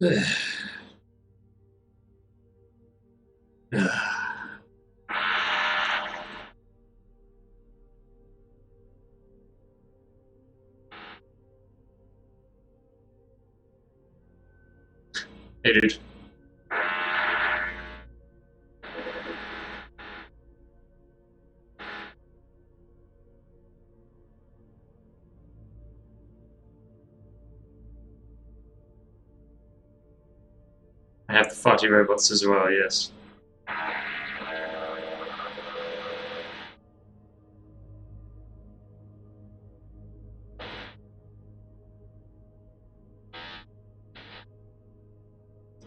Hey, dude. I have the farty robots as well, yes.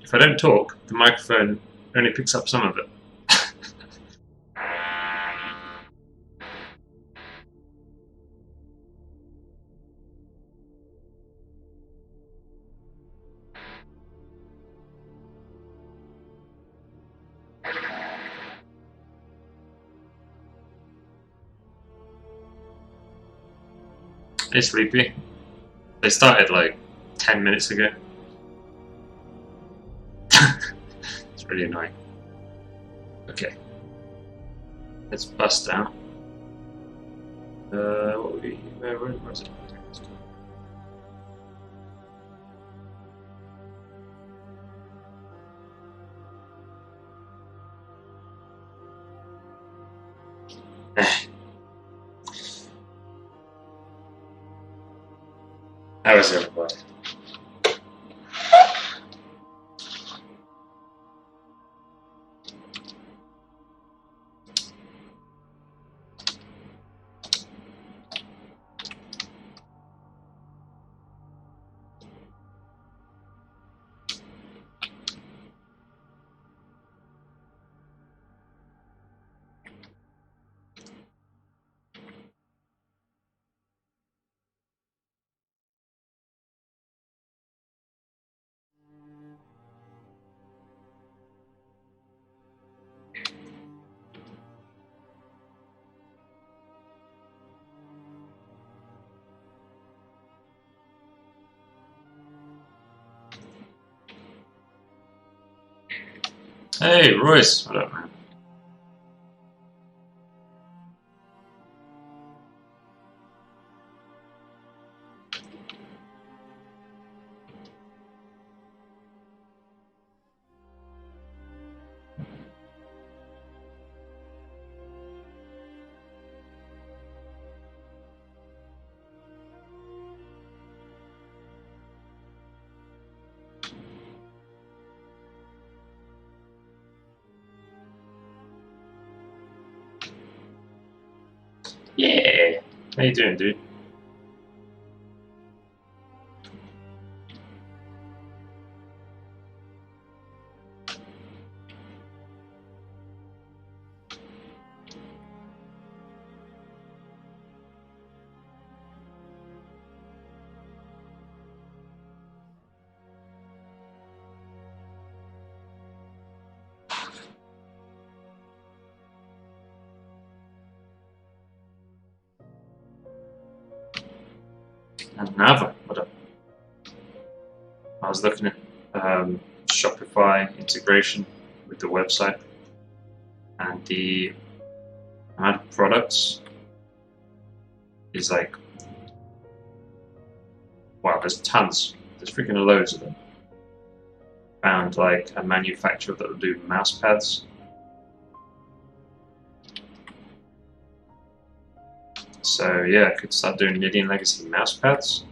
If I don't talk, the microphone only picks up some of it. Hey, Sleepy. They started like 10 minutes ago. It's really annoying. Okay. Let's bust down. Where was it? How is everybody? Hey, Royce. What up, man? Yeah. How you doing, dude? And Nava, what up? I was looking at Shopify integration with the website, and the amount of products is like, wow, there's tons. There's freaking loads of them. Found like a manufacturer that will do mouse pads. So yeah, I could start doing Nidean Legacy mouse pads.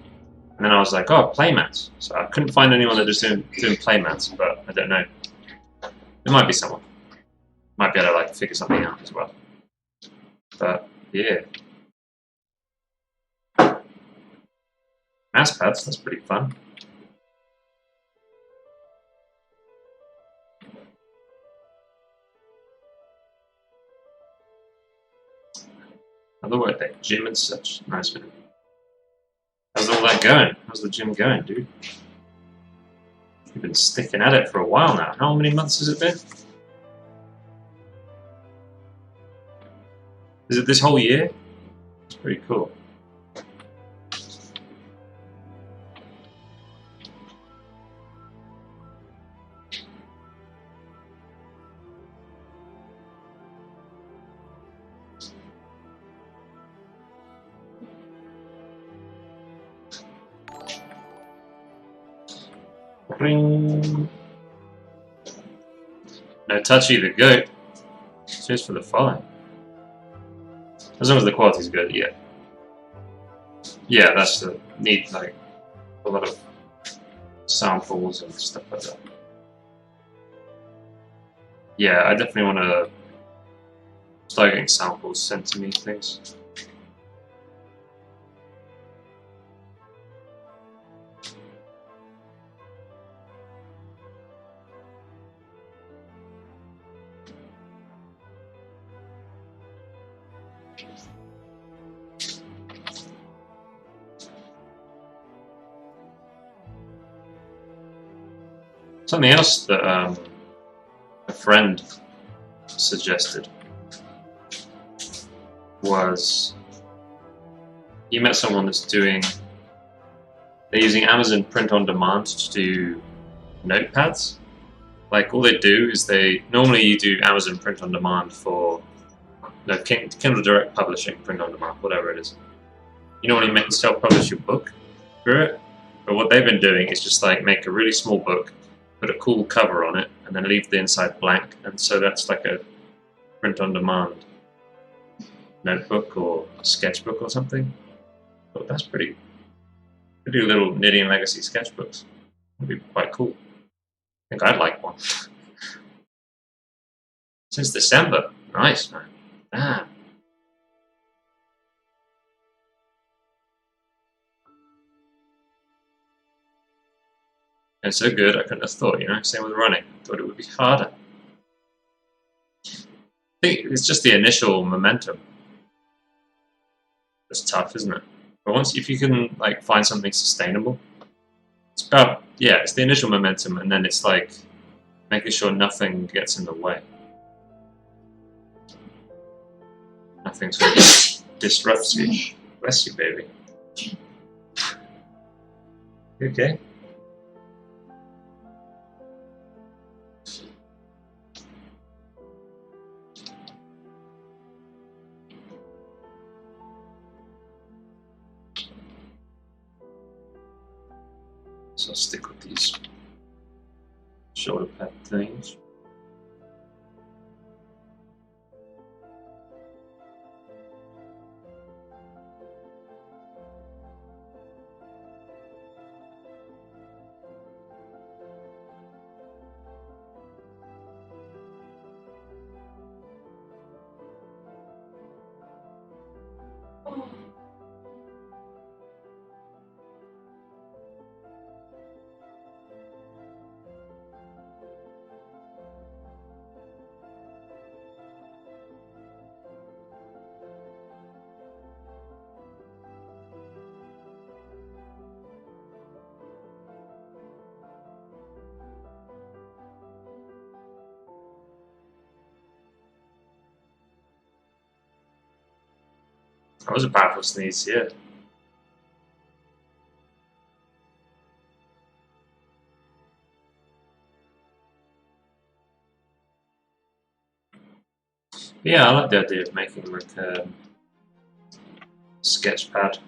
And then I was like, oh, playmats. So I couldn't find anyone that was doing playmats, but I don't know. There might be someone. Might be able to like figure something out as well. But yeah. Mouse pads, that's pretty fun. Another word there, gym and such. Nice man. How's all that going? How's the gym going, dude? You've been sticking at it for a while now. How many months has it been? Is it this whole year? It's pretty cool. Ring. No touchy the goat. Cheers for the following. As long as the quality's good, yeah. Yeah, that's the need, like a lot of samples and stuff like that. Yeah, I definitely want to start getting samples sent to me, things. Something else that a friend suggested was he met someone that's they're using Amazon print on demand to do notepads. Like all they do is normally you do Amazon print on demand for Kindle Direct Publishing, print on demand, whatever it is. You normally self-publish your book through it, but what they've been doing is just like make a really small book, put a cool cover on it, and then leave the inside blank, and so that's like a print-on-demand notebook or sketchbook or something. But that's pretty little Nidean Legacy sketchbooks. Would be quite cool. I think I'd like one. Since December. Nice, man. Damn. It's so good, I couldn't have thought, same with running. I thought it would be harder. I think it's just the initial momentum. It's tough, isn't it? But if you can like find something sustainable, it's the initial momentum, and then it's like making sure nothing gets in the way. Nothing sort of disrupts you. Bless you, baby. You okay? So I'll stick with these shoulder pad things. That was a powerful sneeze, yeah. Yeah, I like the idea of making like a sketch pad.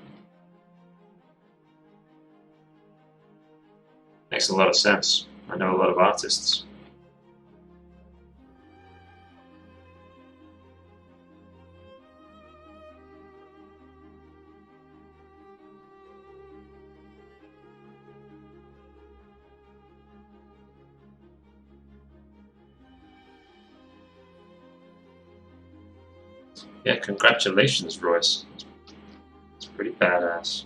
Makes a lot of sense. I know a lot of artists. Yeah, congratulations, Royce. It's pretty badass.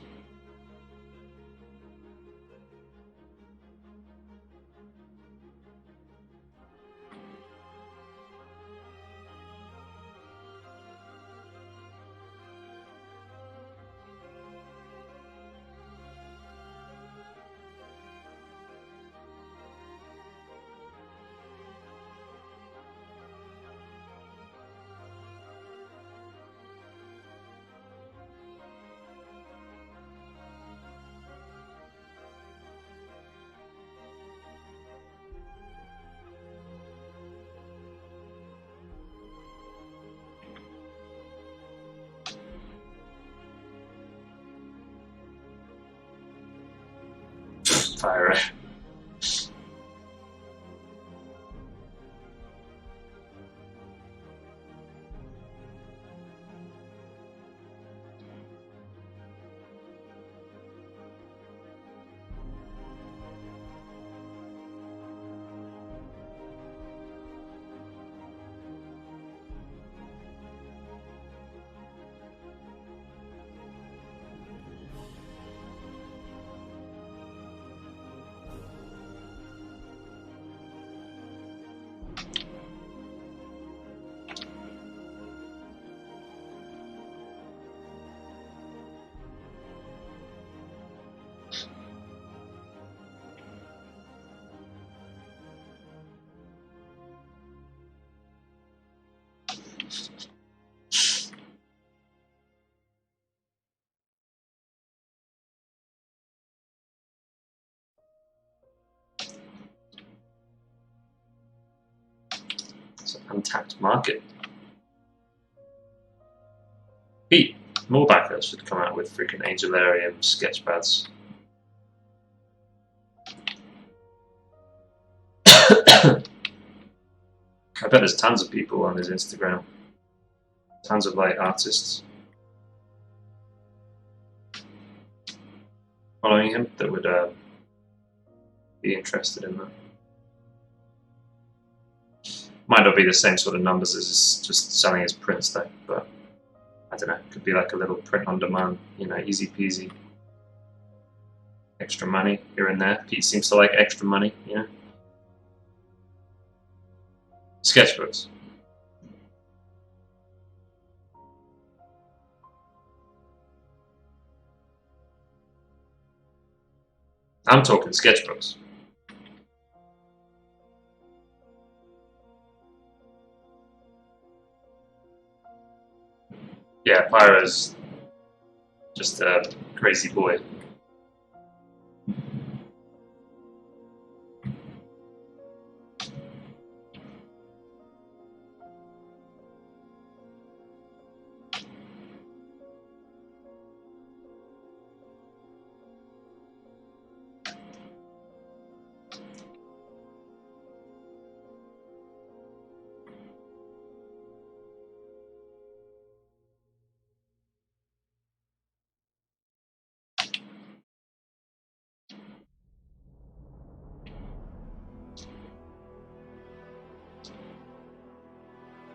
Fire. untapped market. Pete, more backers should come out with freaking Angelarium sketchpads. I bet there's tons of people on his Instagram. Tons of like artists following him that would be interested in that. Might not be the same sort of numbers as just selling his prints though, but I don't know, could be like a little print on demand, you know, easy peasy. Extra money here and there. Pete seems to like extra money, you know. Sketchbooks. I'm talking sketchbooks. Yeah, Pyro's just a crazy boy.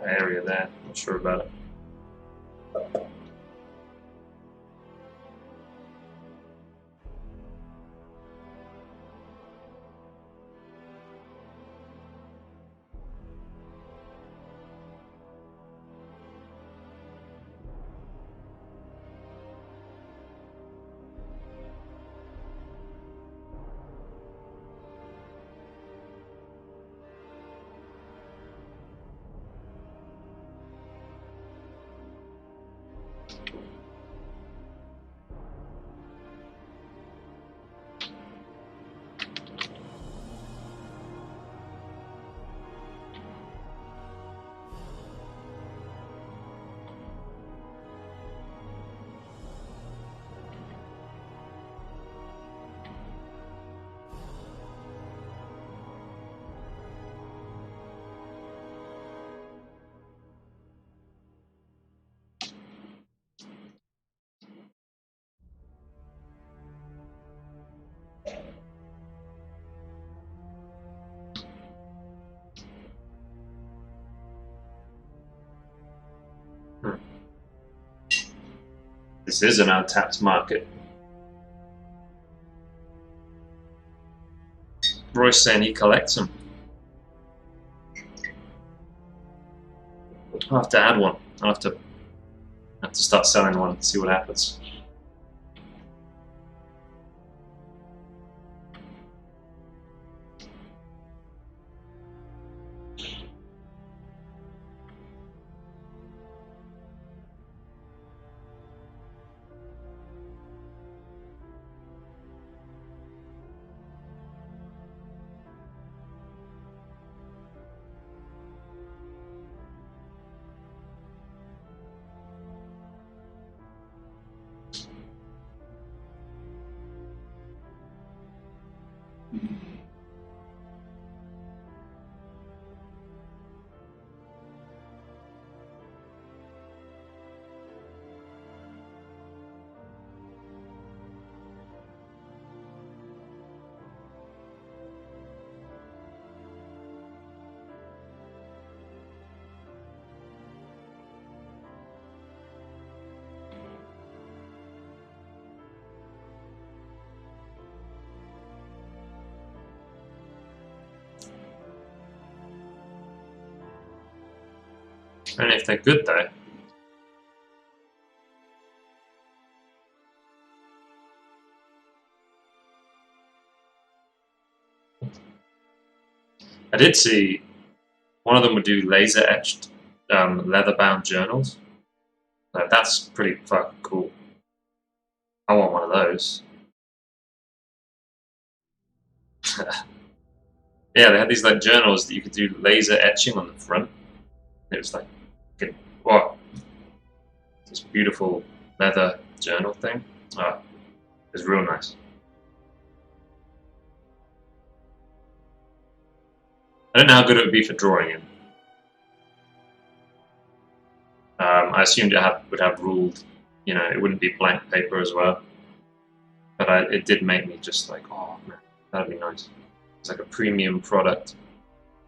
Area there, not sure about it. This is an untapped market. Roy's saying he collects them. I'll have to add one. I'll have to start selling one and see what happens. And if they're good though. I did see one of them would do laser etched leather bound journals. So that's pretty fucking cool. I want one of those. Yeah, they had these like journals that you could do laser etching on the front. It was like, what? This beautiful leather journal thing. Oh, it was real nice. I don't know how good it would be for drawing in. I assumed it would have ruled, it wouldn't be blank paper as well. But it did make me just like, oh man, that'd be nice. It's like a premium product,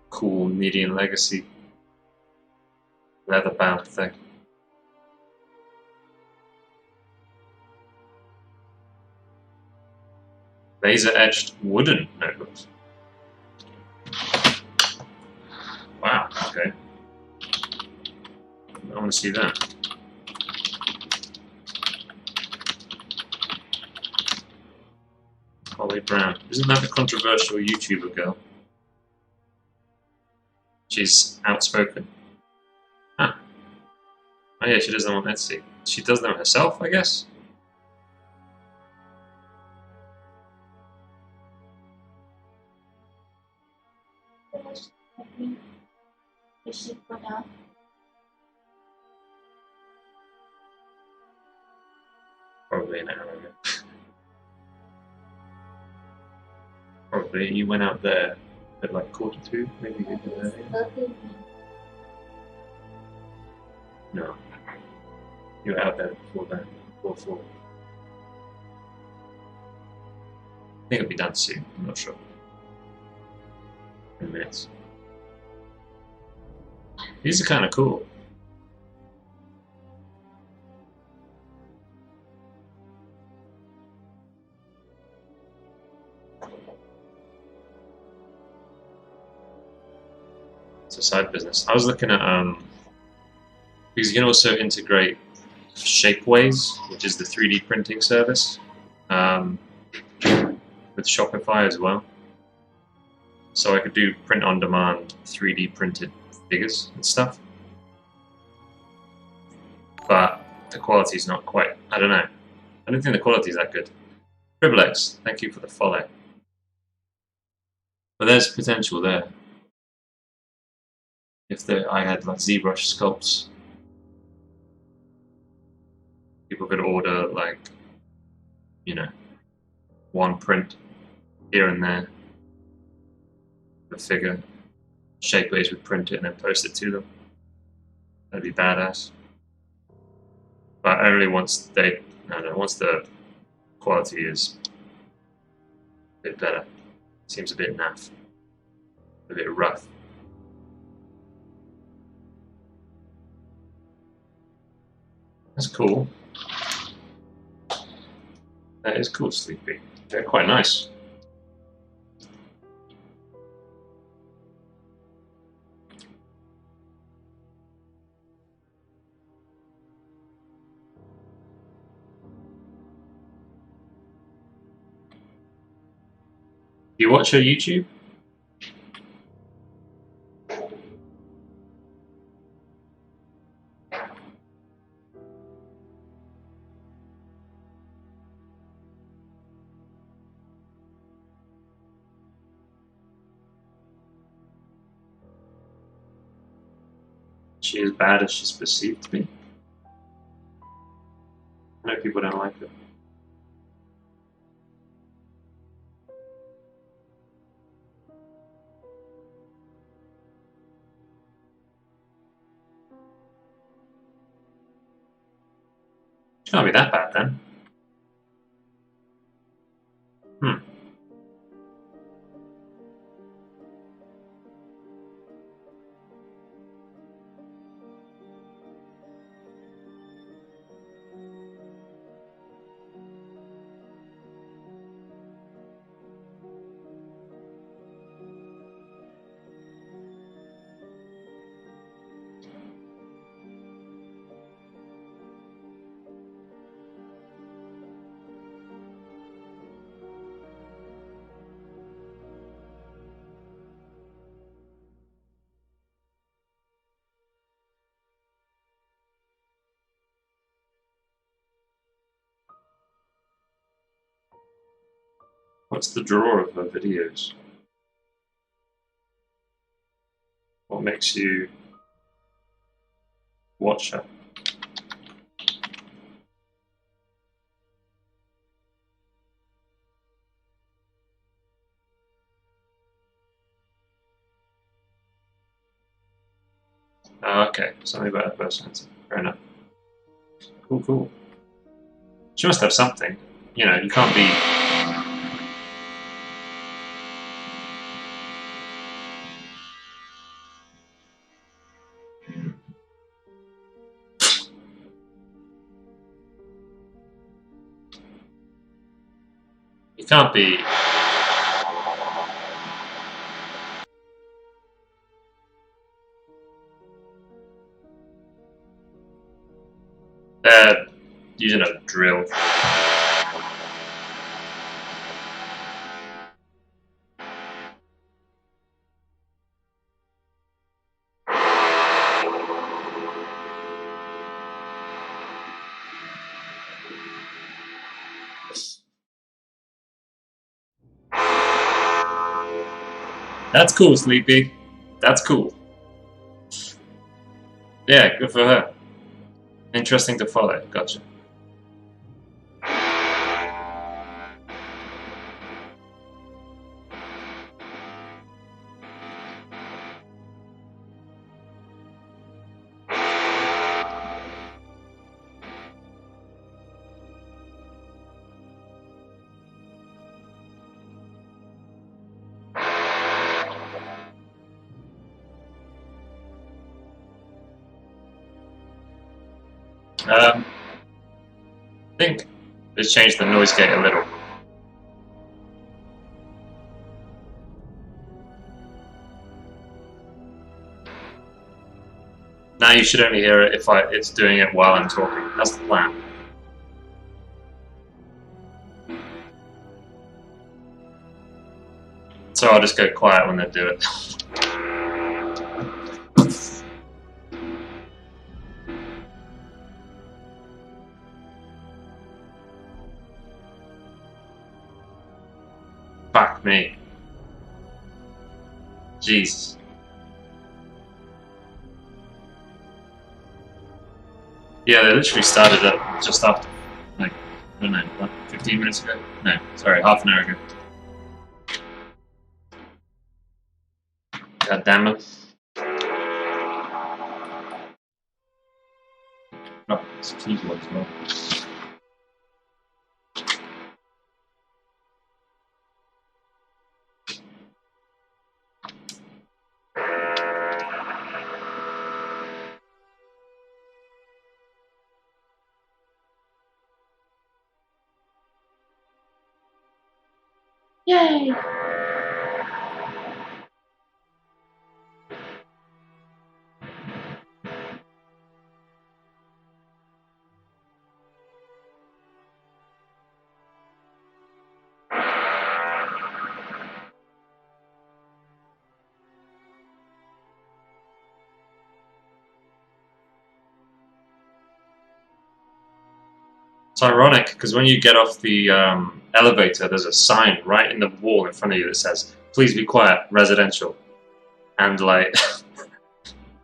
cool Nidean Legacy, leather bound thing. Laser etched wooden notebooks. Wow, okay. I want to see that. Holly Brown. Isn't that the controversial YouTuber girl? She's outspoken. Huh. Oh yeah, she does them on Etsy. She does them herself, I guess? Probably an hour ago. Probably you went out there at like 2:45, maybe you did earlier. No. You were out there before that, before 4. I think it'll be done soon, I'm not sure. In minutes. These are kind of cool. It's a side business. I was looking at because you can also integrate Shapeways, which is the 3D printing service, with Shopify as well. So I could do print on demand 3D printed figures and stuff. But the quality's not quite, I don't know. I don't think the quality's that good. Tribblex, thank you for the follow. But there's potential there. If I had like ZBrush sculpts, people could order like, one print here and there, the figure. Shapeways would print it and then post it to them. That'd be badass. But only once once the quality is a bit better. Seems a bit naff, a bit rough. That's cool. That is cool, Sleepy. They're quite nice. Do you watch her YouTube? She as bad as she's perceived to be? I know people don't like her. She can't be that bad then. What's the draw of her videos? What makes you Watcher. Oh, okay, something about a person. Fair enough. Cool, cool. She must have something. You know, you can't be. You can't be. Using a drill. That's cool, Sleepy. That's cool. Yeah, good for her. Interesting to follow. Gotcha. I think let's change the noise gate a little. Now you should only hear it if it's doing it while I'm talking. That's the plan. So I'll just go quiet when they do it. Fuck me. Jesus. Yeah, they literally started it just after, like, I don't know, what, 15 minutes ago? No, sorry, half an hour ago. God damn it. Oh, it's a keyboard as well. Yay! It's ironic because when you get off the elevator, there's a sign right in the wall in front of you that says, "Please be quiet, residential." And like,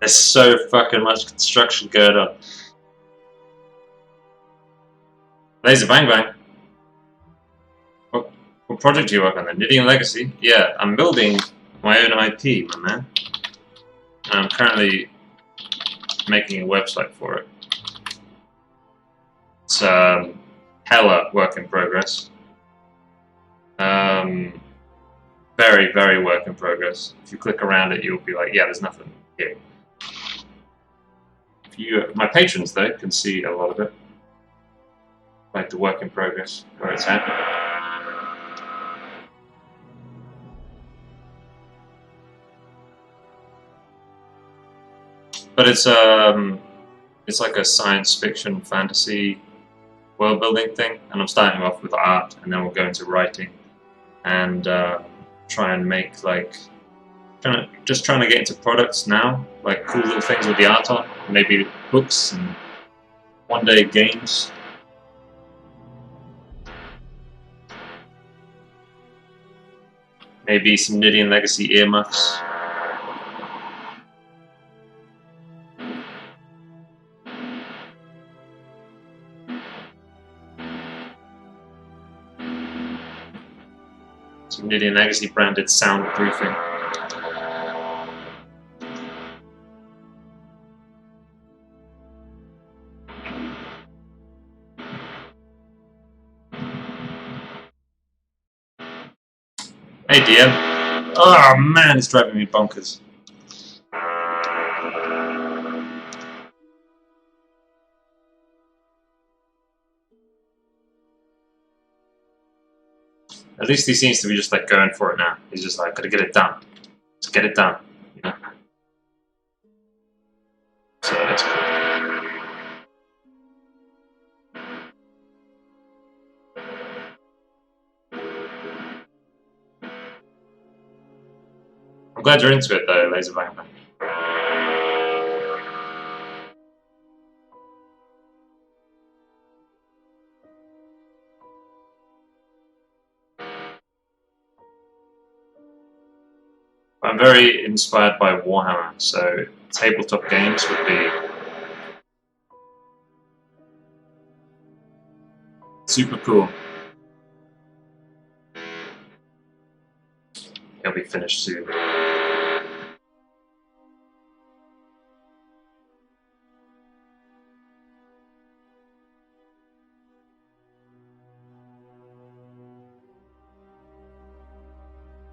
there's so fucking much construction going on. Laser bang bang. What project do you work on? The Nidean Legacy? Yeah, I'm building my own IP, my man. And I'm currently making a website for it. It's hella work in progress. Very, very work in progress. If you click around it, you'll be like, yeah, there's nothing here. My patrons, though, can see a lot of it. Like the work in progress, where it's at. But it's like a science fiction fantasy world building thing, and I'm starting off with art, and then we'll go into writing, and try and make like trying to get into products now, like cool little things with the art on, maybe books and one day games. Maybe some Nidean Legacy earmuffs. Some Nidean Legacy branded soundproofing. Hey DM. Oh man, it's driving me bonkers. At least he seems to be just like going for it now. He's just like, gotta get it done. Just get it done. You know? So that's cool. I'm glad you're into it though, Laser Bang Bang. I'm very inspired by Warhammer, so tabletop games would be super cool. It'll be finished soon.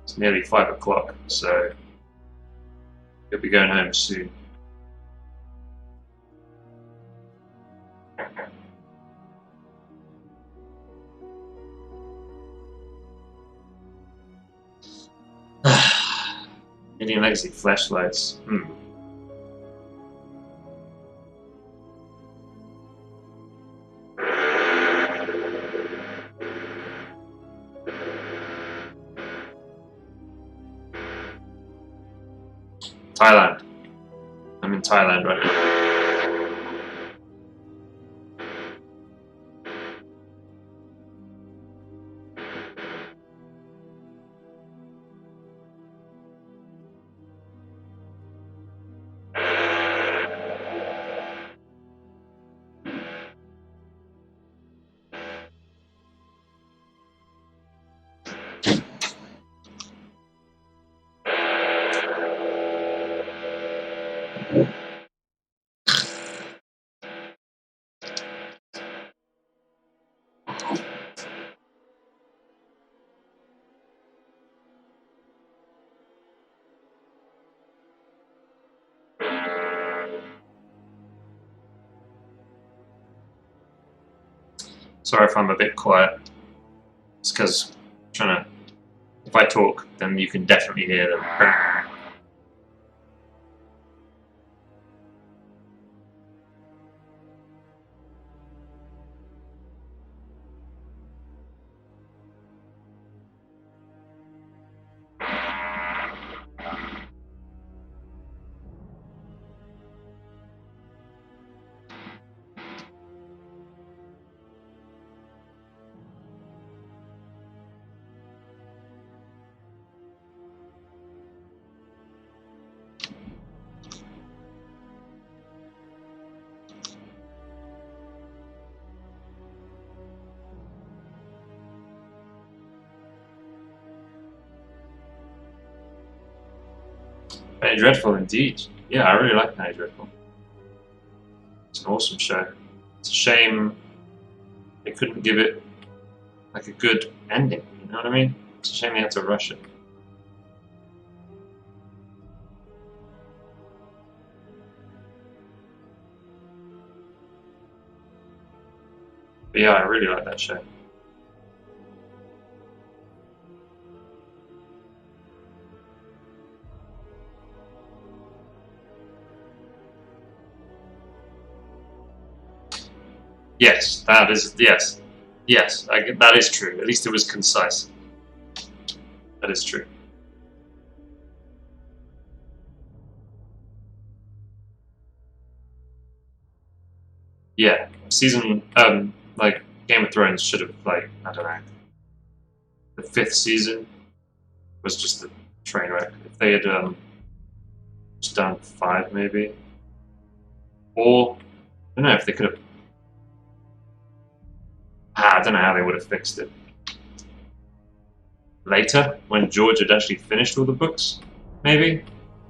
It's nearly 5 o'clock, so you'll be going home soon. Nidean Legacy flashlights. Thailand. I'm in Thailand right now. Sorry if I'm a bit quiet. It's because I'm trying to. If I talk, then you can definitely hear them. Penny Dreadful, indeed. Yeah, I really like Penny Dreadful. It's an awesome show. It's a shame they couldn't give it like a good ending. You know what I mean? It's a shame they had to rush it. But yeah, I really like that show. Yes, that is that is true. At least it was concise. That is true. Yeah, season like Game of Thrones should have like I don't know. The 5th season was just a train wreck. If they had just done 5 maybe, or I don't know if they could have. I don't know how they would have fixed it. later when George had actually finished all the books. Maybe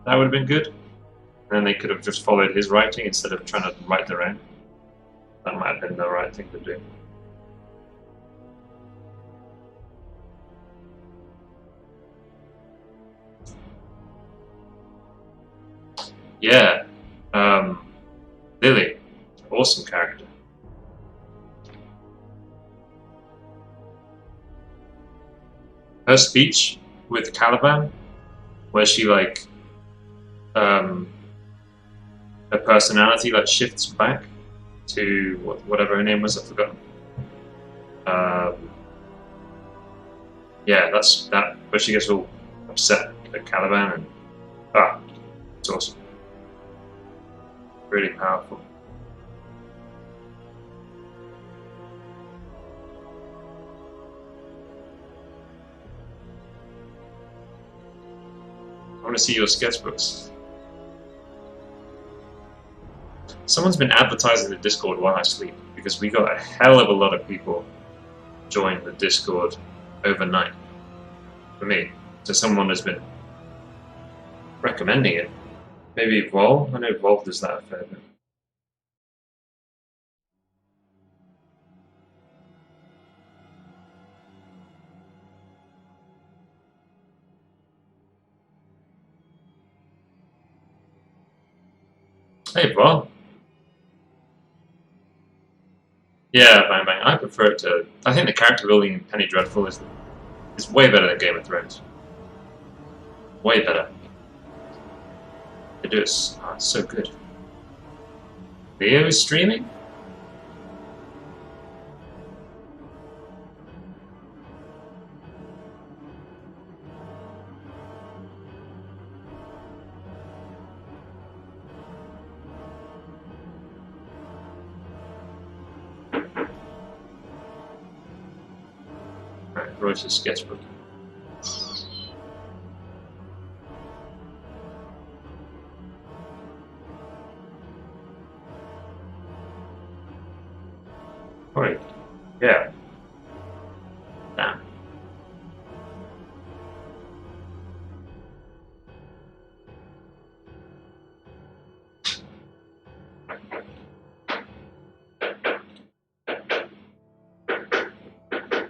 that would have been good. And then they could have just followed his writing instead of trying to write their own. That might have been the right thing to do. Yeah, Lily, awesome character. Her speech with Caliban, where she like, her personality like shifts back to whatever her name was, I forgot. Yeah, that's that. Where she gets all upset at Caliban, and it's awesome. Really powerful. I want to see your sketchbooks. Someone's been advertising the Discord while I sleep because we got a hell of a lot of people join the Discord overnight. For me, so someone has been recommending it. Maybe Vol? I know Vol does that a fair bit. Hey, Vol. Yeah, Bang Bang. I prefer it to. I think the character building in Penny Dreadful is way better than Game of Thrones. Way better. They do it. Oh, it's so good. Leo is streaming? Alright, Royce's sketchbook. Alright, yeah. Damn.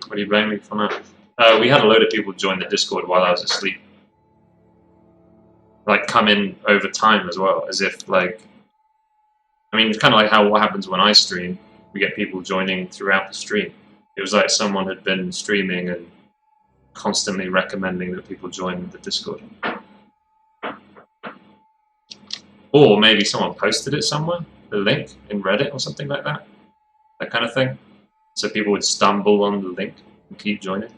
What are you blaming me for now? We had a load of people join the Discord while I was asleep. Like, come in over time as well, as if, like... I mean, it's kind of like what happens when I stream. We get people joining throughout the stream. It was like someone had been streaming and constantly recommending that people join the Discord. Or maybe someone posted it somewhere, the link in Reddit or something like that. That kind of thing. So people would stumble on the link and keep joining.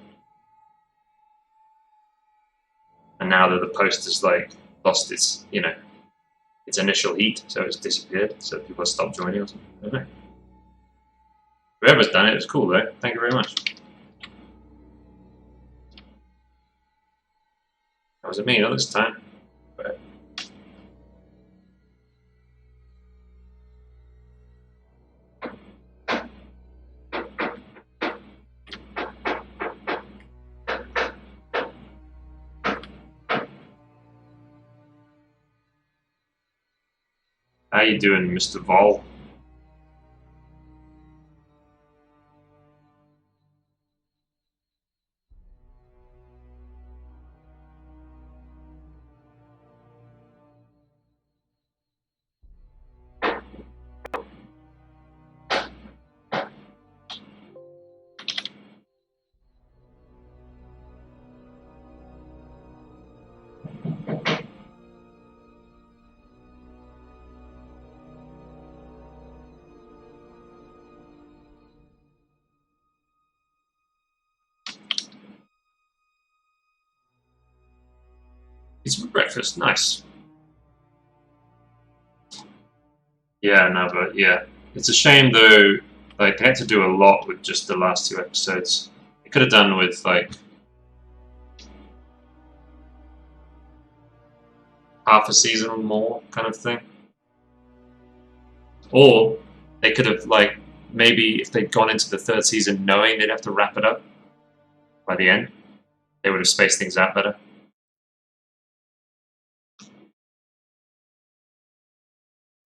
And now that the post has like lost its, its initial heat, so it's disappeared, so people have stopped joining or something. I don't know. Whoever's done it, it's cool though. Thank you very much. That wasn't me, not this time. But... How you doing, Mr. Vol? It's for breakfast, nice. Yeah, no, but yeah. It's a shame though, like, they had to do a lot with just the last 2 episodes. They could have done with, like, half a season or more, kind of thing. Or they could have, like, maybe if they'd gone into the 3rd season knowing they'd have to wrap it up by the end, They would have spaced things out better.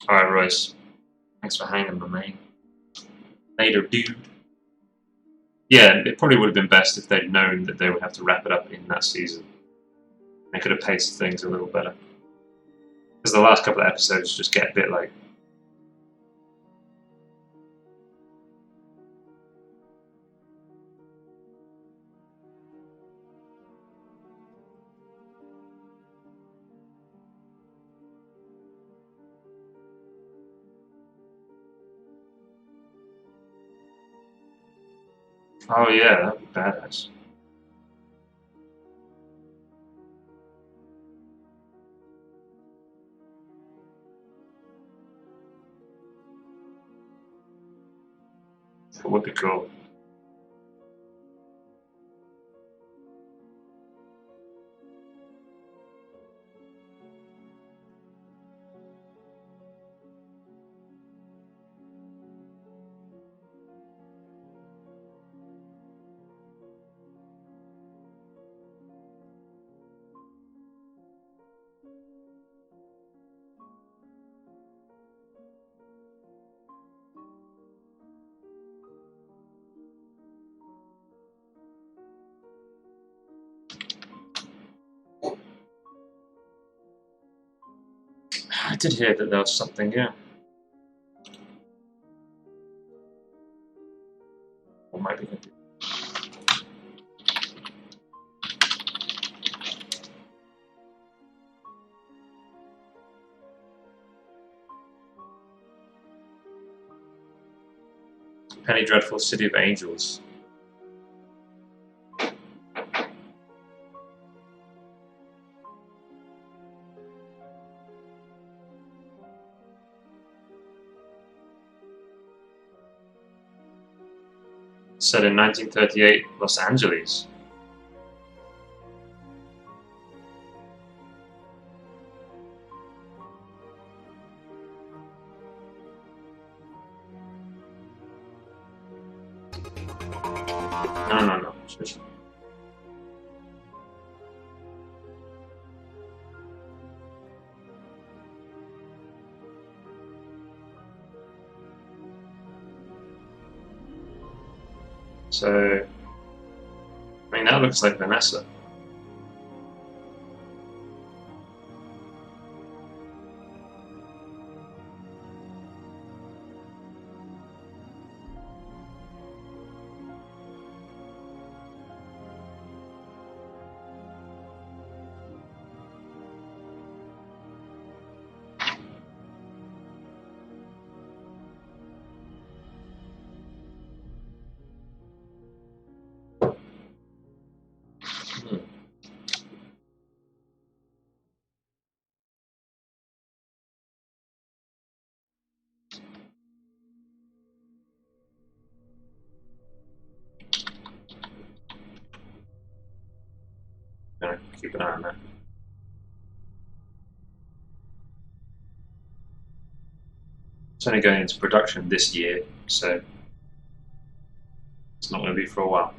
Alright, Royce. Thanks for hanging, my man. Later, dude. Yeah, it probably would have been best if they'd known that they would have to wrap it up in that season. They could have paced things a little better. Because the last couple of episodes just get a bit like... Oh yeah, that'd be badass. It would be cool. I did hear that there was something, yeah. Or maybe I did. Penny Dreadful City of Angels. Set in 1938, Los Angeles. No. Shush. So, I mean, that looks like Vanessa. Gonna keep an eye on that. It's only going into production this year, so it's not going to be for a while.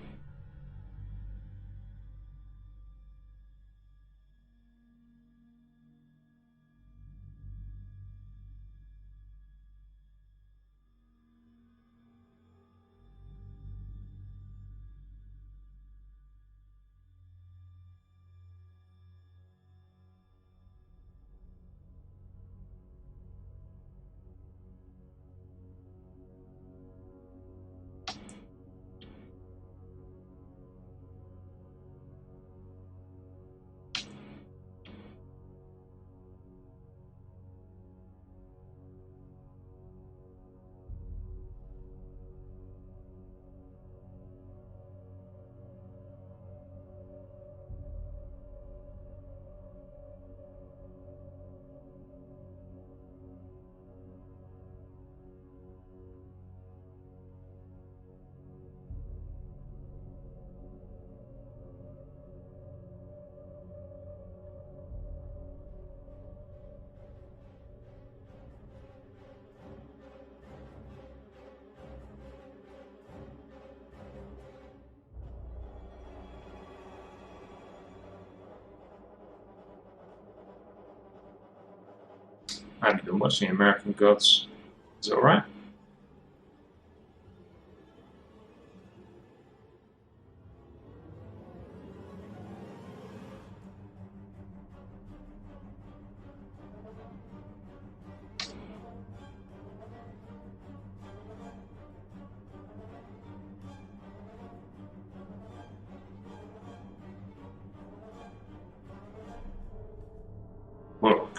I haven't been watching American Gods. Is it alright? Well,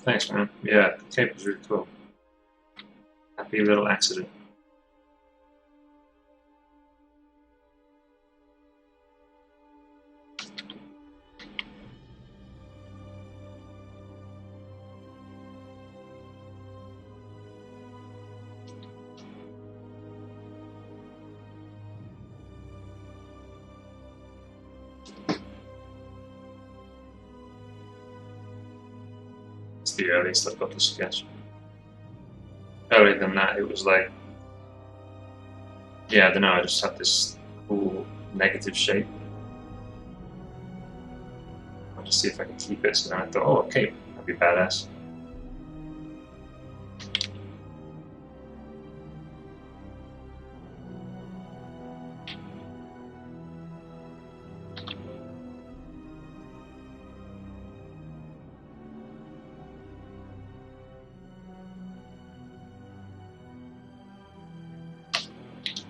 thanks, man. Yeah, the cape was really cool. Happy little accident. It's the earliest I've got the sketch. earlier than that, it was like, yeah, I don't know, I just had this cool negative shape. I'll just see if I can keep it. So then I thought, oh, okay, that'd be badass.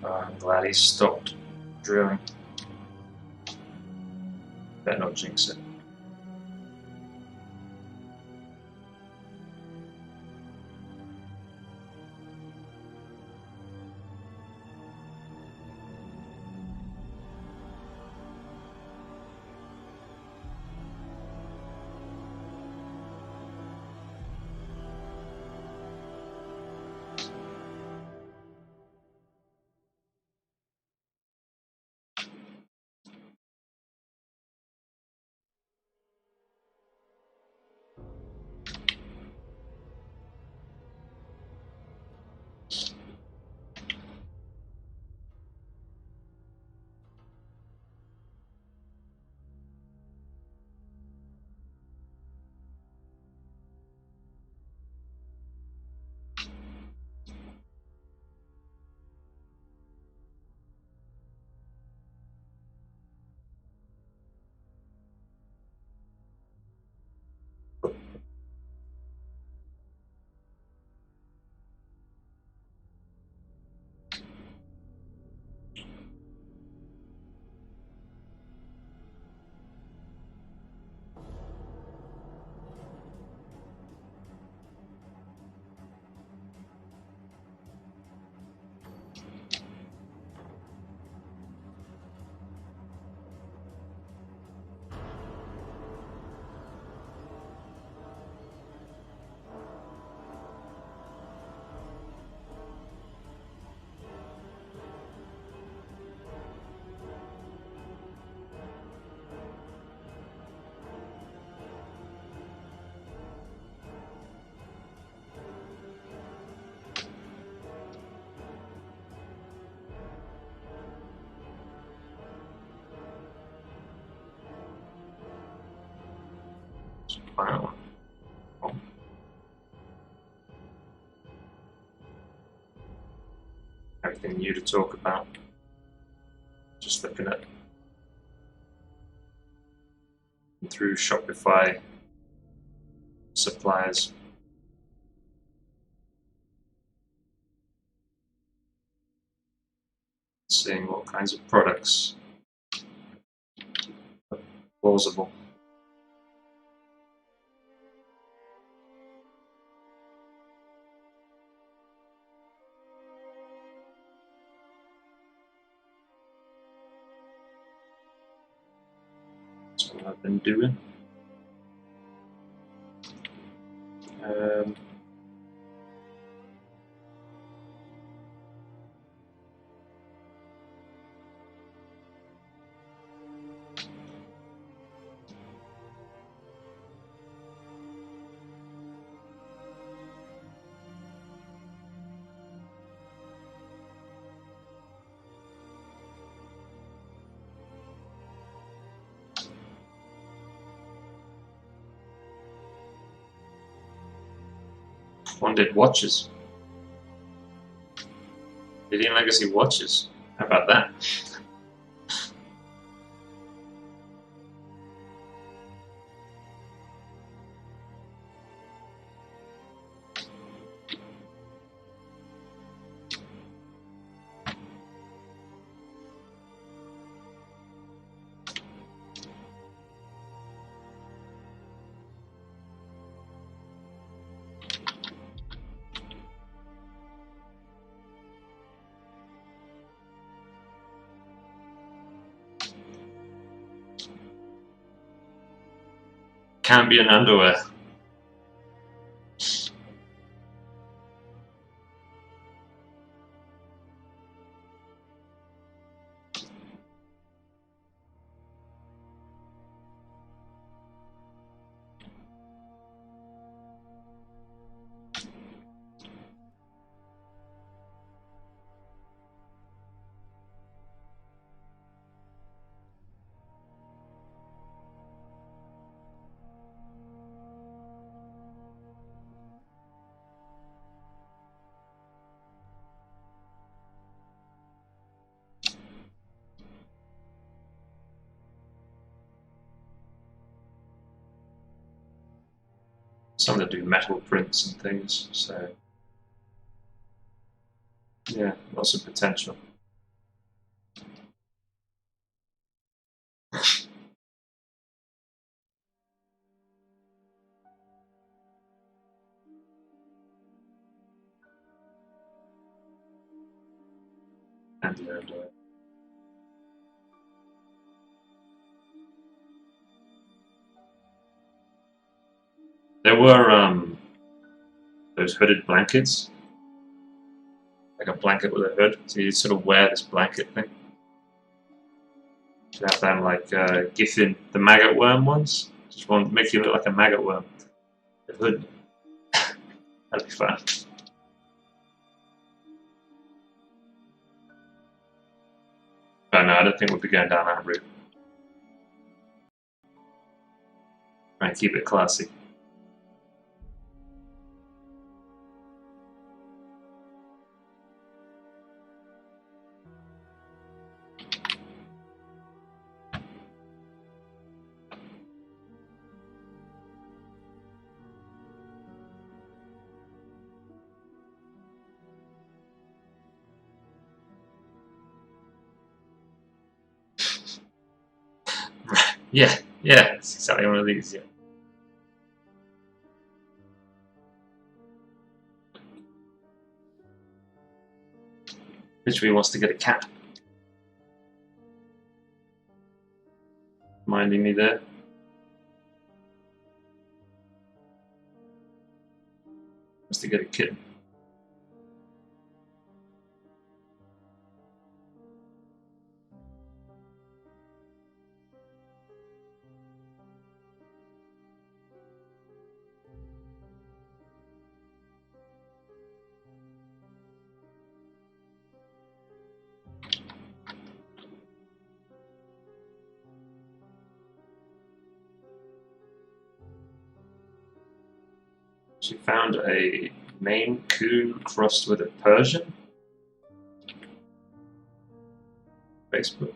I'm glad he stopped drilling. Better not jinx it. Wow. Everything new to talk about. Just looking at through Shopify suppliers. Seeing what kinds of products are plausible. That's what I've been doing. One did watches. Nidean Legacy watches. How about that? Cambion underwear. some that do metal prints and things. So yeah, lots of potential. And there were those hooded blankets, like a blanket with a hood. So you sort of wear this blanket thing. You have them like Giffen, the maggot worm ones. Just want to make you look like a maggot worm. The hood. That'd be fun. But no, I don't think we'll be going down that route. Try and keep it classy. Yeah, it's exactly one of these. Yeah. Literally wants to get a cat. Minding me there. Wants to get a kitten. She found a Maine Coon crossed with a Persian. Facebook.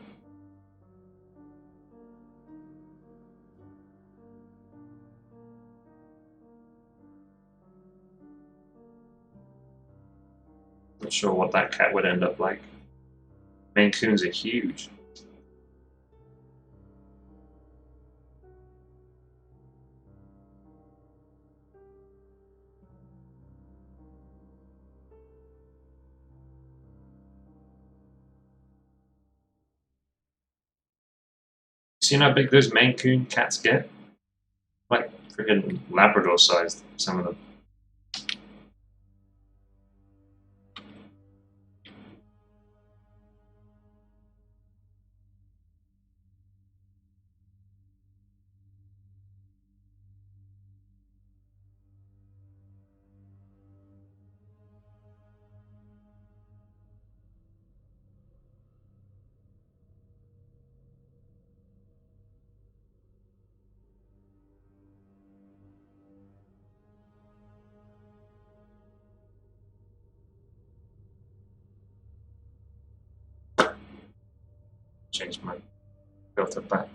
Not sure what that cat would end up like. Maine Coons are huge. Seen how big those Maine Coon cats get? Like freaking Labrador sized, some of them. Changed my filter back.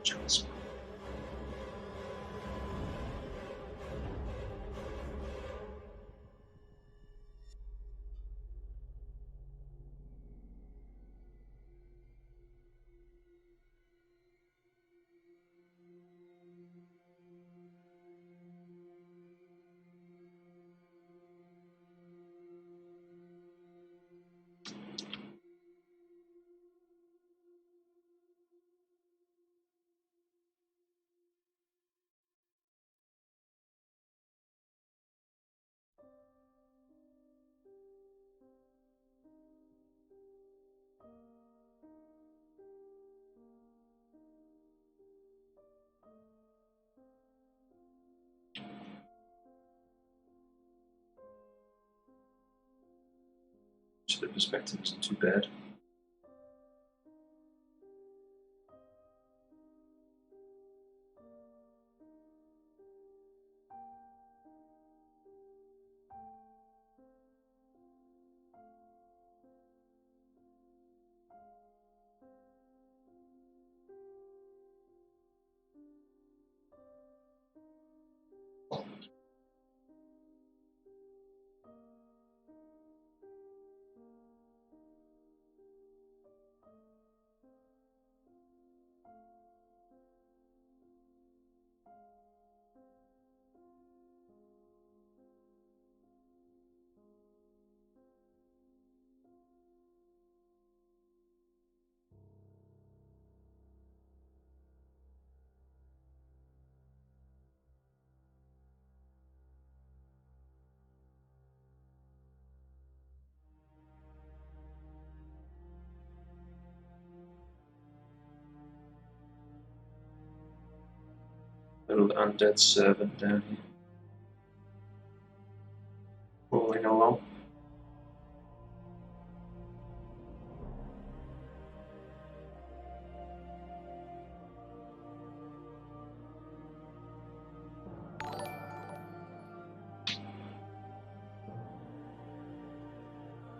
Jealous. The perspective isn't too bad. Little undead servant down here. Crawling along.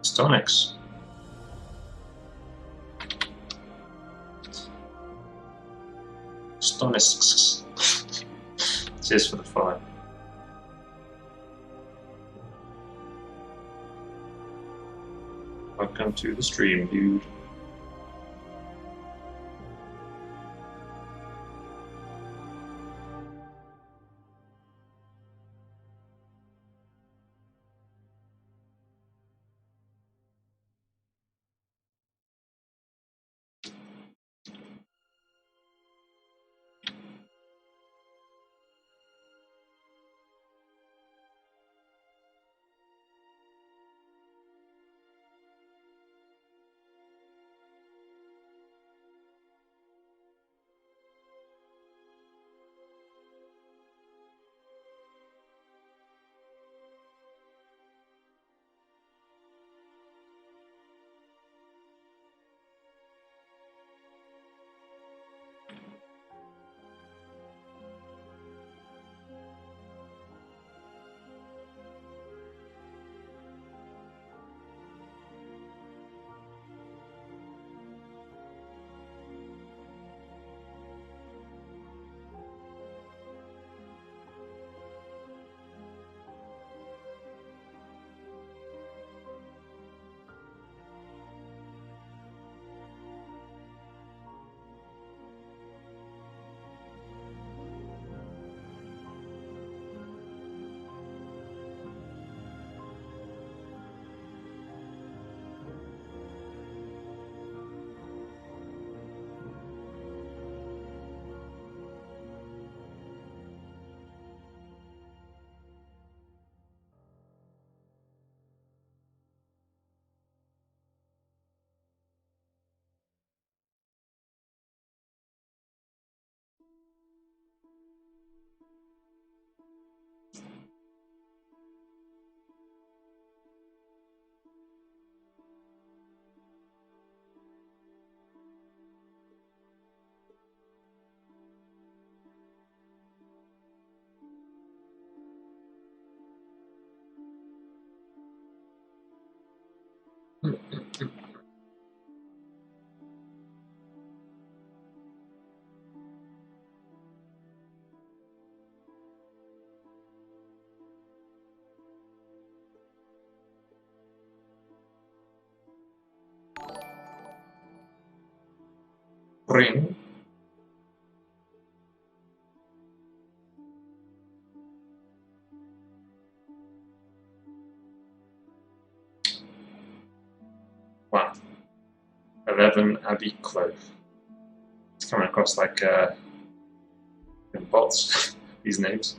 Stonics. Stonisks. Cheers for the fire. Welcome to the stream, dude. Ring. Wow. 11 Abbey Clove. It's coming across like bots, these names.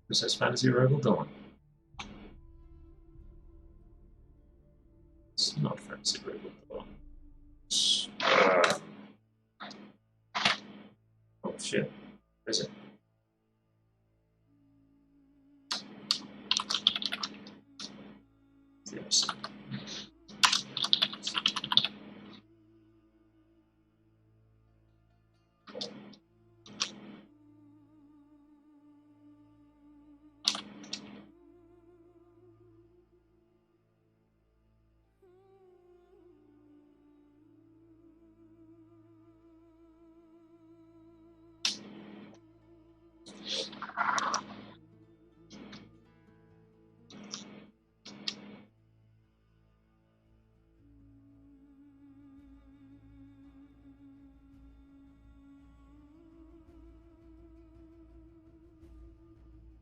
Who says Fantasy Rogal Dawn? It's not Fantasy Rogal Dawn. Oh shit. Where is it? Yes.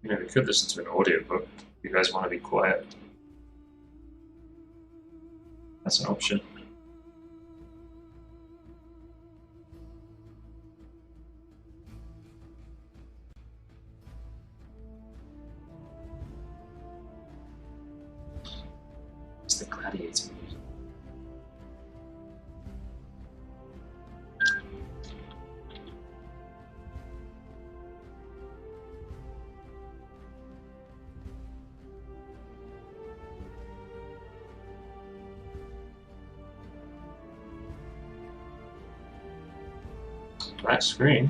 You know, we could listen to an audiobook if you guys want to be quiet. That's an option. It's the gladiator music. Black screen.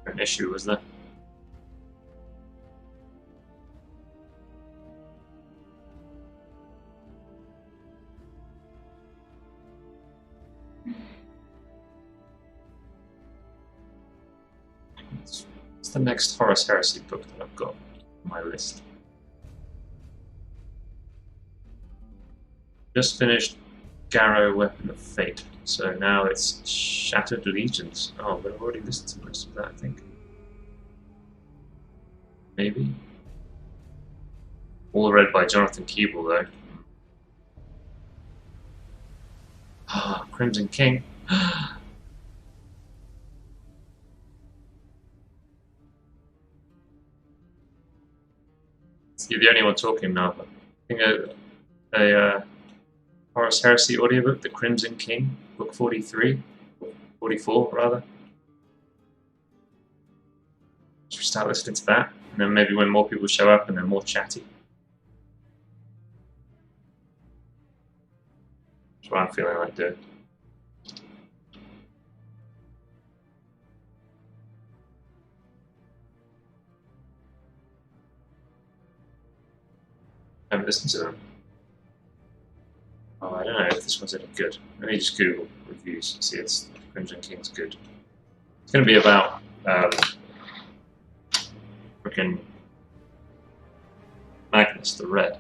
An issue, was there? It's the next Horus Heresy book that I've got on my list. Just finished Garrow Weapon of Fate, so now it's Shattered Legions. Oh, but I've already listened to most of that, I think. Maybe. All read by Jonathan Keeble, though. Ah, Crimson King. You're the only one talking now. I think a Horus Heresy audiobook, The Crimson King, book 43, 44 rather. Should we start listening to that? And then maybe when more people show up and they're more chatty. That's what I'm feeling like doing. I haven't listened to them. Oh, I don't know if this one's any good. Let me just Google reviews and see if Crimson King's good. It's going to be about freaking Magnus the Red.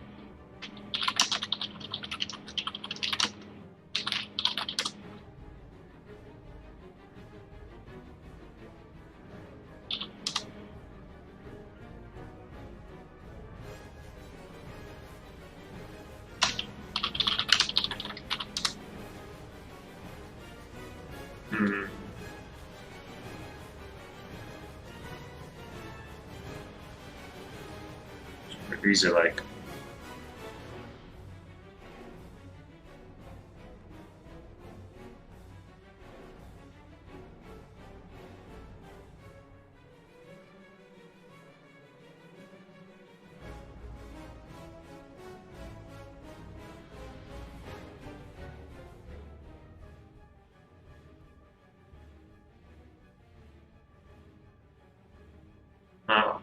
These are like. Oh,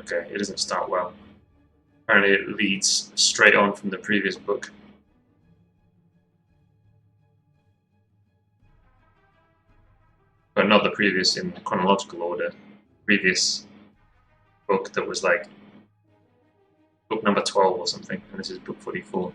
okay, it doesn't start well. Apparently it leads straight on from the previous book. But not the previous in chronological order. Previous book that was like book number 12 or something, and this is book 44.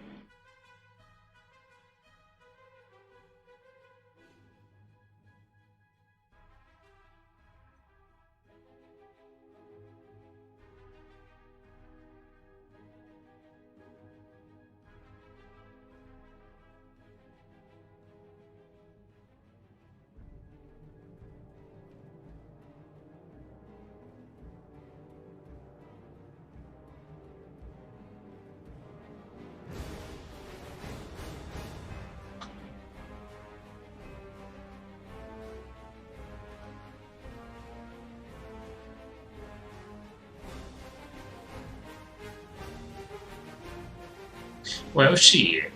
Well, shit.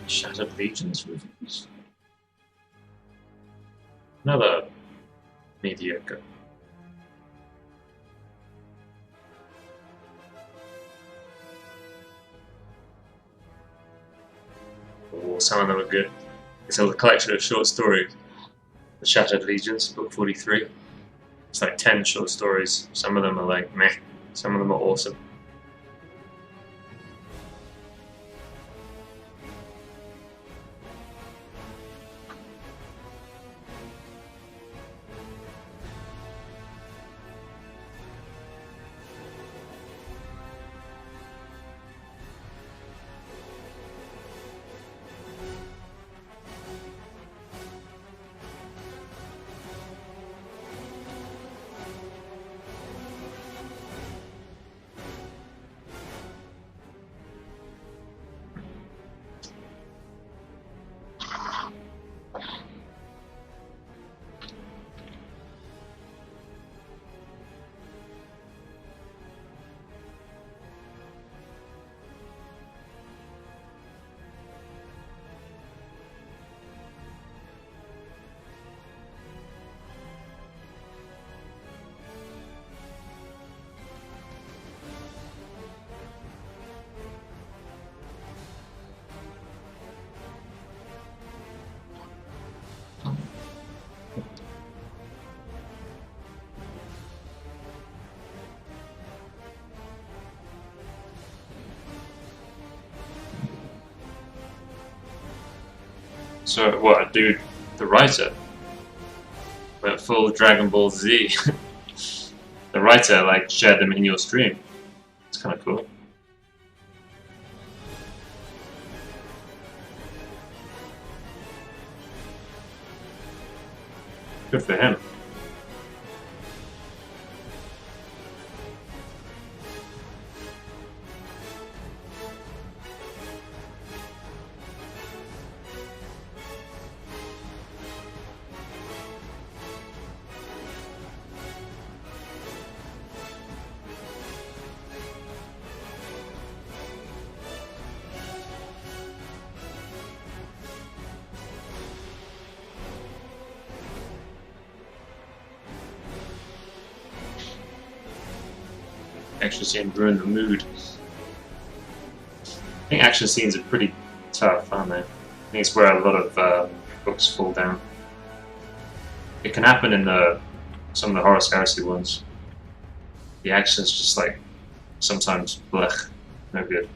Shattered Legions reviews. Another mediocre. Oh, some of them are good. It's a collection of short stories. The Shattered Legions, book 43. It's like 10 short stories. Some of them are like meh. Some of them are awesome. So what, dude, the writer went full Dragon Ball Z. The writer like shared them in your stream. It's kind of cool. Good for him. Action scene ruin the mood. I think action scenes are pretty tough, aren't they? I think it's where a lot of books fall down. It can happen in some of the Horus Heresy ones. The action's just like sometimes blech, no good.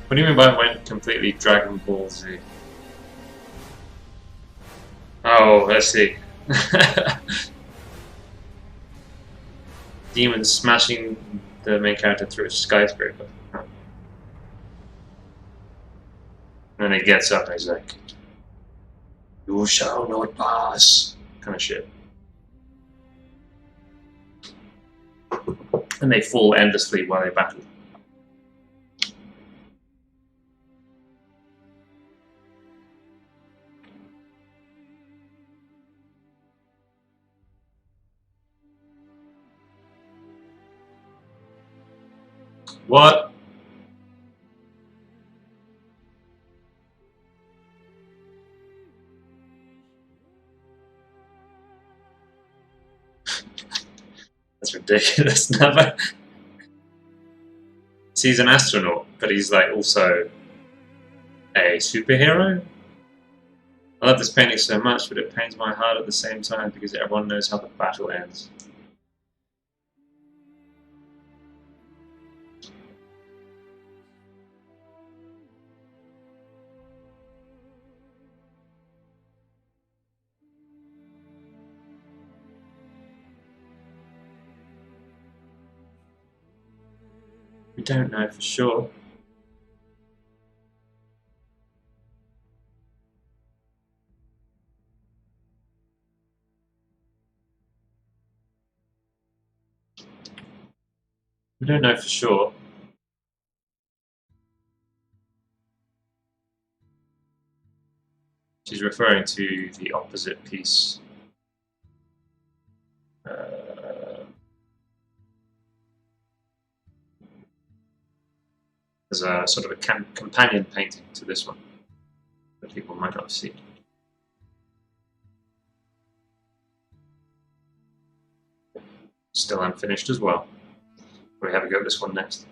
What do you mean by it went completely Dragon Ball Z? Oh, let's see. Demon smashing the main character through a skyscraper. Huh. And then he gets up and he's like, "You shall not pass." Kind of shit. And they fall endlessly while they battle. What? That's ridiculous. Never. So he's an astronaut, but he's like also a superhero. I love this painting so much, but it pains my heart at the same time because everyone knows how the battle ends. We don't know for sure. We don't know for sure. She's referring to the opposite piece. As a sort of a companion painting to this one that people might not have seen. Still unfinished as well. We have a go at this one next.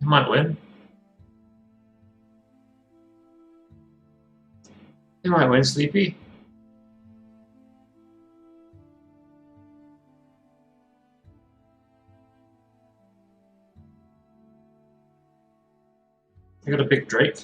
You might win. You might win, Sleepy. You got a big Drake.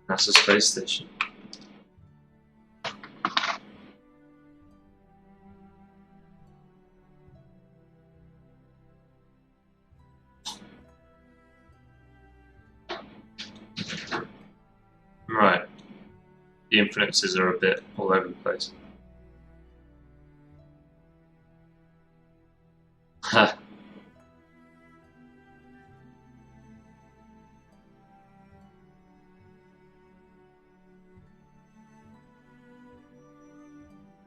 NASA space station. Right. The influences are a bit all over the place. Ha.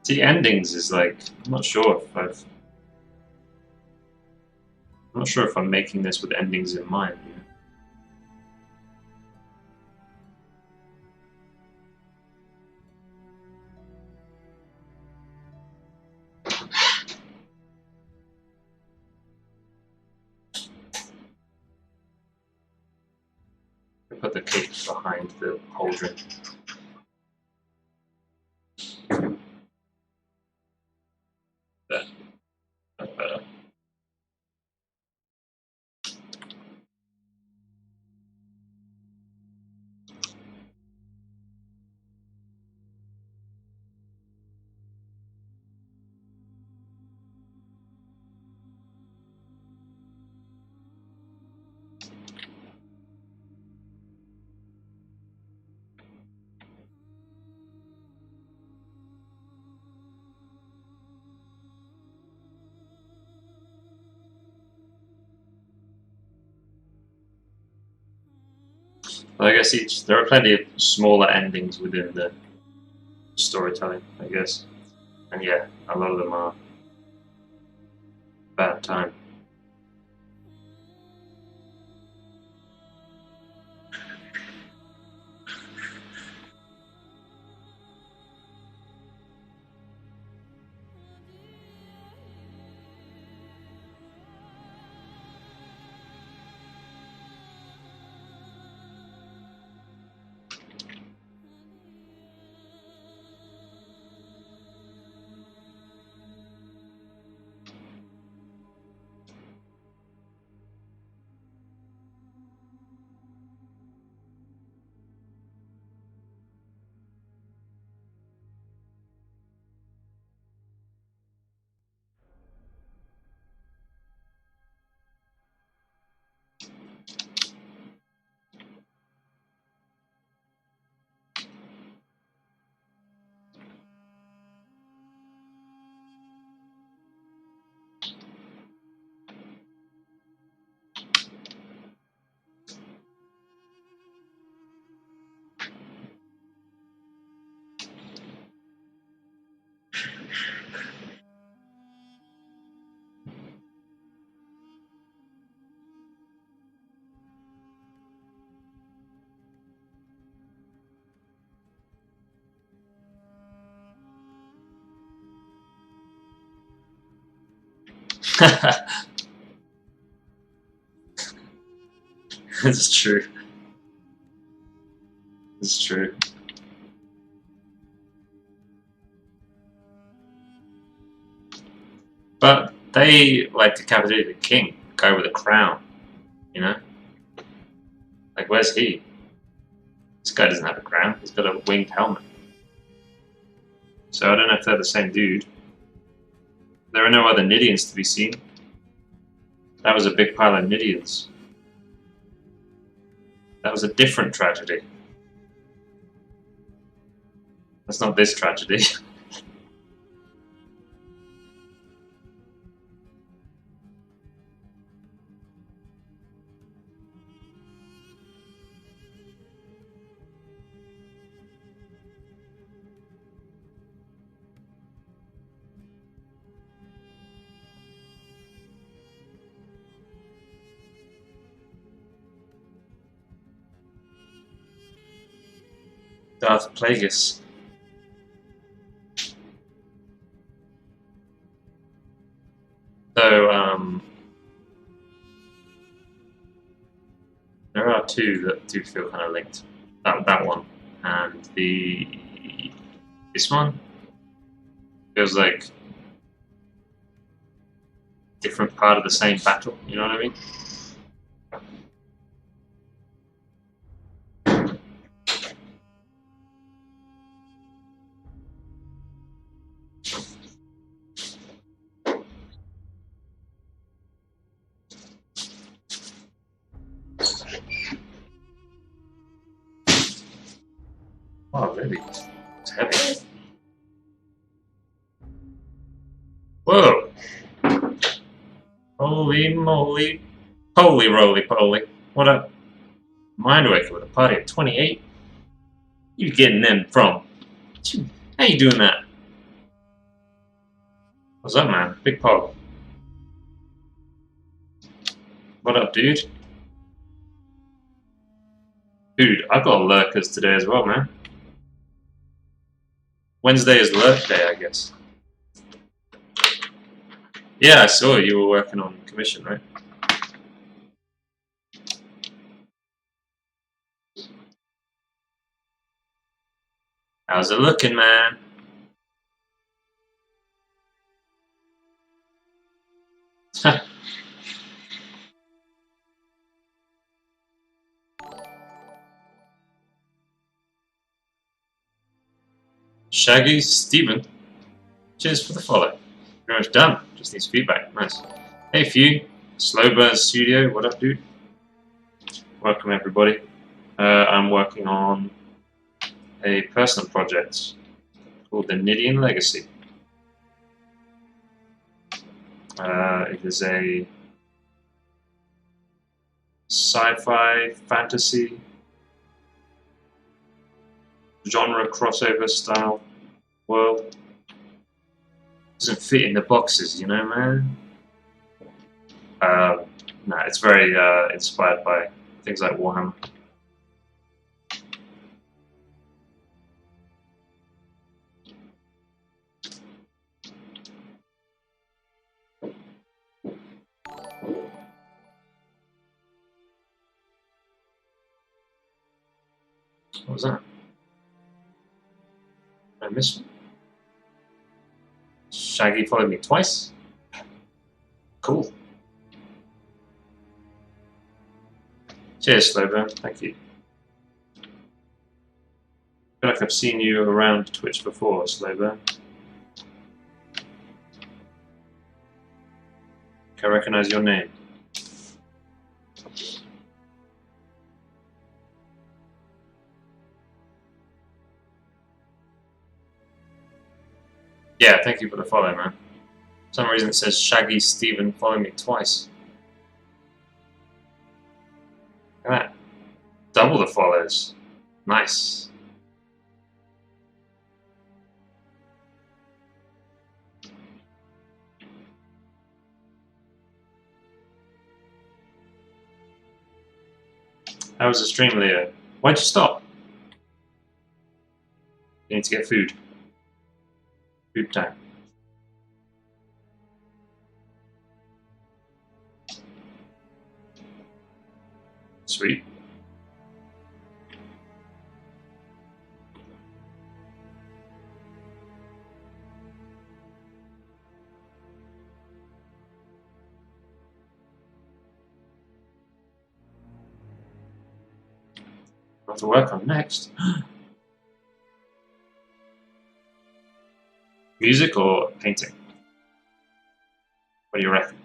The endings is like I'm not sure if I'm making this with endings in mind. You know? Put the cape behind the pauldron. There. That's better. But I guess there are plenty of smaller endings within the storytelling, I guess. And yeah, a lot of them are bad time. It's true. It's true. But they like decapitated the king, guy with a crown. You know, like where's he? This guy doesn't have a crown. He's got a winged helmet. So I don't know if they're the same dude. There are no other Nideans to be seen. That was a big pile of Nideans. That was a different tragedy. That's not this tragedy. Darth Plagueis. So, there are two that do feel kind of linked. That one and this one feels like different part of the same battle. You know what I mean? Oh, really? It's heavy. Whoa! Holy moly! Holy roly poly! What a mind waker with a party of 28. You getting them from? How you doing that? What's up, man? Big Pog. What up, dude? Dude, I've got lurkers today as well, man. Wednesday is lurk day, I guess. Yeah, I saw you were working on commission, right? How's it looking, man? Shaggy Steven. Cheers for the follow. Pretty much done. Just needs feedback. Nice. Hey, Few. Slow Burn Studio. What up, dude? Welcome, everybody. I'm working on a personal project called the Nidean Legacy. It is a sci-fi fantasy genre crossover style world. Doesn't fit in the boxes, you know, man. No, it's very inspired by things like Warhammer. What was that? Did I miss one? Shaggy followed me twice? Cool. Cheers, Slowburn. Thank you. I feel like I've seen you around Twitch before, Slowburn. Can I recognize your name? Yeah, thank you for the follow, man. For some reason it says Shaggy Steven follow me twice. Look at that. Double the follows. Nice. How was the stream, Leo? Why'd you stop? You need to get food. Food time. Sweet. What to work on next? Music or painting? What do you reckon?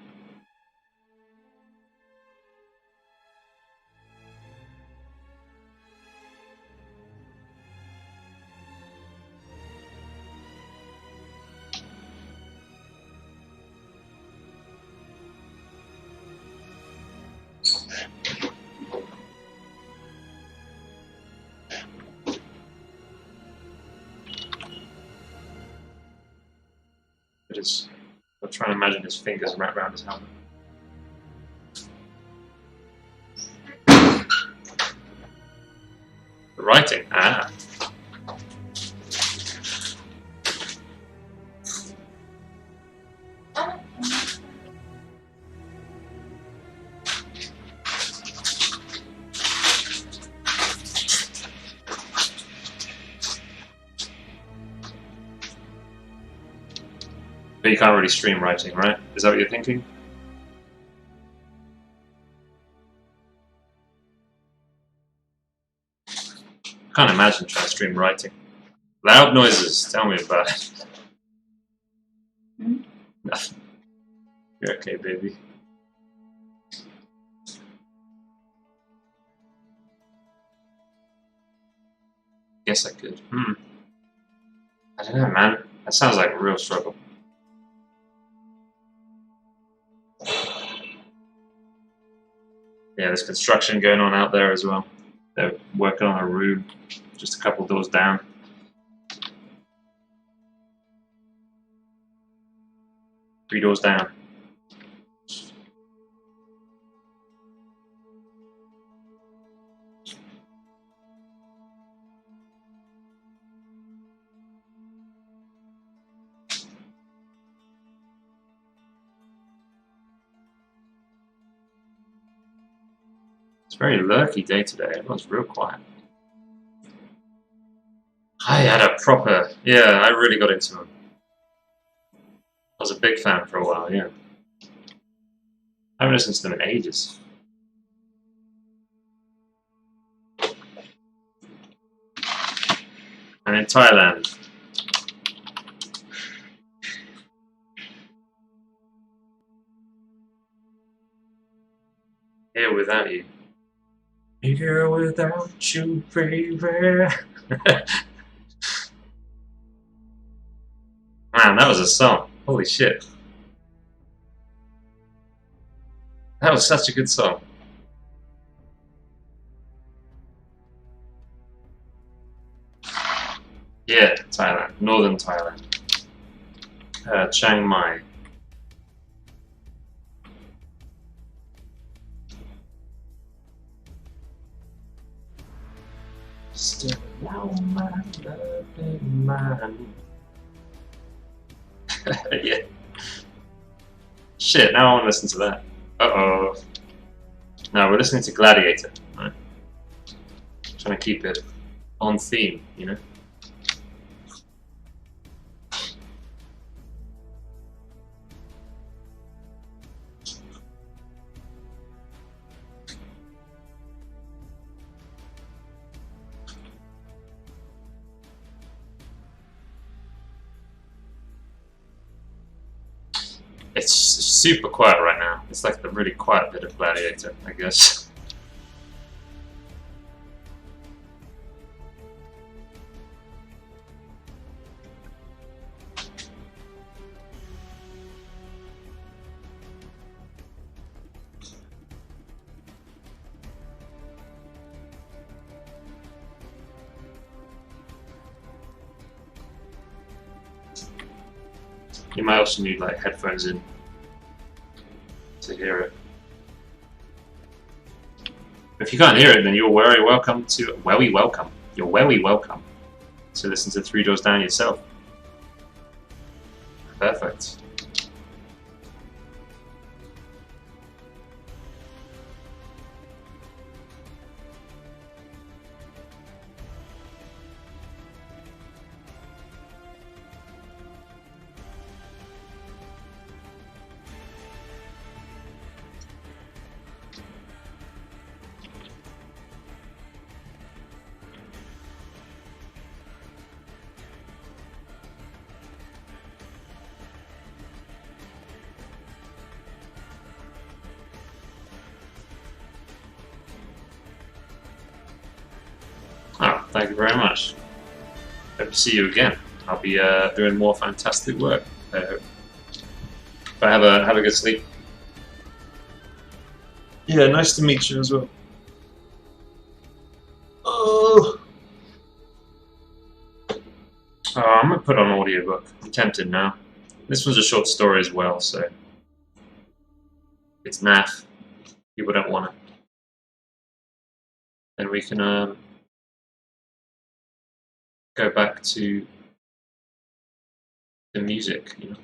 I'm trying to imagine his fingers wrapped around his helmet. The writing, ah. But you can't really stream writing, right? Is that what you're thinking? I can't imagine trying to stream writing. Loud noises, tell me about it. Nothing. You're okay, baby. Guess I could. I don't know, man. That sounds like a real struggle. Yeah, there's construction going on out there as well. They're working on a room just a couple doors down. Three doors down. It's a very lurky day today. Everyone's real quiet. I had a proper... Yeah, I really got into him. I was a big fan for a while, yeah. I haven't listened to them in ages. And in Thailand. Here without you. Here without you, baby. Man, that was a song. Holy shit. That was such a good song. Northern Thailand. Chiang Mai. Still now my loving man. Yeah. Shit, now I want to listen to that. Uh-oh. No, we're listening to Gladiator. Right? Trying to keep it on theme, you know? It's super quiet right now. It's like the really quiet bit of Gladiator, I guess. You might also need like headphones in to hear it. If you can't hear it, then you're very welcome to You're very welcome to listen to Three Doors Down yourself. Perfect. Oh, thank you very much. Hope to see you again. I'll be doing more fantastic work. I hope. But have a good sleep. Yeah, nice to meet you as well. Oh, I'm gonna put on audiobook. I'm tempted now. This one's a short story as well, so it's naff. People don't want it. Then we can go back to the music, you know.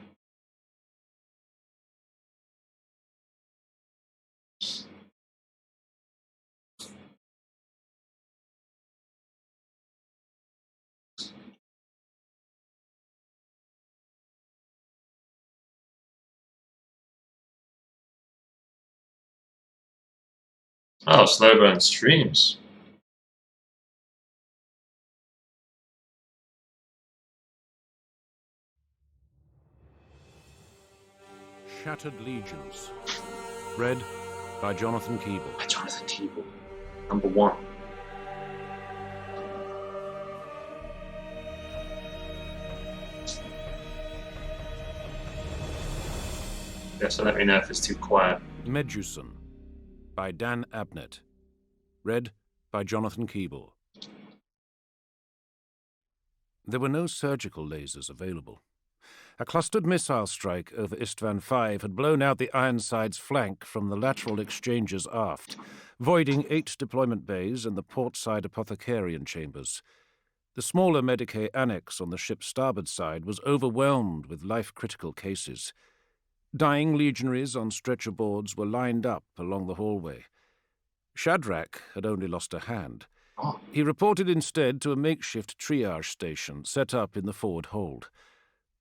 Oh, slow burn streams. Shattered Legions. Read by Jonathan Keeble. By Jonathan Keeble. Number 1. Yeah, so let me know if it's too quiet. Medusan by Dan Abnett. Read by Jonathan Keeble. There were no surgical lasers available. A clustered missile strike over Istvan V had blown out the Ironside's flank from the lateral exchanges aft, voiding 8 deployment bays and the port-side apothecarian chambers. The smaller Medicae annex on the ship's starboard side was overwhelmed with life-critical cases. Dying legionaries on stretcher boards were lined up along the hallway. Shadrach had only lost a hand. He reported instead to a makeshift triage station set up in the forward hold.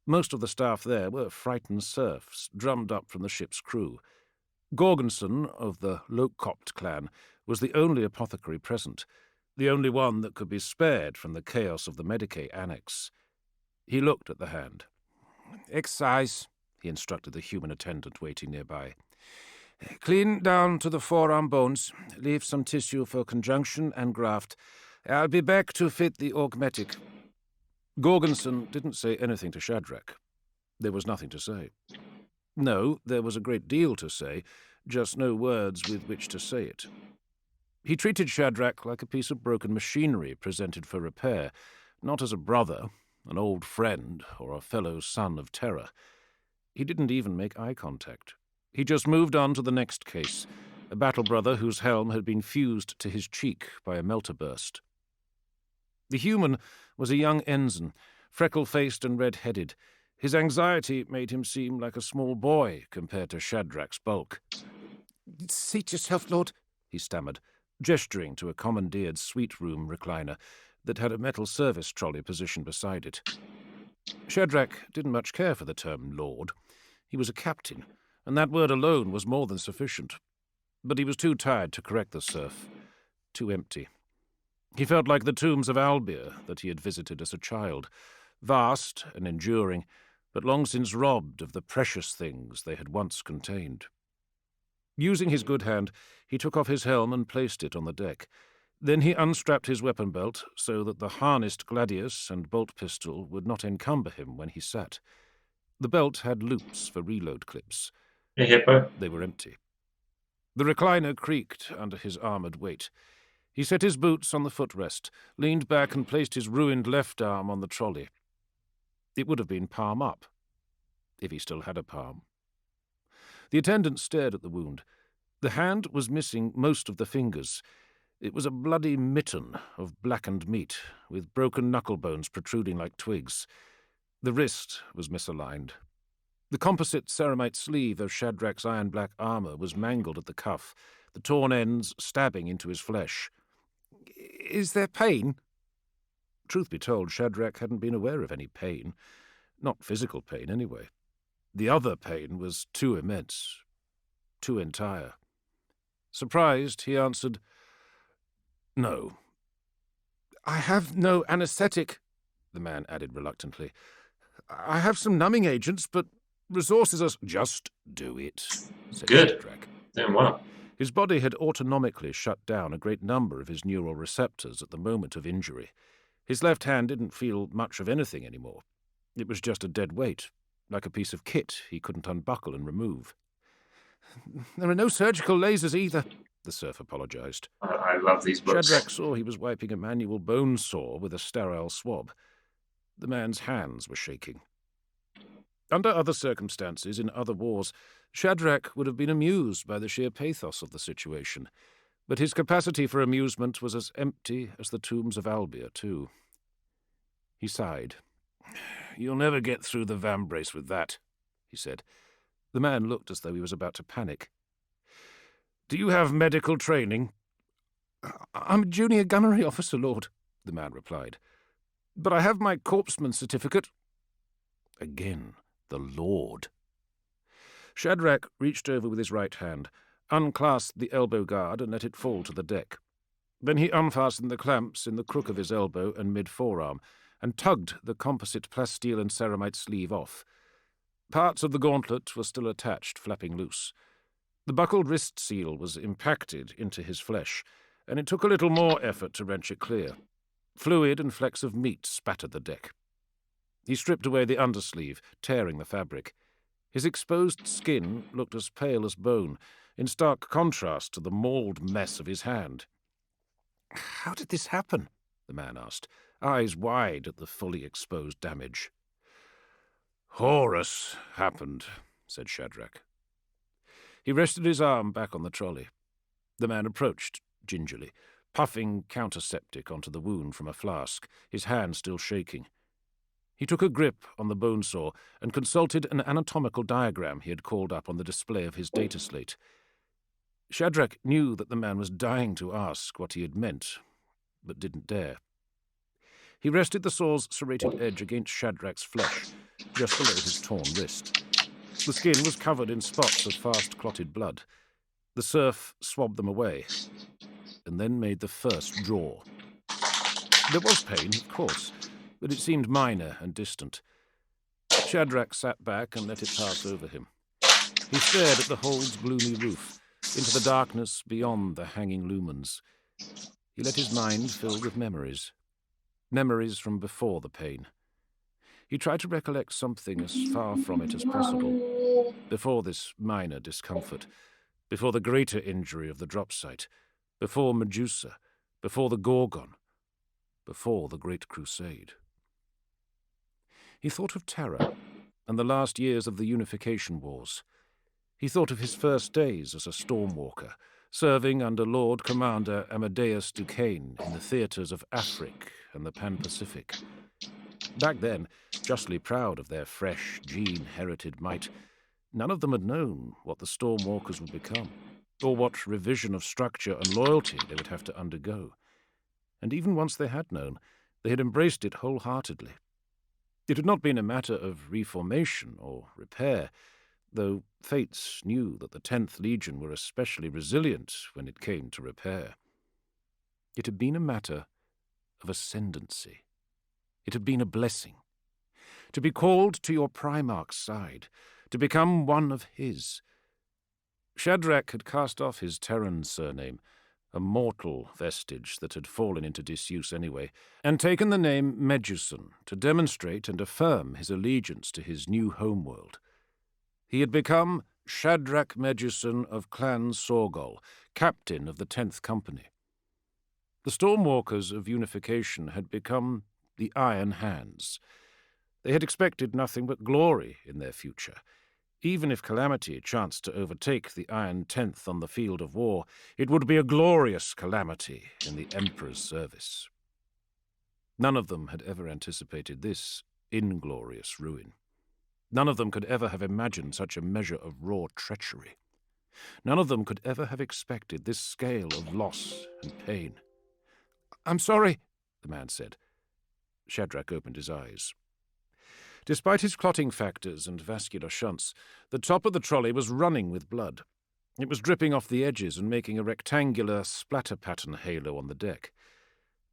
Most of the staff there were frightened serfs, drummed up from the ship's crew. Gorgonson, of the Locopt clan, was the only apothecary present, the only one that could be spared from the chaos of the Medicae annex. He looked at the hand. "Excise," he instructed the human attendant waiting nearby. "Clean down to the forearm bones. Leave some tissue for conjunction and graft. I'll be back to fit the augmetic." Gorgonson didn't say anything to Shadrach. There was nothing to say. No, there was a great deal to say, just no words with which to say it. He treated Shadrach like a piece of broken machinery presented for repair, not as a brother, an old friend, or a fellow son of terror. He didn't even make eye contact. He just moved on to the next case, a battle brother whose helm had been fused to his cheek by a melter burst. The human was a young ensign, freckle-faced and red-headed. His anxiety made him seem like a small boy compared to Shadrach's bulk. "Seat yourself, Lord," he stammered, gesturing to a commandeered suite-room recliner that had a metal service trolley positioned beside it. Shadrach didn't much care for the term Lord. He was a captain, and that word alone was more than sufficient. But he was too tired to correct the serf, too empty. He felt like the tombs of Albia that he had visited as a child, vast and enduring, but long since robbed of the precious things they had once contained. Using his good hand, he took off his helm and placed it on the deck. Then he unstrapped his weapon belt so that the harnessed gladius and bolt pistol would not encumber him when he sat. The belt had loops for reload clips. Hey, Hippo. They were empty. The recliner creaked under his armoured weight. He set his boots on the footrest, leaned back and placed his ruined left arm on the trolley. It would have been palm up, if he still had a palm. The attendant stared at the wound. The hand was missing most of the fingers. It was a bloody mitten of blackened meat, with broken knuckle bones protruding like twigs. The wrist was misaligned. The composite ceramite sleeve of Shadrach's iron-black armour was mangled at the cuff, the torn ends stabbing into his flesh. "Is there pain?" Truth be told, Shadrach hadn't been aware of any pain. Not physical pain, anyway. The other pain was too immense, too entire. Surprised, he answered, "No." "I have no anaesthetic," the man added reluctantly. "I have some numbing agents, but resources are—" "Just do it," said Good. Shadrach. Doing well. His body had autonomically shut down a great number of his neural receptors at the moment of injury. His left hand didn't feel much of anything anymore. It was just a dead weight, like a piece of kit he couldn't unbuckle and remove. "There are no surgical lasers either," the serf apologized. I love these books. Shadrach saw he was wiping a manual bone saw with a sterile swab. The man's hands were shaking. Under other circumstances, in other wars, Shadrach would have been amused by the sheer pathos of the situation, but his capacity for amusement was as empty as the tombs of Albia, too. He sighed. "You'll never get through the vambrace with that," he said. The man looked as though he was about to panic. "Do you have medical training?" "I'm a junior gunnery officer, Lord," the man replied. "But I have my corpsman certificate." Again, the Lord. Shadrach reached over with his right hand, unclasped the elbow guard and let it fall to the deck. Then he unfastened the clamps in the crook of his elbow and mid-forearm, and tugged the composite plasteel and ceramite sleeve off. Parts of the gauntlet were still attached, flapping loose. The buckled wrist seal was impacted into his flesh, and it took a little more effort to wrench it clear. Fluid and flecks of meat spattered the deck. He stripped away the undersleeve, tearing the fabric. His exposed skin looked as pale as bone, in stark contrast to the mauled mess of his hand. "How did this happen?" the man asked, eyes wide at the fully exposed damage. "Horus happened," said Shadrach. He rested his arm back on the trolley. The man approached, gingerly, puffing counterseptic onto the wound from a flask, his hand still shaking. He took a grip on the bone saw and consulted an anatomical diagram he had called up on the display of his data slate. Shadrach knew that the man was dying to ask what he had meant, but didn't dare. He rested the saw's serrated edge against Shadrach's flesh, just below his torn wrist. The skin was covered in spots of fast-clotted blood. The serf swabbed them away, and then made the first draw. There was pain, of course, but it seemed minor and distant. Shadrach sat back and let it pass over him. He stared at the hole's gloomy roof, into the darkness beyond the hanging lumens. He let his mind fill with memories. Memories from before the pain. He tried to recollect something as far from it as possible, before this minor discomfort, before the greater injury of the drop site, before Medusa, before the Gorgon, before the Great Crusade. He thought of terror and the last years of the Unification Wars. He thought of his first days as a Stormwalker, serving under Lord Commander Amadeus Duquesne in the theatres of Afric and the Pan-Pacific. Back then, justly proud of their fresh, gene-herited might, none of them had known what the Stormwalkers would become, or what revision of structure and loyalty they would have to undergo. And even once they had known, they had embraced it wholeheartedly. It had not been a matter of reformation or repair, though Fates knew that the 10th Legion were especially resilient when it came to repair. It had been a matter of ascendancy. It had been a blessing. To be called to your Primarch's side, to become one of his. Shadrach had cast off his Terran surname, a mortal vestige that had fallen into disuse anyway, and taken the name Medusan to demonstrate and affirm his allegiance to his new homeworld. He had become Shadrach Medusan of Clan Sorgol, captain of the 10th Company. The Stormwalkers of Unification had become the Iron Hands. They had expected nothing but glory in their future. Even if calamity chanced to overtake the Iron 10th on the field of war, it would be a glorious calamity in the Emperor's service. None of them had ever anticipated this inglorious ruin. None of them could ever have imagined such a measure of raw treachery. None of them could ever have expected this scale of loss and pain. "I'm sorry," the man said. Shadrach opened his eyes. Despite his clotting factors and vascular shunts, the top of the trolley was running with blood. It was dripping off the edges and making a rectangular splatter-pattern halo on the deck.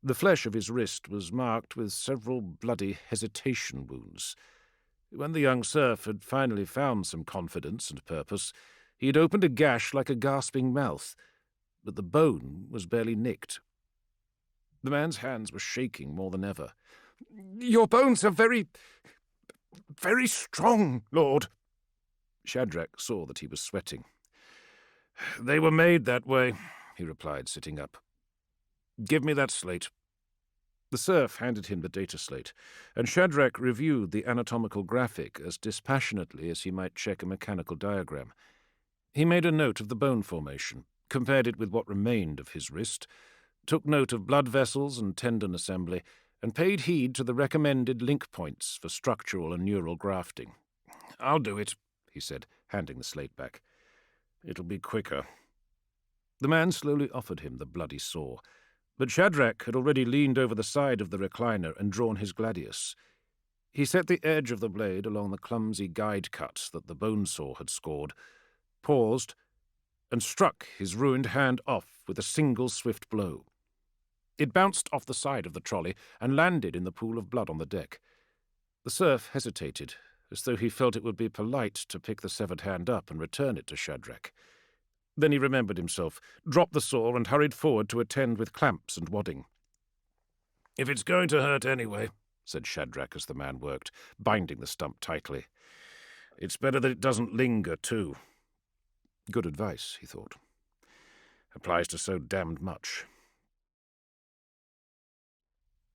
The flesh of his wrist was marked with several bloody hesitation wounds. When the young serf had finally found some confidence and purpose, he had opened a gash like a gasping mouth, but the bone was barely nicked. The man's hands were shaking more than ever. "Your bones are very strong, Lord." Shadrach saw that he was sweating. "They were made that way," he replied, sitting up. "Give me that slate." The serf handed him the data slate, and Shadrach reviewed the anatomical graphic as dispassionately as he might check a mechanical diagram. He made a note of the bone formation, compared it with what remained of his wrist, took note of blood vessels and tendon assembly, and paid heed to the recommended link points for structural and neural grafting. "I'll do it," he said, handing the slate back. "It'll be quicker." The man slowly offered him the bloody saw, but Shadrach had already leaned over the side of the recliner and drawn his gladius. He set the edge of the blade along the clumsy guide cut that the bone saw had scored, paused, and struck his ruined hand off with a single swift blow. It bounced off the side of the trolley and landed in the pool of blood on the deck. The serf hesitated, as though he felt it would be polite to pick the severed hand up and return it to Shadrach. Then he remembered himself, dropped the saw, and hurried forward to attend with clamps and wadding. "If it's going to hurt anyway," said Shadrach as the man worked, binding the stump tightly, "it's better that it doesn't linger, too." Good advice, he thought. Applies to so damned much.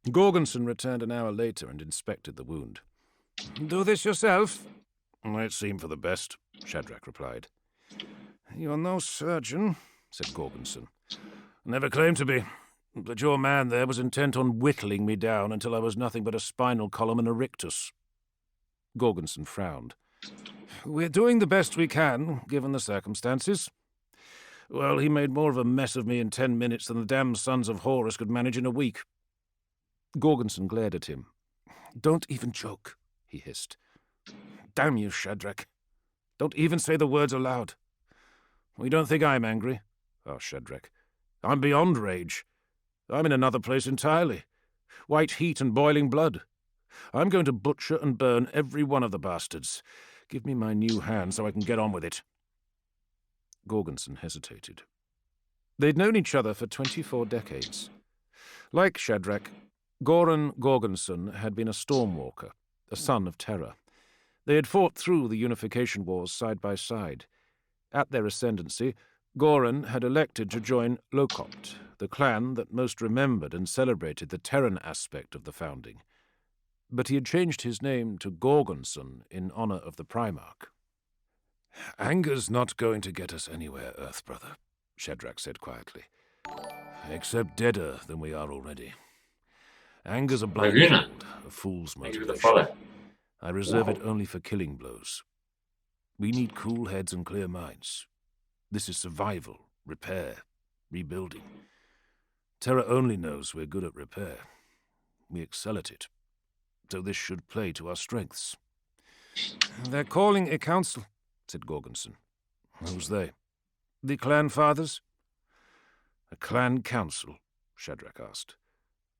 Gorgonson returned an hour later and inspected the wound. "Do this yourself?" "It seemed for the best," Shadrach replied. "You're no surgeon," said Gorgonson. "Never claimed to be, but your man there was intent on whittling me down until I was nothing but a spinal column and a rictus." Gorgonson frowned. "We're doing the best we can, given the circumstances." "Well, he made more of a mess of me in 10 minutes than the damned sons of Horus could manage in a week." Gorgonson glared at him. "Don't even joke," he hissed. "Damn you, Shadrach. Don't even say the words aloud." "You don't think I'm angry?" asked Shadrach. "I'm beyond rage. I'm in another place entirely. White heat and boiling blood. I'm going to butcher and burn every one of the bastards. Give me my new hand so I can get on with it." Gorgonson hesitated. They'd known each other for 24 decades. Like Shadrach, Goran Gorgonson had been a Stormwalker, a son of terror. They had fought through the Unification Wars side by side. At their ascendancy, Goran had elected to join Locopt, the clan that most remembered and celebrated the Terran aspect of the founding. but he had changed his name to Gorgonson in honor of the Primarch. "Anger's not going to get us anywhere, Earth Brother," Shadrach said quietly. "Except deader than we are already. Anger's a blindfold, a fool's Thank you for the motivation. follow. I reserve it only for killing blows. We need cool heads and clear minds. This is survival, repair, rebuilding. Terra only knows we're good at repair. We excel at it. So this should play to our strengths." "They're calling a council," said Gorgonson. "Who's they?" "The clan fathers." "A clan council?" Shadrach asked.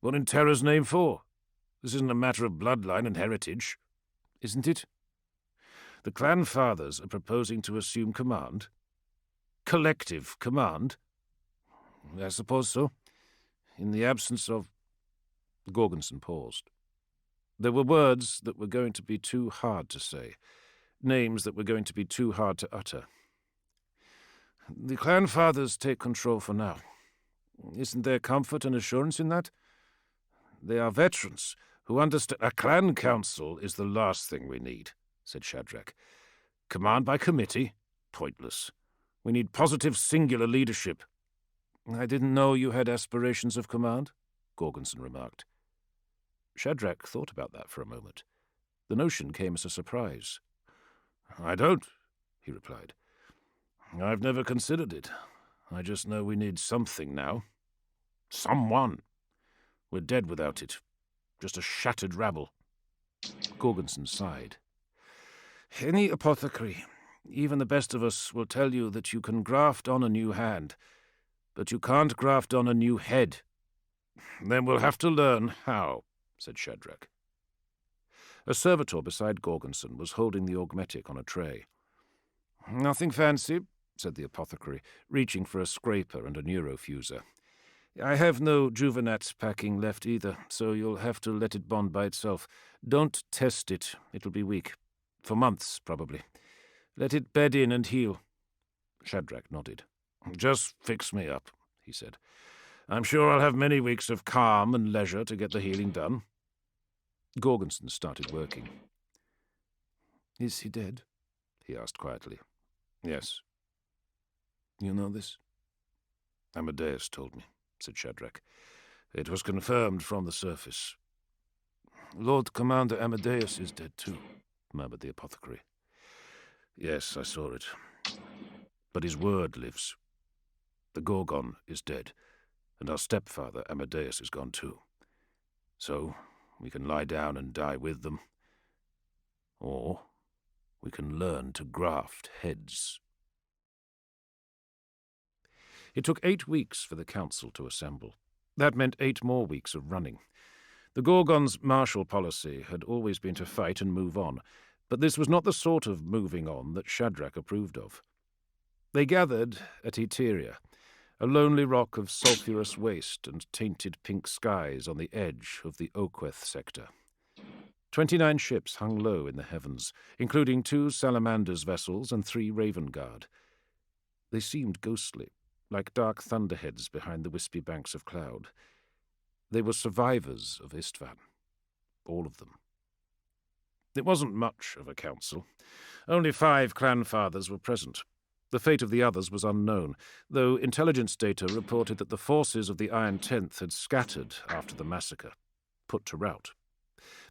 "What in Terra's name for? This isn't a matter of bloodline and heritage." "Isn't it?" "The clan fathers are proposing to assume command." "Collective command?" "I suppose so. In the absence of—" Gorgonson paused. There were words that were going to be too hard to say, names that were going to be too hard to utter. "The clan fathers take control for now. Isn't there comfort and assurance in that? They are veterans who understand—" "A clan council is the last thing we need," said Shadrach. "Command by committee? Pointless. We need positive singular leadership." "I didn't know you had aspirations of command," Gorgonson remarked. Shadrach thought about that for a moment. The notion came as a surprise. "I don't," he replied. "I've never considered it. I just know we need something now. Someone. We're dead without it. Just a shattered rabble." Gorgonson sighed. "Any apothecary, even the best of us, will tell you that you can graft on a new hand, but you can't graft on a new head." "Then we'll have to learn how," said Shadrach. A servitor beside Gorgonson was holding the augmetic on a tray. "Nothing fancy," said the apothecary, reaching for a scraper and a neurofuser. "I have no Juvenat packing left either, so you'll have to let it bond by itself. Don't test it. It'll be weak. For months, probably. Let it bed in and heal." Shadrach nodded. "Just fix me up," he said. "I'm sure I'll have many weeks of calm and leisure to get the healing done." Gorgonson started working. "Is he dead?" he asked quietly. "Yes." "You know this?" "Amadeus told me," said Shadrach. "It was confirmed from the surface." "Lord Commander Amadeus is dead too," murmured the apothecary. "Yes, I saw it. But his word lives. The Gorgon is dead, and our stepfather Amadeus is gone too. So we can lie down and die with them. Or we can learn to graft heads." It took 8 weeks for the council to assemble. That meant 8 more weeks of running. The Gorgon's martial policy had always been to fight and move on, but this was not the sort of moving on that Shadrach approved of. They gathered at Eteria, a lonely rock of sulphurous waste and tainted pink skies on the edge of the Oqueth sector. 29 ships hung low in the heavens, including 2 Salamander's vessels and 3 Raven Guard. They seemed ghostly, like dark thunderheads behind the wispy banks of cloud. They were survivors of Istvan. All of them. It wasn't much of a council. Only 5 clan fathers were present. The fate of the others was unknown, though intelligence data reported that the forces of the Iron Tenth had scattered after the massacre, put to rout.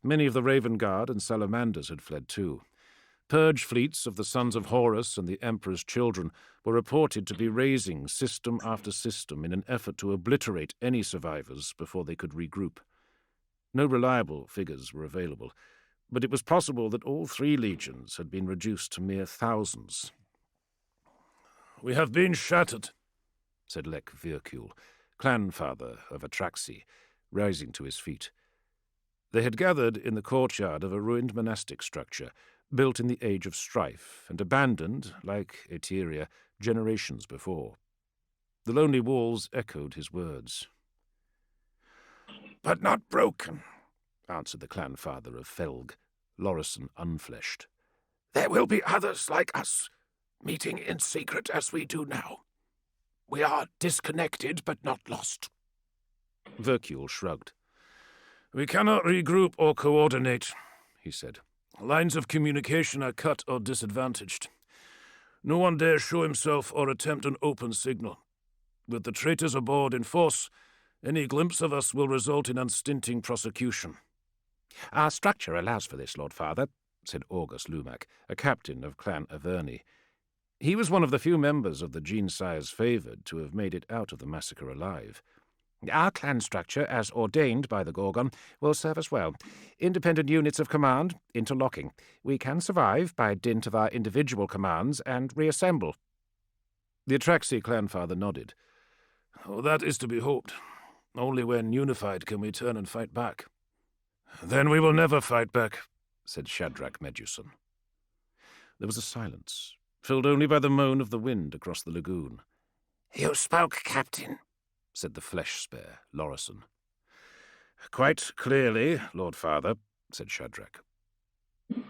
Many of the Raven Guard and Salamanders had fled too. Purge fleets of the Sons of Horus and the Emperor's children were reported to be raising system after system in an effort to obliterate any survivors before they could regroup. No reliable figures were available, but it was possible that all 3 legions had been reduced to mere thousands. "We have been shattered," said Lek Virkul, clan father of Atraxi, rising to his feet. They had gathered in the courtyard of a ruined monastic structure, built in the Age of Strife, and abandoned, like Eteria, generations before. The lonely walls echoed his words. "But not broken," answered the clan father of Felg, Lorison unfleshed. "There will be others like us, meeting in secret as we do now. We are disconnected but not lost." Virkul shrugged. We cannot regroup or coordinate, he said. Lines of communication are cut or disadvantaged. No one dare show himself or attempt an open signal. With the traitors aboard in force, any glimpse of us will result in unstinting prosecution. Our structure allows for this, Lord Father, said August Lumac, a captain of Clan Averni. He was one of the few members of the Gene-Sires favoured to have made it out of the massacre alive. Our clan structure, as ordained by the Gorgon, will serve us well. Independent units of command, interlocking. We can survive by dint of our individual commands and reassemble. The Atraxi clanfather nodded. Oh, that is to be hoped. Only when unified can we turn and fight back. Then we will never fight back, said Shadrach Meduson. There was a silence, filled only by the moan of the wind across the lagoon. You spoke, Captain, said the flesh-spare, Lorison. Quite clearly, Lord Father, said Shadrach.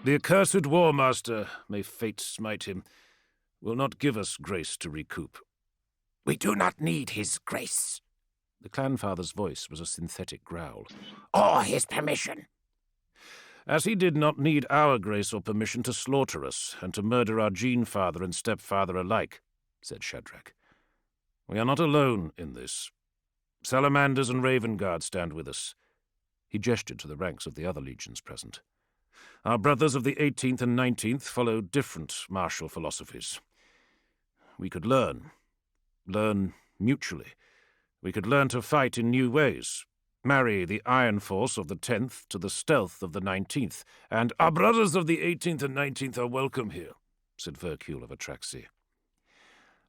The accursed War Master, may fate smite him, will not give us grace to recoup. We do not need his grace. The clanfather's voice was a synthetic growl. Or his permission. As he did not need our grace or permission to slaughter us and to murder our gene-father and stepfather alike, said Shadrach. We are not alone in this. Salamanders and Raven Guard stand with us. He gestured to the ranks of the other legions present. Our brothers of the 18th and 19th follow different martial philosophies. We could learn mutually. We could learn to fight in new ways, marry the iron force of the 10th to the stealth of the 19th, and our brothers of the 18th and 19th are welcome here, said Vercule of Atraxi.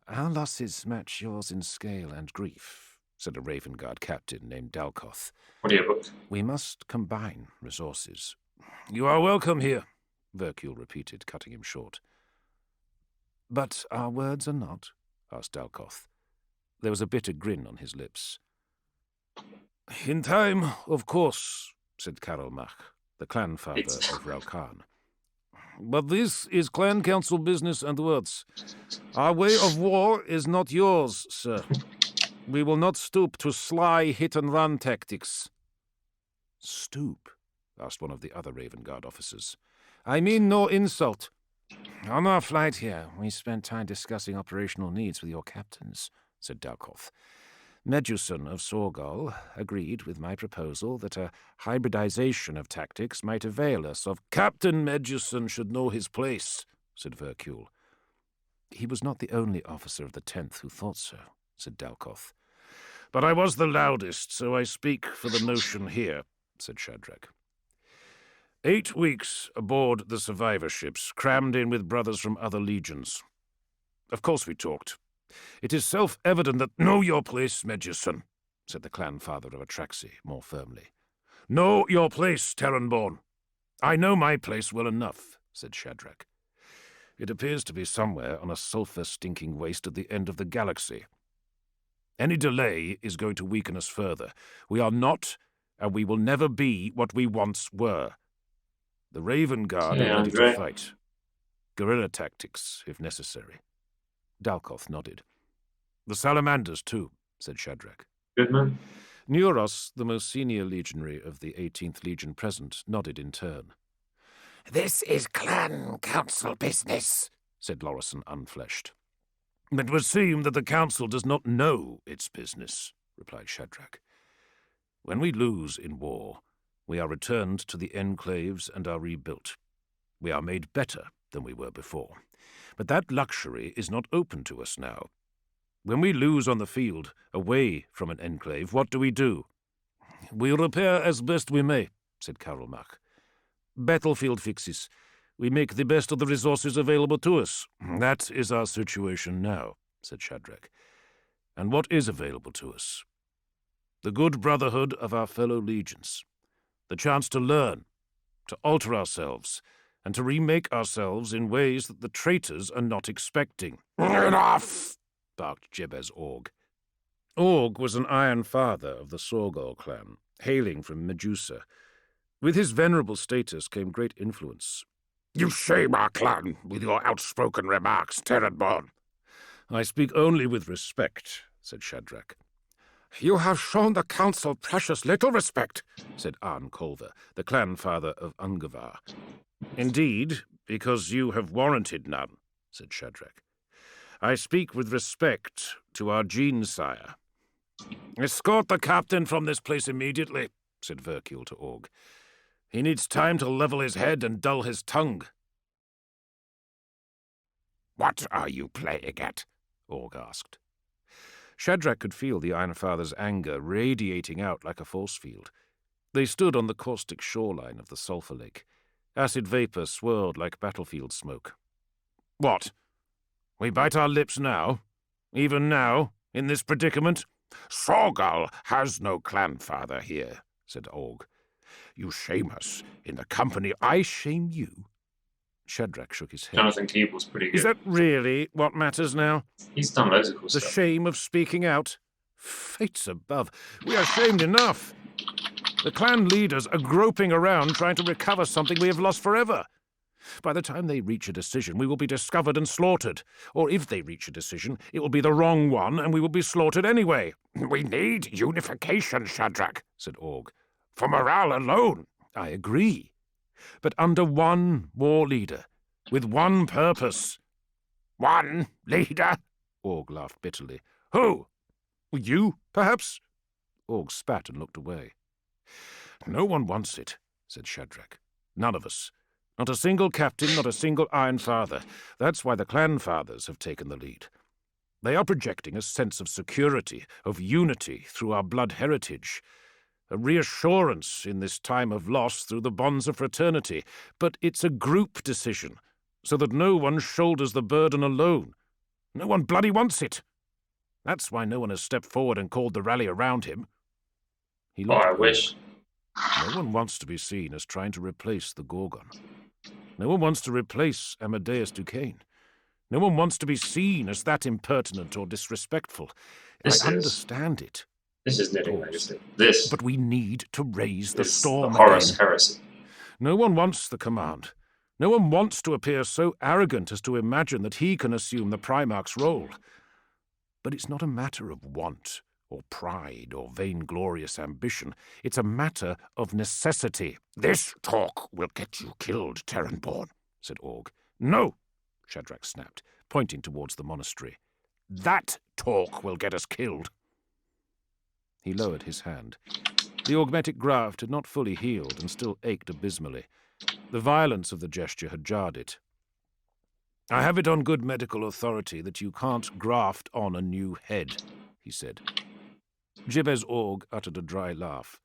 Our losses match yours in scale and grief, said a Raven Guard captain named Dalcoth. Audiobook. We must combine resources. You are welcome here, Vercule repeated, cutting him short. But our words are not, asked Dalcoth. There was a bitter grin on his lips. In time, of course, said Karolmach, the clanfather of Raukan. But this is clan council business and words. Our way of war is not yours, sir. We will not stoop to sly hit-and-run tactics. Stoop? Asked one of the other Raven Guard officers. I mean no insult. On our flight here, we spent time discussing operational needs with your captains, said Dalcoth. Meduson of Sorgol agreed with my proposal that a hybridization of tactics might avail us of— Captain Meduson should know his place, said Vercule. He was not the only officer of the 10th who thought so, said Dalcoth. But I was the loudest, so I speak for the notion here, said Shadrach. 8 weeks aboard the survivor ships, crammed in with brothers from other legions. Of course we talked. It is self-evident that— Know your place, Meduson, said the clanfather of Atraxi more firmly. Know your place, Terranborn. I know my place well enough, said Shadrach. It appears to be somewhere on a sulphur-stinking waste at the end of the galaxy. Any delay is going to weaken us further. We are not, and we will never be, what we once were. The Raven Guard are ready to fight. Guerrilla tactics, if necessary. Dalcoth nodded. The Salamanders, too, said Shadrach. Good man. Neuros, the most senior legionary of the 18th Legion present, nodded in turn. This is clan council business, said Lorison, unfleshed. It would seem that the council does not know its business, replied Shadrach. When we lose in war, we are returned to the enclaves and are rebuilt. We are made better than we were before. But that luxury is not open to us now. When we lose on the field, away from an enclave, what do? We repair as best we may, said Karolmach. Battlefield fixes. We make the best of the resources available to us. That is our situation now, said Shadrach. And what is available to us? The good brotherhood of our fellow legions. The chance to learn, to alter ourselves, and to remake ourselves in ways that the traitors are not expecting. Enough! Barked Jebez Org. Org was an Iron Father of the Sorgol clan, hailing from Medusa. With his venerable status came great influence. You shame our clan with your outspoken remarks, Terranborn. I speak only with respect, said Shadrach. You have shown the council precious little respect, said Arn Colver, the clan father of Ungavar. Indeed, because you have warranted none, said Shadrach. I speak with respect to our gene-sire. Escort the captain from this place immediately, said Verkiel to Org. He needs time to level his head and dull his tongue. What are you playing at? Org asked. Shadrach could feel the Ironfather's anger radiating out like a force field. They stood on the caustic shoreline of the sulphur lake. Acid vapor swirled like battlefield smoke. What? We bite our lips now? Even now, in this predicament? Sorgal has no clan-father here, said Org. You shame us in the company. I shame you? Shadrach shook his head. Jonathan Keeble's pretty good. Is that really what matters now? He's done loads of cool The stuff. shame of speaking out? Fates above, we are shamed enough. The clan leaders are groping around trying to recover something we have lost forever. By the time they reach a decision, we will be discovered and slaughtered. Or if they reach a decision, it will be the wrong one, and we will be slaughtered anyway. We need unification, Shadrach, said Org. For morale alone. I agree. But under one war leader, with one purpose. One leader? Org laughed bitterly. Who? You, perhaps? Org spat and looked away. No one wants it, said Shadrach. None of us. Not a single captain, not a single Iron Father. That's why the clan fathers have taken the lead. They are projecting a sense of security, of unity through our blood heritage, a reassurance in this time of loss through the bonds of fraternity. But it's a group decision, so that no one shoulders the burden alone. No one bloody wants it. That's why no one has stepped forward and called the rally around him. He Oh, looked I at wish. No one wants to be seen as trying to replace the Gorgon. No one wants to replace Amadeus Duquesne. No one wants to be seen as that impertinent or disrespectful. I understand it. This is Nidean Legacy. This But we need to raise the is storm the Horus again. heresy. No one wants the command. No one wants to appear so arrogant as to imagine that he can assume the Primarch's role. But it's not a matter of want, or pride, or vainglorious ambition. It's a matter of necessity. This talk will get you killed, Terranborn, said Org. No, Shadrach snapped, pointing towards the monastery. That talk will get us killed. He lowered his hand. The augmetic graft had not fully healed and still ached abysmally. The violence of the gesture had jarred it. I have it on good medical authority that you can't graft on a new head, he said. Jibez Org uttered a dry laugh.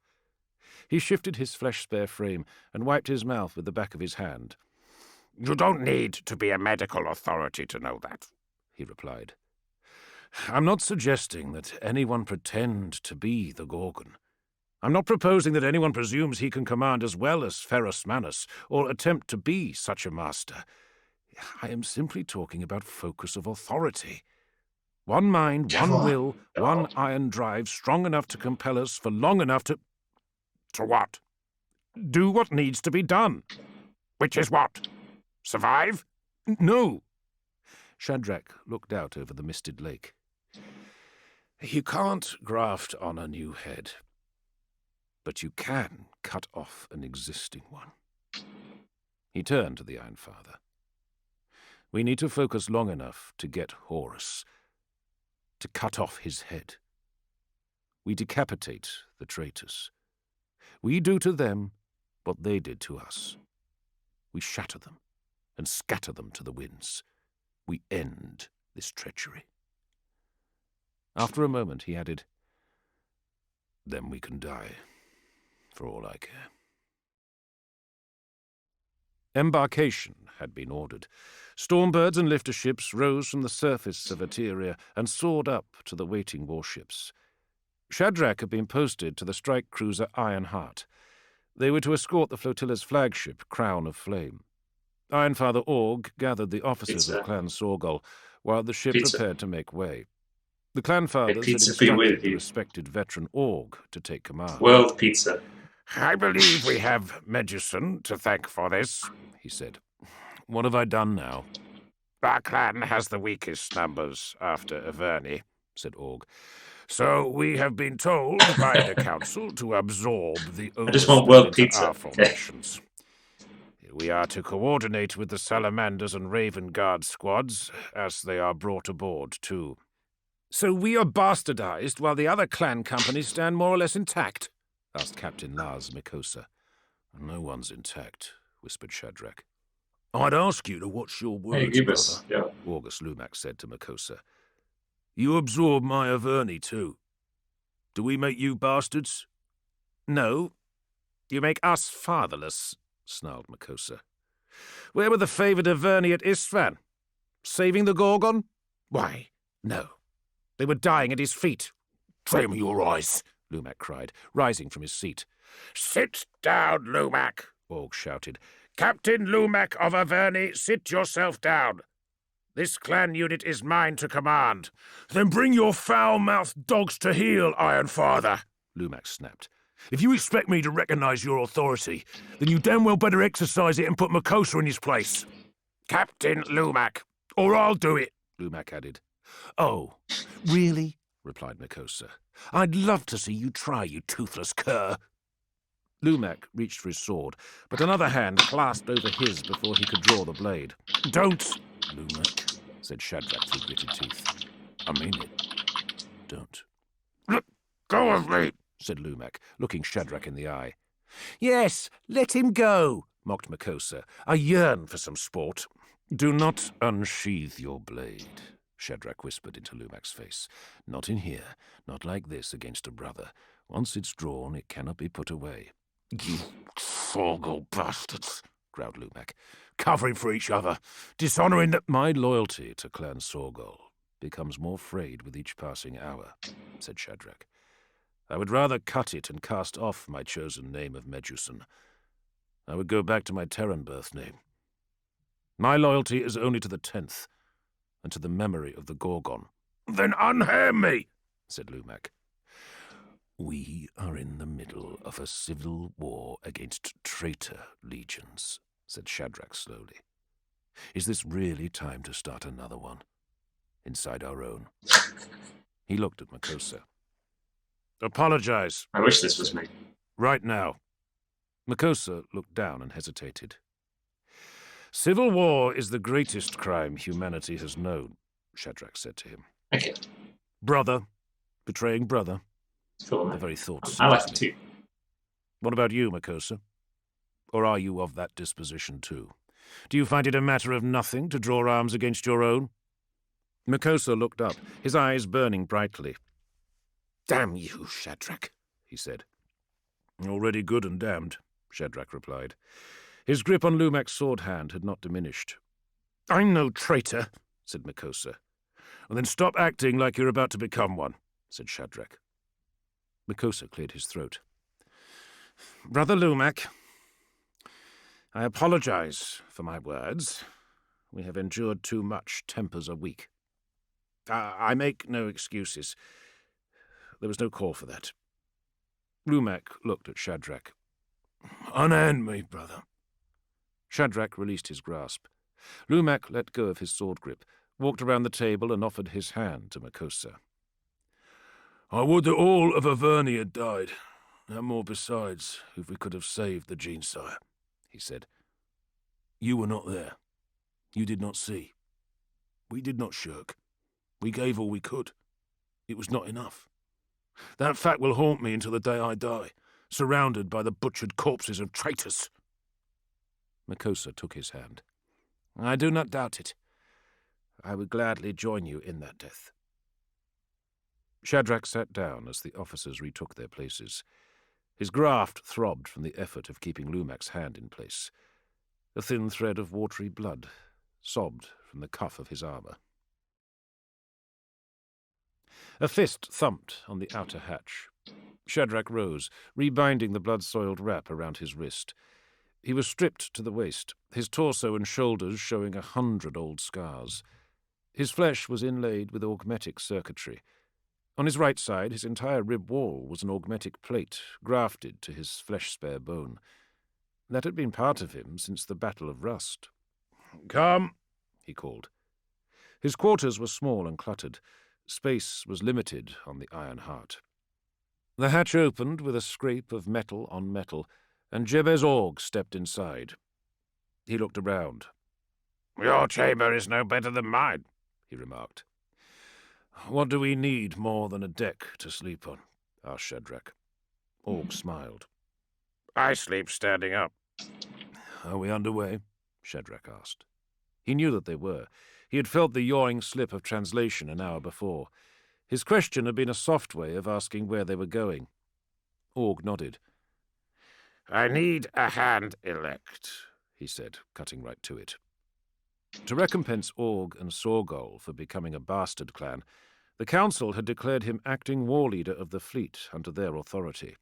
He shifted his flesh-spare frame and wiped his mouth with the back of his hand. You don't need to be a medical authority to know that, he replied. I'm not suggesting that anyone pretend to be the Gorgon. I'm not proposing that anyone presumes he can command as well as Ferrus Manus, or attempt to be such a master. I am simply talking about focus of authority. One mind, one will, one iron drive, strong enough to compel us for long enough to... To what? Do what needs to be done. Which is what? Survive? No. Shadrach looked out over the misted lake. You can't graft on a new head, but you can cut off an existing one. He turned to the Ironfather. We need to focus long enough to get Horus, to cut off his head. We decapitate the traitors. We do to them what they did to us. We shatter them and scatter them to the winds. We end this treachery. After a moment, he added, Then we can die, for all I care. Embarkation had been ordered. Stormbirds and lifter ships rose from the surface of Eteria and soared up to the waiting warships. Shadrach had been posted to the strike cruiser Ironheart. They were to escort the flotilla's flagship, Crown of Flame. Ironfather Org gathered the officers of Clan Sorgol, while the ship prepared to make way. The clan fathers had instructed the respected veteran Org to take command. World pizza. I believe we have Medusan to thank for this, he said. What have I done now? Our clan has the weakest numbers after Averni, said Org. So we have been told by the council to absorb the I just want overspill world into pizza. our formations. We are to coordinate with the Salamanders and Raven Guard squads, as they are brought aboard too. So we are bastardized while the other clan companies stand more or less intact? Asked Captain Lars Mikosa. No one's intact, whispered Shadrach. I'd ask you to watch your words, Hey, brother, Gibus. Yeah. August Lumac said to Mikosa. You absorb my Averni too. Do we make you bastards? No. You make us fatherless, snarled Mikosa. Where were the favoured Averni at Istvan? Saving the Gorgon? Why, no. They were dying at his feet. Show me your eyes, Lumac cried, rising from his seat. Sit down, Lumac, Org shouted. Captain Lumac of Averni, sit yourself down. This clan unit is mine to command. Then bring your foul-mouthed dogs to heel, Ironfather, Lumac snapped. If you expect me to recognize your authority, then you damn well better exercise it and put Mikosa in his place. Captain Lumac, or I'll do it, Lumac added. Oh, really? Replied Mikosa. I'd love to see you try, you toothless cur. Lumac reached for his sword, but another hand clasped over his before he could draw the blade. Don't, Lumac, said Shadrach through gritted teeth. I mean it. Don't. Let go of me, said Lumac, looking Shadrach in the eye. Yes, let him go, mocked Mikosa. I yearn for some sport. Do not unsheathe your blade, Shadrach whispered into Lumac's face. Not in here, not like this against a brother. Once it's drawn, it cannot be put away. You Sorgol bastards, growled Lumac. Covering for each other, dishonouring the... My loyalty to Clan Sorgol becomes more frayed with each passing hour, said Shadrach. I would rather cut it and cast off my chosen name of Medusan. I would go back to my Terran birth name. My loyalty is only to the 10th, and to the memory of the Gorgon. Then unhair me, said Lumac. We are in the middle of a civil war against traitor legions, said Shadrach slowly. Is this really time to start another one? Inside our own? He looked at Mikosa. Apologize. I wish this was me. Right now. Mikosa looked down and hesitated. Civil war is the greatest crime humanity has known, Shadrach said to him. Okay. Brother. Betraying brother. Cool, The very thought. I like it too. What about you, Mikosa? Or are you of that disposition too? Do you find it a matter of nothing to draw arms against your own? Mikosa looked up, his eyes burning brightly. Damn you, Shadrach, he said. Already good and damned, Shadrach replied. His grip on Lumac's sword hand had not diminished. I'm no traitor, said Mikosa. Well, then stop acting like you're about to become one, said Shadrach. Mikosa cleared his throat. Brother Lumac, I apologize for my words. We have endured too much. Tempers are weak. I make no excuses. There was no call for that. Lumac looked at Shadrach. Unhand me, brother. Shadrach released his grasp. Lumac let go of his sword grip, walked around the table and offered his hand to Mikosa. I would that all of Averni had died, and more besides, if we could have saved the Gene-Sire, he said. You were not there. You did not see. We did not shirk. We gave all we could. It was not enough. That fact will haunt me until the day I die, surrounded by the butchered corpses of traitors. Mikosa took his hand. I do not doubt it. I would gladly join you in that death. Shadrach sat down as the officers retook their places. His graft throbbed from the effort of keeping Lumac's hand in place. A thin thread of watery blood sobbed from the cuff of his armour. A fist thumped on the outer hatch. Shadrach rose, rebinding the blood-soiled wrap around his wrist. He was stripped to the waist, his torso and shoulders showing 100 old scars. His flesh was inlaid with augmetic circuitry. On his right side, his entire rib wall was an augmetic plate, grafted to his flesh-spare bone. That had been part of him since the Battle of Rust. Come, he called. His quarters were small and cluttered. Space was limited on the Iron Heart. The hatch opened with a scrape of metal on metal, and Jebez Org stepped inside. He looked around. "Your chamber is no better than mine," he remarked. "What do we need more than a deck to sleep on?" asked Shadrach. Org smiled. "I sleep standing up." "Are we underway?" Shadrach asked. He knew that they were. He had felt the yawing slip of translation an hour before. His question had been a soft way of asking where they were going. Org nodded. "I need a hand elect," he said, cutting right to it. To recompense Org and Sorgol for becoming a bastard clan, the council had declared him acting war leader of the fleet under their authority.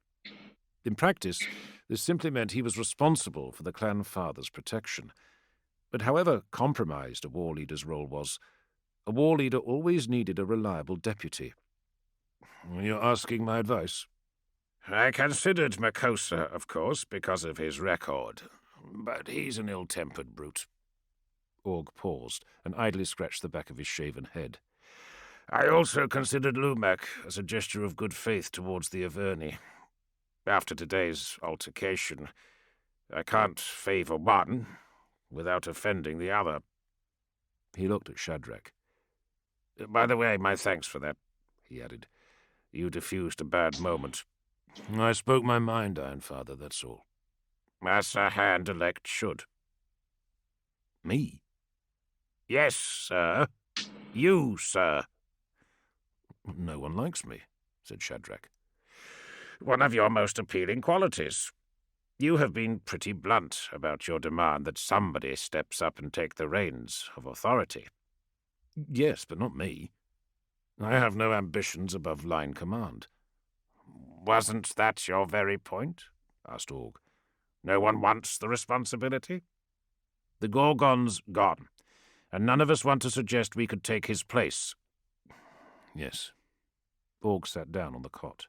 In practice, this simply meant he was responsible for the clan father's protection. But however compromised a war leader's role was, a war leader always needed a reliable deputy. "You're asking my advice?" "I considered Makosa, of course, because of his record. But he's an ill-tempered brute." Org paused and idly scratched the back of his shaven head. "I also considered Lumek as a gesture of good faith towards the Averni. After today's altercation, I can't favor one without offending the other." He looked at Shadrach. "By the way, my thanks for that," he added. "You diffused a bad moment." "I spoke my mind, Ironfather, that's all." "As a hand elect should." "Me?" "Yes, sir. You, sir." "No one likes me," said Shadrach. "One of your most appealing qualities. You have been pretty blunt about your demand that somebody steps up and take the reins of authority." "Yes, but not me. I have no ambitions above line command." "Wasn't that your very point?" asked Org. "No one wants the responsibility?" "The Gorgon's gone, and none of us want to suggest we could take his place." "Yes." Org sat down on the cot.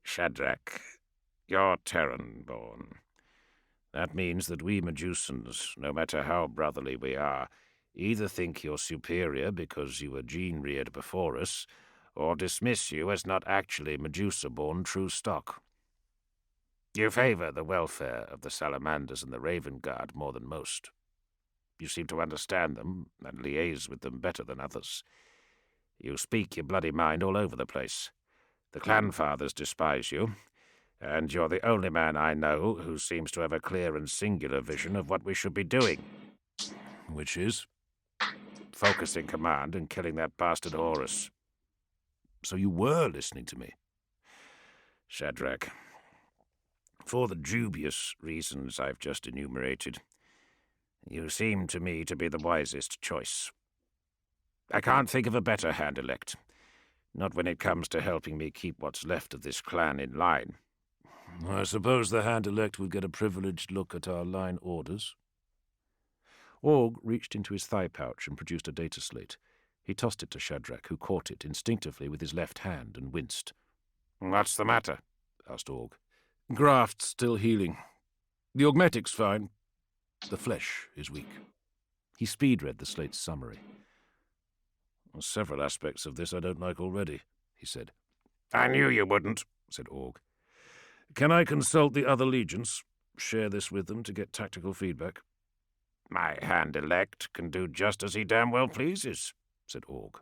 "Shadrach, you're Terran-born. That means that we Medusans, no matter how brotherly we are, either think you're superior because you were gene-reared before us, or dismiss you as not actually Medusa-born true stock. You favor the welfare of the Salamanders and the Raven Guard more than most. You seem to understand them and liaise with them better than others. You speak your bloody mind all over the place. The clan fathers despise you, and you're the only man I know who seems to have a clear and singular vision of what we should be doing." "Which is?" "Focusing command and killing that bastard Horus." "So you were listening to me?" "Shadrach, for the dubious reasons I've just enumerated, you seem to me to be the wisest choice. I can't think of a better hand elect, not when it comes to helping me keep what's left of this clan in line." "I suppose the hand-elect would get a privileged look at our line orders." Org reached into his thigh pouch and produced a data slate. He tossed it to Shadrach, who caught it instinctively with his left hand and winced. "What's the matter?" asked Org. "Graft's still healing. The augmetic's fine. The flesh is weak." He speed-read the slate's summary. "Several aspects of this I don't like already," he said. "I knew you wouldn't," said Org. "Can I consult the other legions? Share this with them to get tactical feedback?" "My hand-elect can do just as he damn well pleases," said Org.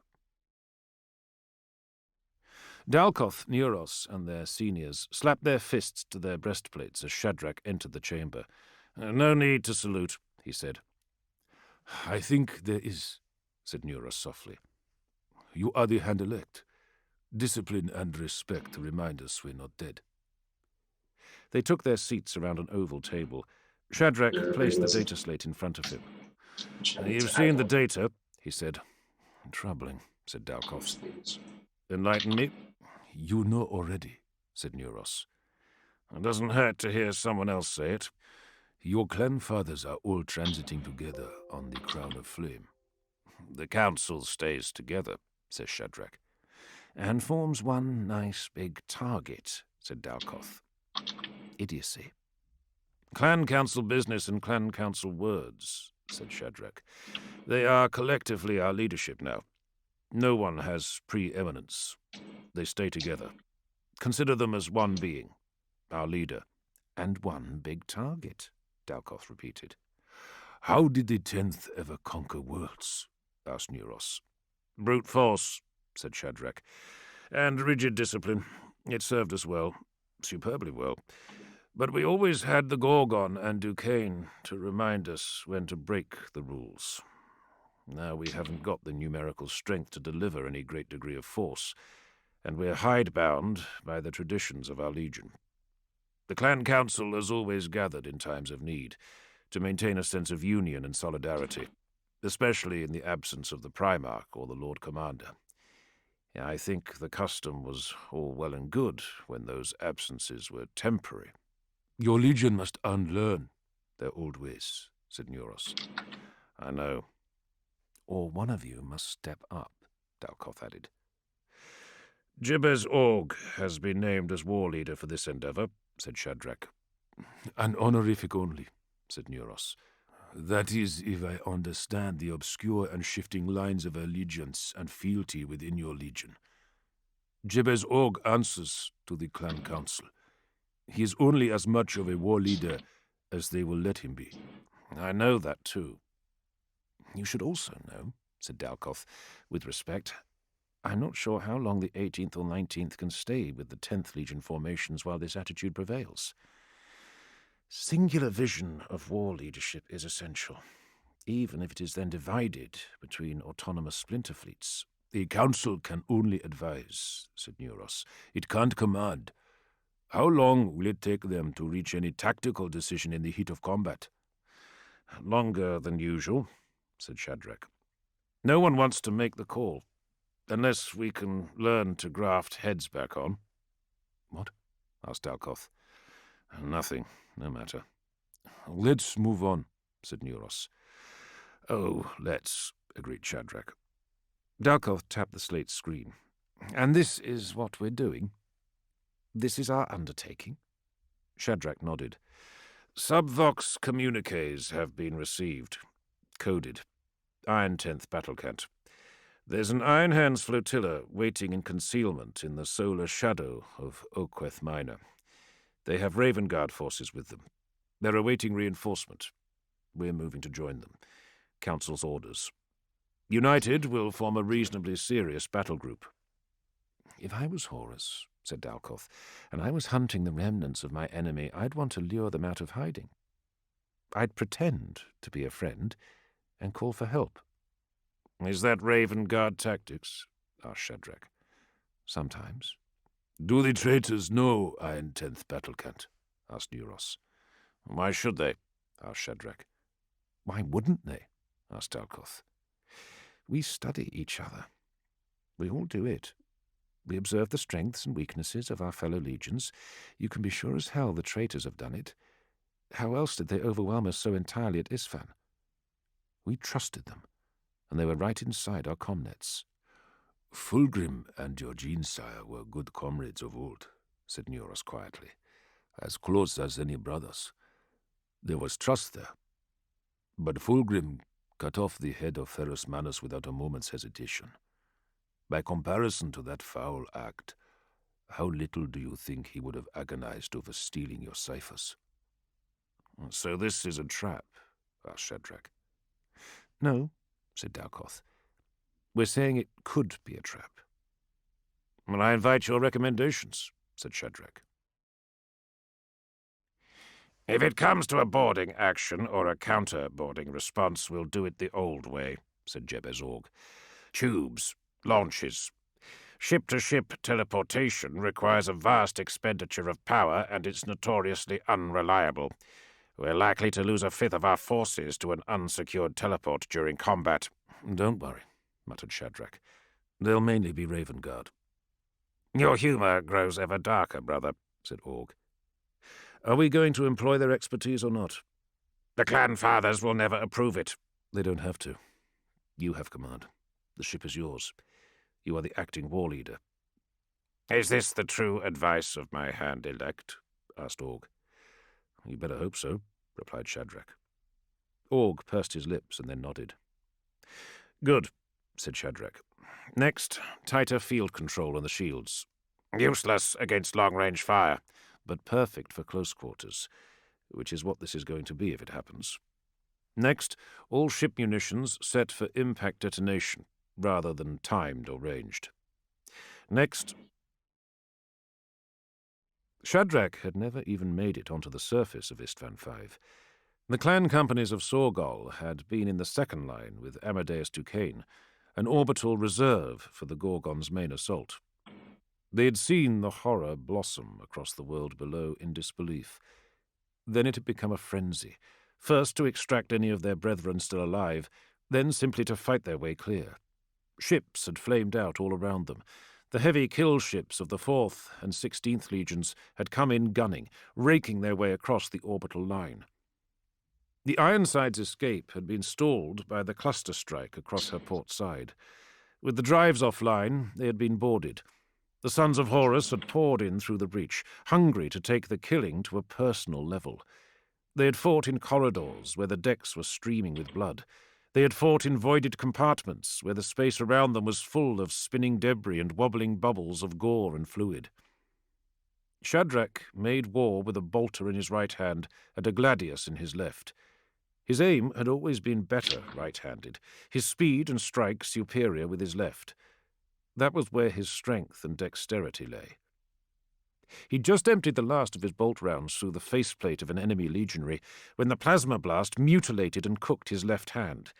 Dalkoth, Neuros, and their seniors slapped their fists to their breastplates as Shadrach entered the chamber. "No need to salute," he said. "I think there is," said Neuros softly. "You are the hand-elect. Discipline and respect to remind us we're not dead." They took their seats around an oval table. Shadrach placed the data slate in front of him. "You've seen the data," he said. "Troubling," said Dalkoth. "Enlighten me." "You know already," said Neuros. "It doesn't hurt to hear someone else say it. Your clan fathers are all transiting together on the Crown of Flame." "The council stays together," says Shadrach. "And forms one nice big target," said Dalkoth. "Idiocy." "Clan council business and clan council words," said Shadrach. "They are collectively our leadership now. No one has preeminence. They stay together. Consider them as one being, our leader. And one big target, Dalkoth repeated. How did the 10th ever conquer worlds? Asked Neuros. Brute force, said Shadrach. And rigid discipline. It served us well. Superbly well. But we always had the Gorgon and Duquesne to remind us when to break the rules. Now we haven't got the numerical strength to deliver any great degree of force, and we're hidebound by the traditions of our legion. The clan council has always gathered in times of need, to maintain a sense of union and solidarity, especially in the absence of the Primarch or the Lord Commander. I think the custom was all well and good when those absences were temporary. Your legion must unlearn their old ways, said Neuros. I know. Or one of you must step up, Dalkoth added. Jibez Org has been named as war leader for this endeavour, said Shadrach. An honorific only, said Neuros. That is, if I understand the obscure and shifting lines of allegiance and fealty within your legion. Jibez Org answers to the clan council. He is only as much of a war leader as they will let him be. I know that too. You should also know, said Dalkoth, with respect. I'm not sure how long the 18th or 19th can stay with the 10th Legion formations while this attitude prevails. Singular vision of war leadership is essential, even if it is then divided between autonomous splinter fleets. The Council can only advise, said Neuros. It can't command. How long will it take them to reach any tactical decision in the heat of combat? Longer than usual, said Shadrach. No one wants to make the call, unless we can learn to graft heads back on. What? Asked Dalkoth. Nothing. No matter. Let's move on, said Neuros. Oh, let's, agreed Shadrach. Dalkoth tapped the slate screen. And this is what we're doing? This is our undertaking? Shadrach nodded. Subvox communiques have been received. Coded. Iron 10th Battle Cant. There's an Iron Hands flotilla waiting in concealment in the solar shadow of Oakweth Minor. They have Raven Guard forces with them. They're awaiting reinforcement. We're moving to join them. Council's orders. United, we'll form a reasonably serious battle group. If I was Horus, said Dalkoth, and I was hunting the remnants of my enemy, I'd want to lure them out of hiding. I'd pretend to be a friend and call for help. Is that Raven Guard tactics? Asked Shadrach. Sometimes. Do the traitors know Iron 10th Battle Cant? Asked Neuros. Why should they? Asked Shadrach. Why wouldn't they? Asked Dalkoth. We study each other. We all do it. We observe the strengths and weaknesses of our fellow legions. You can be sure as hell the traitors have done it. How else did they overwhelm us so entirely at Isfan? We trusted them, and they were right inside our comnets. Fulgrim and your Genesire were good comrades of old, said Neuros quietly, as close as any brothers. There was trust there. But Fulgrim cut off the head of Ferrus Manus without a moment's hesitation. By comparison to that foul act, how little do you think he would have agonized over stealing your ciphers? So this is a trap? Asked Shadrach. No, said Dalkoth. We're saying it could be a trap. Well, I invite your recommendations, said Shadrach. If it comes to a boarding action or a counter-boarding response, we'll do it the old way, said Jebez Org. Tubes, launches. Ship-to-ship teleportation requires a vast expenditure of power, and it's notoriously unreliable. We're likely to lose a fifth of our forces to an unsecured teleport during combat. Don't worry, muttered Shadrach. They'll mainly be Raven Guard. Your humour grows ever darker, brother, said Org. Are we going to employ their expertise or not? The clan fathers will never approve it. They don't have to. You have command. The ship is yours. You are the acting war leader. Is this the true advice of my hand-elect? Asked Org. You better hope so, replied Shadrach. Org pursed his lips and then nodded. Good, said Shadrach. Next, tighter field control on the shields, Useless against long-range fire. but perfect for close quarters, which is what this is going to be if it happens. Next, all ship munitions set for impact detonation, rather than timed or ranged. Next, Shadrach had never even made it onto the surface of Istvan V. The clan companies of Sorgol had been in the second line with Amadeus Duquesne, an orbital reserve for the Gorgon's main assault. They had seen the horror blossom across the world below in disbelief. Then it had become a frenzy, first to extract any of their brethren still alive, then simply to fight their way clear. Ships had flamed out all around them. The heavy kill ships of the 4th and 16th Legions had come in gunning, raking their way across the orbital line. The Ironside's escape had been stalled by the cluster strike across her port side. With the drives offline, they had been boarded. The Sons of Horus had poured in through the breach, hungry to take the killing to a personal level. They had fought in corridors where the decks were streaming with blood. They had fought in voided compartments where the space around them was full of spinning debris and wobbling bubbles of gore and fluid. Shadrach made war with a bolter in his right hand and a gladius in his left. His aim had always been better right-handed, his speed and strike superior with his left. That was where his strength and dexterity lay. He'd just emptied the last of his bolt rounds through the faceplate of an enemy legionary when the plasma blast mutilated and cooked his left hand.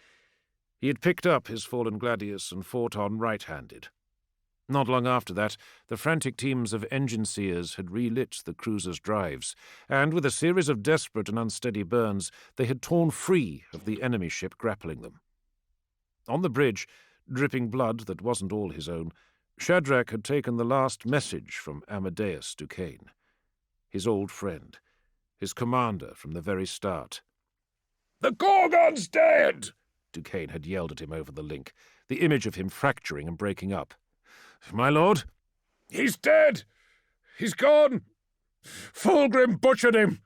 He had picked up his fallen gladius and fought on right-handed. Not long after that, the frantic teams of engine seers had relit the cruiser's drives, and with a series of desperate and unsteady burns, they had torn free of the enemy ship grappling them. On the bridge, dripping blood that wasn't all his own, Shadrach had taken the last message from Amadeus Duquesne, his old friend, his commander from the very start. "The Gorgon's dead!" Duquesne had yelled at him over the link, the image of him fracturing and breaking up. "My lord?" "He's dead! He's gone! Fulgrim butchered him!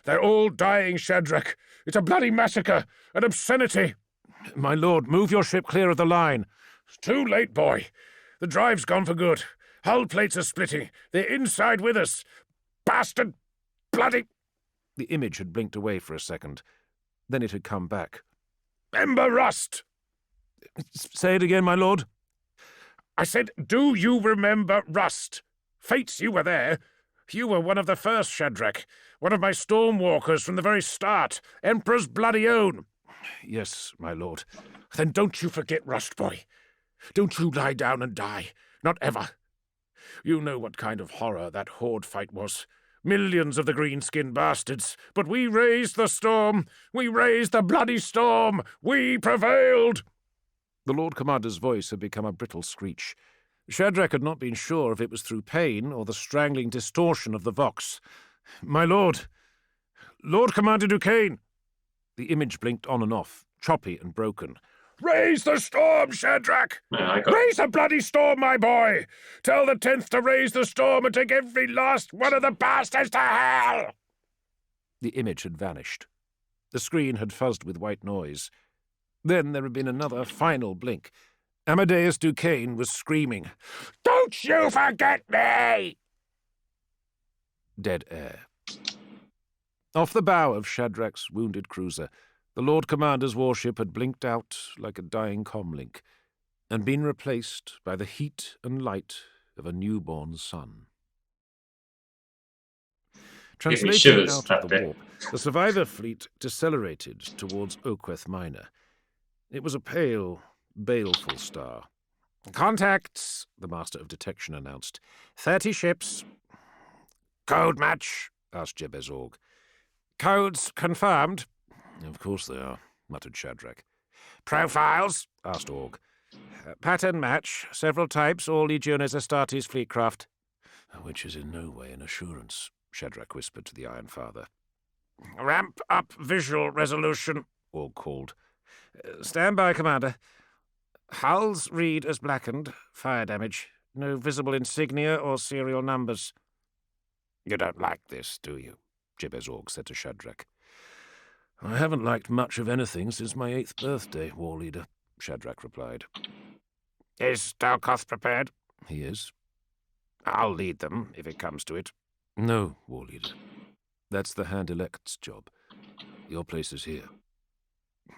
They're all dying, Shadrach. It's a bloody massacre, an obscenity." "My lord, move your ship clear of the line." "It's too late, boy. The drive's gone for good. Hull plates are splitting. They're inside with us. Bastard! Bloody—" The image had blinked away for a second. Then it had come back. "Ember rust!" "Say it again, my lord." "I said, do you remember Rust? Fates, you were there. You were one of the first, Shadrach. One of my stormwalkers from the very start. Emperor's bloody own." "Yes, my lord." "Then don't you forget Rust, boy. Don't you lie down and die. Not ever. You know what kind of horror that horde fight was. Millions of the green-skinned bastards. But we raised the storm. We raised the bloody storm. We prevailed." The Lord Commander's voice had become a brittle screech. Shadrach had not been sure if it was through pain or the strangling distortion of the vox. "My lord! Lord Commander Duquesne!" The image blinked on and off, choppy and broken. "Raise the storm, Shadrach! Raise the bloody storm, my boy! Tell the 10th to raise the storm and take every last one of the bastards to hell!" The image had vanished. The screen had fuzzed with white noise. Then there had been another final blink. Amadeus Duquesne was screaming, "Don't you forget me!" Dead air. Off the bow of Shadrach's wounded cruiser, the Lord Commander's warship had blinked out like a dying comlink and been replaced by the heat and light of a newborn sun. Translating out of the warp, the survivor fleet decelerated towards Oakweth Minor. It was a pale, baleful star. "Contacts," the Master of Detection announced. 30 ships. "Code match?" asked Jebez Org. "Codes confirmed." "Of course they are," muttered Shadrach. "Profiles?" asked Org. Pattern match, several types, all Legiones Astartes fleet craft." "Which is in no way an assurance," Shadrach whispered to the Iron Father. "Ramp up visual resolution," Org called. "Stand by, Commander. Hulls read as blackened. Fire damage. No visible insignia or serial numbers." "You don't like this, do you?" Jebez Org said to Shadrach. "I haven't liked much of anything since my 8th birthday, War Leader," Shadrach replied. Is Dalkoth prepared? He is. I'll lead them, if it comes to it. No, War Leader. That's the Hand-Elect's job. Your place is here.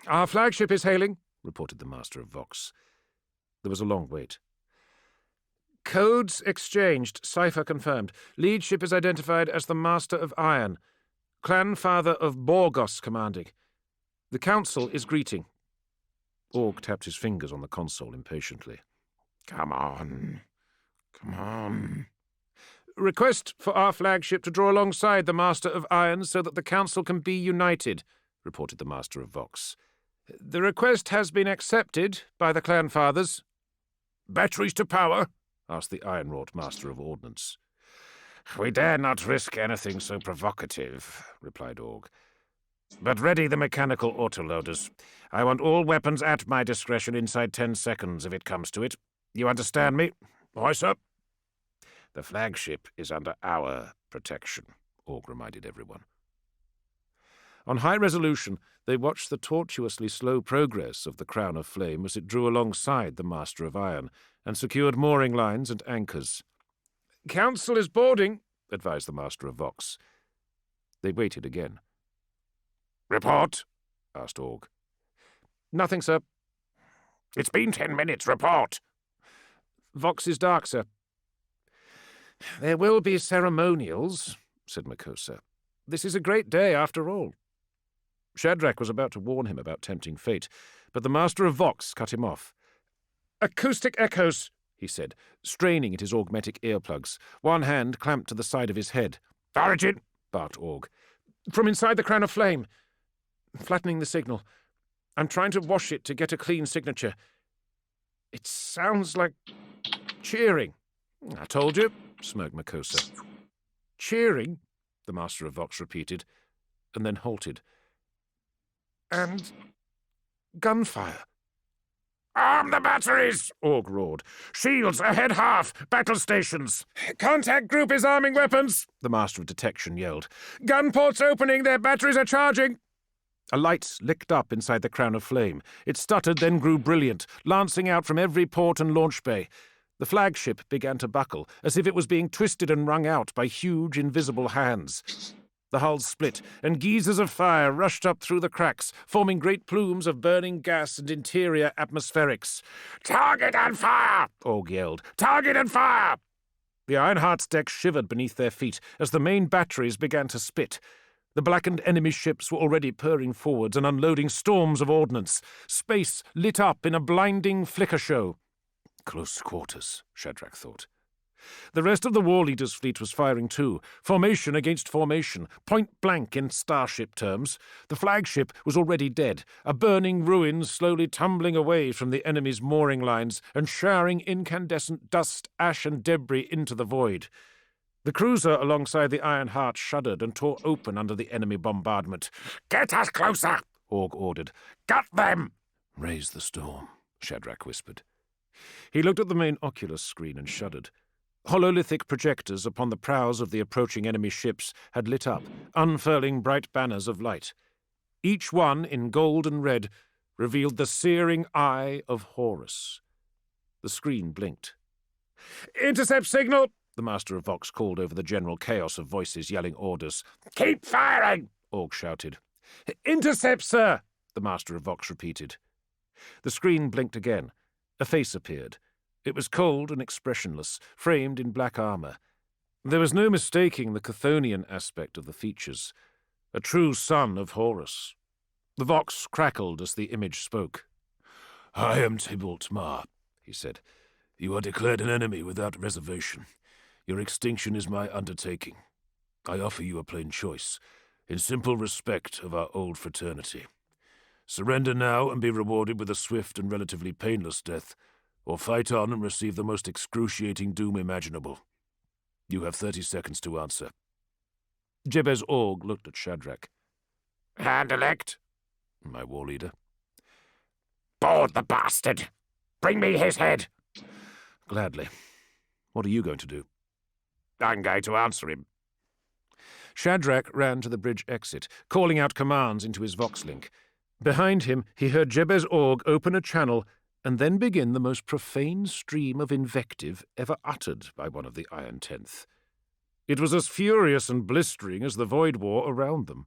Our flagship is hailing, reported the Master of Vox. There was a long wait. Codes exchanged. Cipher confirmed. Lead ship is identified as the Master of Iron. Clan Father of Borgos commanding. The Council is greeting. Org tapped his fingers on the console impatiently. Come on. Come on. Request for our flagship to draw alongside the Master of Iron so that the Council can be united, reported the Master of Vox. The request has been accepted by the Clan Fathers. Batteries to power? asked the iron-wrought Master of Ordnance. We dare not risk anything so provocative, replied Org. But ready the mechanical autoloaders. I want all weapons at my discretion inside 10 seconds if it comes to it. You understand me? Aye, sir. The flagship is under our protection, Org reminded everyone. On high resolution, they watched the tortuously slow progress of the Crown of Flame as it drew alongside the Master of Iron and secured mooring lines and anchors. Council is boarding, advised the Master of Vox. They waited again. Report? asked Org. Nothing, sir. It's been 10 minutes. Report. Vox is dark, sir. There will be ceremonials, said Makosa. This is a great day, after all. Shadrach was about to warn him about tempting fate, but the Master of Vox cut him off. Acoustic echoes, he said, straining at his augmetic earplugs, one hand clamped to the side of his head. Origin, barked Org. From inside the Crown of Flame. Flattening the signal. I'm trying to wash it to get a clean signature. It sounds like cheering. I told you, smirked Makosa. Cheering? The Master of Vox repeated, and then halted. And gunfire. Arm the batteries! Org roared. Shields ahead half! Battle stations! Contact group is arming weapons! The Master of Detection yelled. Gun ports opening! Their batteries are charging! A light licked up inside the Crown of Flame. It stuttered, then grew brilliant, lancing out from every port and launch bay. The flagship began to buckle, as if it was being twisted and wrung out by huge, invisible hands. The hulls split, and geysers of fire rushed up through the cracks, forming great plumes of burning gas and interior atmospherics. "Target and fire!" Org yelled. "Target and fire!" The Ironheart's deck shivered beneath their feet as the main batteries began to spit. The blackened enemy ships were already purring forwards and unloading storms of ordnance. Space lit up in a blinding flicker show. Close quarters, Shadrach thought. The rest of the War Leader's fleet was firing too, formation against formation, point blank in starship terms. The flagship was already dead, a burning ruin slowly tumbling away from the enemy's mooring lines and showering incandescent dust, ash and debris into the void. The cruiser alongside the Ironheart shuddered and tore open under the enemy bombardment. "Get us closer!" Org ordered. "Gut them!" "Raise the storm," Shadrach whispered. He looked at the main Oculus screen and shuddered. Hololithic projectors upon the prows of the approaching enemy ships had lit up, unfurling bright banners of light. Each one, in gold and red, revealed the searing eye of Horus. The screen blinked. "Intercept signal!" the Master of Vox called over the general chaos of voices yelling orders. "Keep firing!" Org shouted. "Intercept, sir!" the Master of Vox repeated. The screen blinked again. A face appeared. It was cold and expressionless, framed in black armor. There was no mistaking the Chthonian aspect of the features. A true son of Horus. The Vox crackled as the image spoke. "I am Tybalt Mar," he said. "You are declared an enemy without reservation. Your extinction is my undertaking. I offer you a plain choice, in simple respect of our old fraternity. Surrender now and be rewarded with a swift and relatively painless death, or fight on and receive the most excruciating doom imaginable. You have 30 seconds to answer." Jebez Org looked at Shadrach. "Hand-elect?" "My war leader." "Board the bastard! Bring me his head!" "Gladly. What are you going to do?" "I'm going to answer him." Shadrach ran to the bridge exit, calling out commands into his Vox link. Behind him, he heard Jebez Org open a channel and then begin the most profane stream of invective ever uttered by one of the Iron Tenth. It was as furious and blistering as the Void War around them.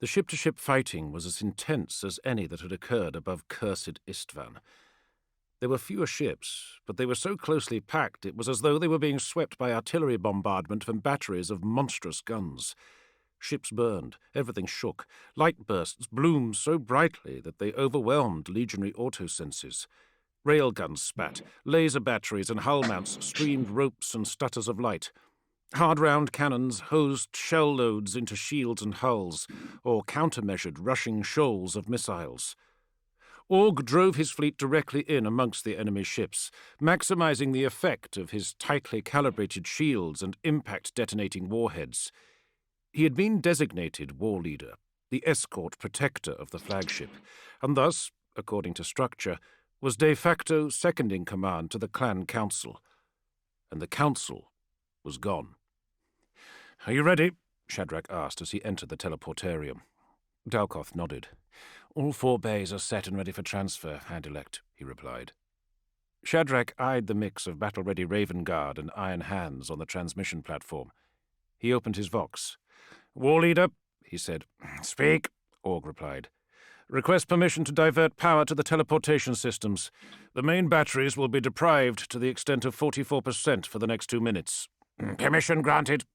The ship-to-ship fighting was as intense as any that had occurred above cursed Istvan. There were fewer ships, but they were so closely packed it was as though they were being swept by artillery bombardment from batteries of monstrous guns. Ships burned, everything shook, light bursts bloomed so brightly that they overwhelmed legionary autosenses. Railguns spat, laser batteries and hull mounts streamed ropes and stutters of light. Hard-round cannons hosed shell loads into shields and hulls, or countermeasured rushing shoals of missiles. Org drove his fleet directly in amongst the enemy ships, maximizing the effect of his tightly calibrated shields and impact-detonating warheads. He had been designated war leader, the escort protector of the flagship, and thus, according to structure, was de facto second-in-command to the clan council. And the council was gone. "Are you ready?" Shadrach asked as he entered the teleportarium. Dalkoth nodded. "All 4 bays are set and ready for transfer, Hand-elect," he replied. Shadrach eyed the mix of battle-ready Raven Guard and Iron Hands on the transmission platform. He opened his Vox. "War Leader," he said. "Speak," Org replied. "Request permission to divert power to the teleportation systems. The main batteries will be deprived to the extent of 44% for the next 2 minutes." "Permission granted."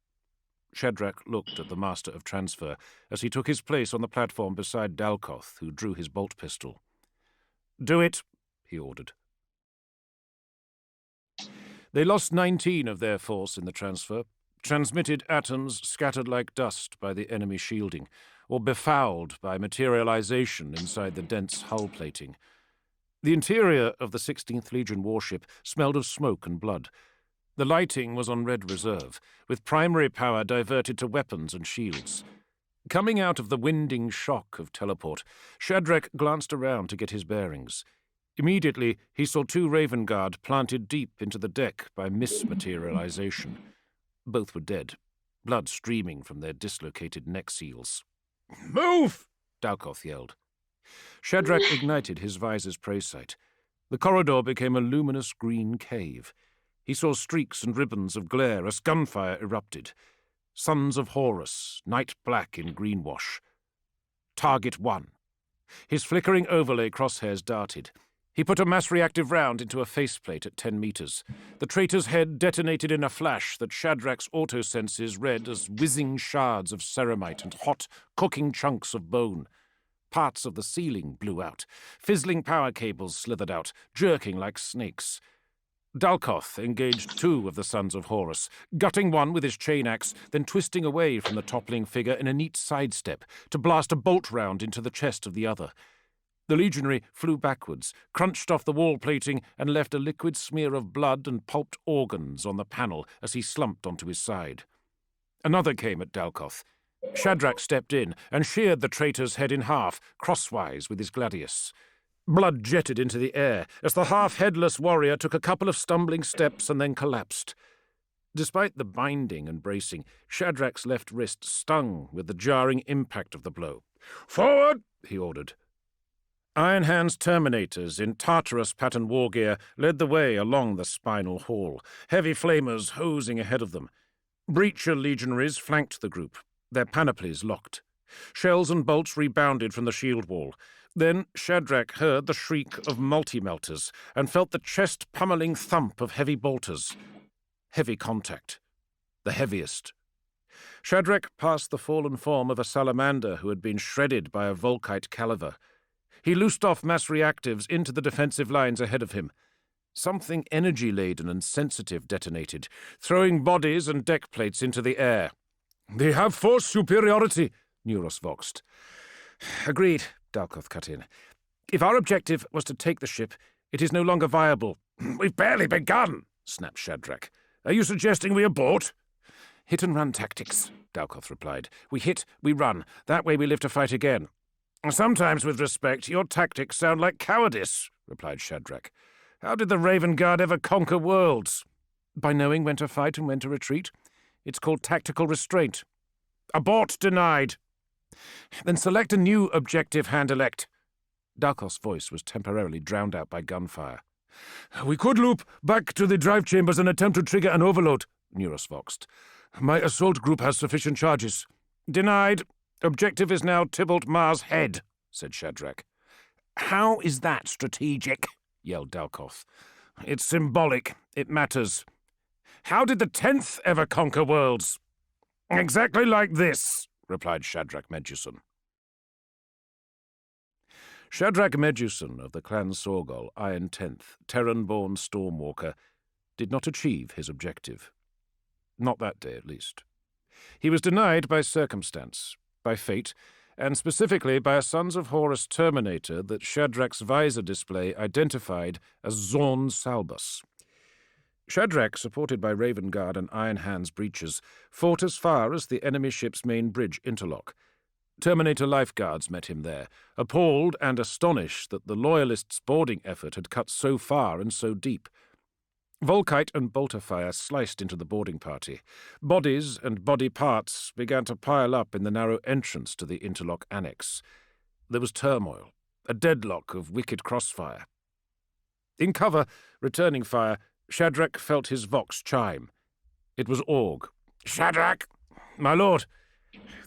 Shadrach looked at the Master of Transfer as he took his place on the platform beside Dalkoth, who drew his bolt pistol. "Do it," he ordered. They lost 19 of their force in the transfer, transmitted atoms scattered like dust by the enemy shielding, or befouled by materialization inside the dense hull plating. The interior of the 16th Legion warship smelled of smoke and blood. The lighting was on red reserve, with primary power diverted to weapons and shields. Coming out of the winding shock of teleport, Shadrach glanced around to get his bearings. Immediately, he saw 2 Raven Guard planted deep into the deck by mismaterialization. Both were dead, blood streaming from their dislocated neck seals. "Move!" Dalkoth yelled. Shadrach ignited his visor's prey sight. The corridor became a luminous green cave. He saw streaks and ribbons of glare as gunfire erupted. Sons of Horus, night black in greenwash. Target 1. His flickering overlay crosshairs darted. He put a mass-reactive round into a faceplate at 10 meters. The traitor's head detonated in a flash that Shadrach's autosenses read as whizzing shards of ceramite and hot, cooking chunks of bone. Parts of the ceiling blew out. Fizzling power cables slithered out, jerking like snakes. Dalkoth engaged 2 of the Sons of Horus, gutting one with his chain axe, then twisting away from the toppling figure in a neat sidestep to blast a bolt round into the chest of the other. The legionary flew backwards, crunched off the wall plating, and left a liquid smear of blood and pulped organs on the panel as he slumped onto his side. Another came at Dalkoth. Shadrach stepped in and sheared the traitor's head in half, crosswise with his gladius. Blood jetted into the air as the half-headless warrior took a couple of stumbling steps and then collapsed. Despite the binding and bracing, Shadrach's left wrist stung with the jarring impact of the blow. "Forward!" he ordered. Iron Hand's Terminators in Tartarus-pattern war gear led the way along the spinal hall, heavy flamers hosing ahead of them. Breacher legionaries flanked the group, their panoplies locked. Shells and bolts rebounded from the shield wall. Then Shadrach heard the shriek of multi-melters and felt the chest-pummeling thump of heavy bolters. Heavy contact. The heaviest. Shadrach passed the fallen form of a salamander who had been shredded by a Volkite caliver. He loosed off mass reactives into the defensive lines ahead of him. Something energy-laden and sensitive detonated, throwing bodies and deck plates into the air. "They have force superiority," Neuros voxed. "Agreed," Dalkoth cut in. "If our objective was to take the ship, it is no longer viable." "We've barely begun," snapped Shadrach. "Are you suggesting we abort?" "Hit-and-run tactics," Dalkoth replied. "We hit, we run. That way we live to fight again." "Sometimes, with respect, your tactics sound like cowardice," replied Shadrach. "How did the Raven Guard ever conquer worlds?" "By knowing when to fight and when to retreat. It's called tactical restraint." "Abort denied." "Then select a new objective, Hand-elect." Dalkoth's voice was temporarily drowned out by gunfire. "We could loop back to the drive chambers and attempt to trigger an overload," Neuros voxed. "My assault group has sufficient charges." "Denied. Objective is now Tybalt Mars Head," said Shadrach. "How is that strategic?" yelled Dalkoth. "It's symbolic. It matters. How did the 10th ever conquer worlds?" "Exactly like this," replied Shadrach Meduson. Shadrach Meduson of the Clan Sorgol, Iron 10th, Terran-born Stormwalker, did not achieve his objective. Not that day, at least. He was denied by circumstance, by fate, and specifically by a Sons of Horus Terminator that Shadrach's visor display identified as Zorn Salbus. Shadrach, supported by Raven Guard and Iron Hand's breaches, fought as far as the enemy ship's main bridge interlock. Terminator lifeguards met him there, appalled and astonished that the Loyalists' boarding effort had cut so far and so deep. Volkite and bolter fire sliced into the boarding party. Bodies and body parts began to pile up in the narrow entrance to the interlock annex. There was turmoil, a deadlock of wicked crossfire. In cover, returning fire, Shadrach felt his vox chime. It was Org. "Shadrach!" "My lord!"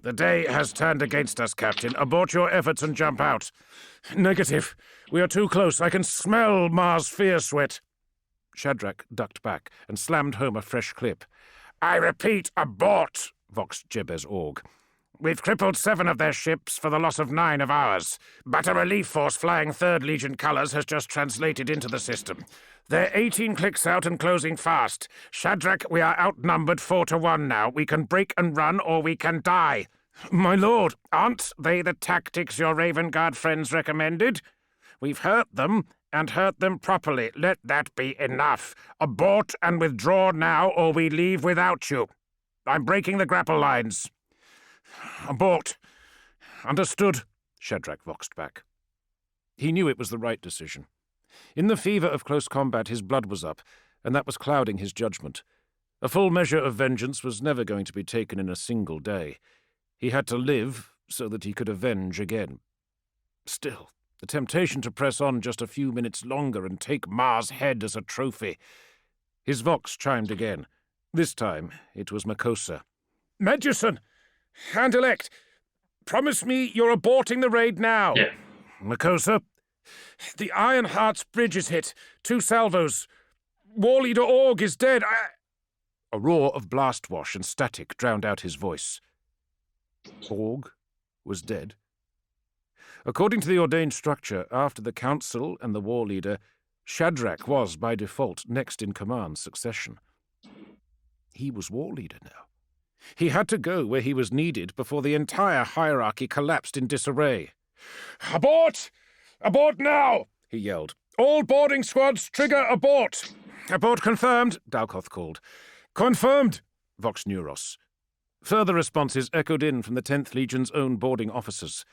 "The day has turned against us, Captain. Abort your efforts and jump out." "Negative. We are too close. I can smell Mars fear sweat." Shadrach ducked back and slammed home a fresh clip. "I repeat, abort!" voxed Jebez Org. "We've crippled 7 of their ships for the loss of 9 of ours, but a relief force flying 3rd Legion colours has just translated into the system. They're 18 clicks out and closing fast. Shadrach, we are outnumbered 4-1 now. We can break and run, or we can die." "My lord!" "Aren't they the tactics your Raven Guard friends recommended? We've hurt them, and hurt them properly. Let that be enough. Abort and withdraw now, or we leave without you. I'm breaking the grapple lines." "Abort." "Understood," Shadrach voxed back. He knew it was the right decision. In the fever of close combat, his blood was up, and that was clouding his judgment. A full measure of vengeance was never going to be taken in a single day. He had to live so that he could avenge again. Still, the temptation to press on just a few minutes longer and take Mars Head as a trophy. His vox chimed again. This time it was Makosa. "Meduson! Hand-elect! Promise me you're aborting the raid now." Yeah. "Makosa? The Iron Heart's bridge is hit. 2 salvos. War Leader Org is dead. A roar of blast wash and static drowned out his voice. Org was dead. According to the ordained structure, after the Council and the War Leader, Shadrach was, by default, next in command succession. He was War Leader now. He had to go where he was needed before the entire hierarchy collapsed in disarray. "Abort! Abort now!" he yelled. "All boarding squads, trigger abort!" "Abort confirmed," Dalkoth called. "Confirmed," voxed Neuros. Further responses echoed in from the 10th Legion's own boarding officers.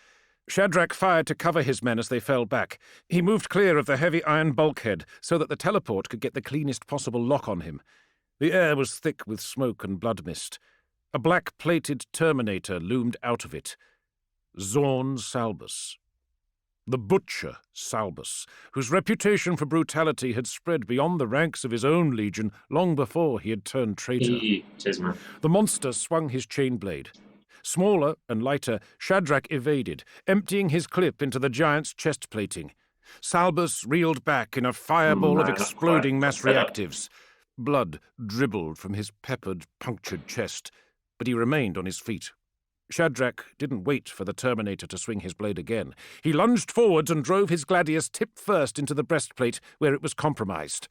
Shadrach fired to cover his men as they fell back. He moved clear of the heavy iron bulkhead so that the teleport could get the cleanest possible lock on him. The air was thick with smoke and blood mist. A black-plated Terminator loomed out of it. Zorn Salbus. The Butcher Salbus, whose reputation for brutality had spread beyond the ranks of his own legion long before he had turned traitor. The monster swung his chain blade. Smaller and lighter, Shadrach evaded, emptying his clip into the giant's chest plating. Salbus reeled back in a fireball of exploding mass reactives. Blood dribbled from his peppered, punctured chest, but he remained on his feet. Shadrach didn't wait for the Terminator to swing his blade again. He lunged forwards and drove his gladius tip first into the breastplate, where it was compromised.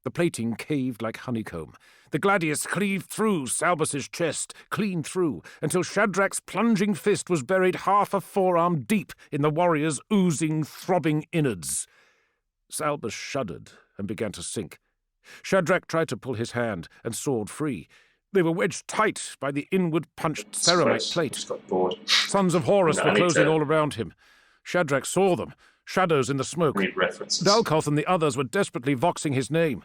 The plating caved like honeycomb. The gladius cleaved through Salbus's chest, clean through, until Shadrach's plunging fist was buried half a forearm deep in the warrior's oozing, throbbing innards. Salbus shuddered and began to sink. Shadrach tried to pull his hand and sword free. They were wedged tight by the inward-punched ceramite plate. Sons of Horus were closing all around him. Shadrach saw them, shadows in the smoke. Dalkoth and the others were desperately voxing his name.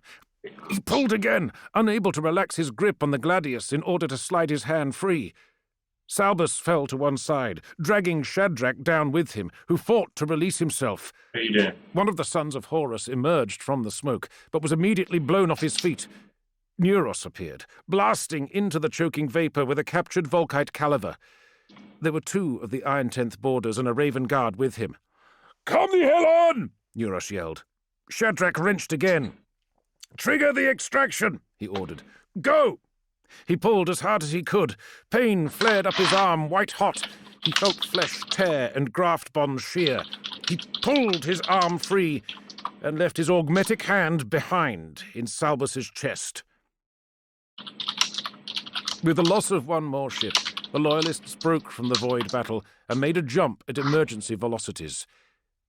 He pulled again, unable to relax his grip on the gladius in order to slide his hand free. Salbus fell to one side, dragging Shadrach down with him, who fought to release himself. What are you doing? One of the sons of Horus emerged from the smoke, but was immediately blown off his feet. Neuros appeared, blasting into the choking vapour with a captured Volkite caliver. There were 2 of the Iron Tenth Boarders and a Raven Guard with him. "Come the hell on!" Neuros yelled. Shadrach wrenched again. "Trigger the extraction," he ordered. "Go!" He pulled as hard as he could. Pain flared up his arm, white-hot. He felt flesh tear and graft bonds shear. He pulled his arm free and left his augmetic hand behind in Salbus's chest. With the loss of one more ship, the Loyalists broke from the void battle and made a jump at emergency velocities.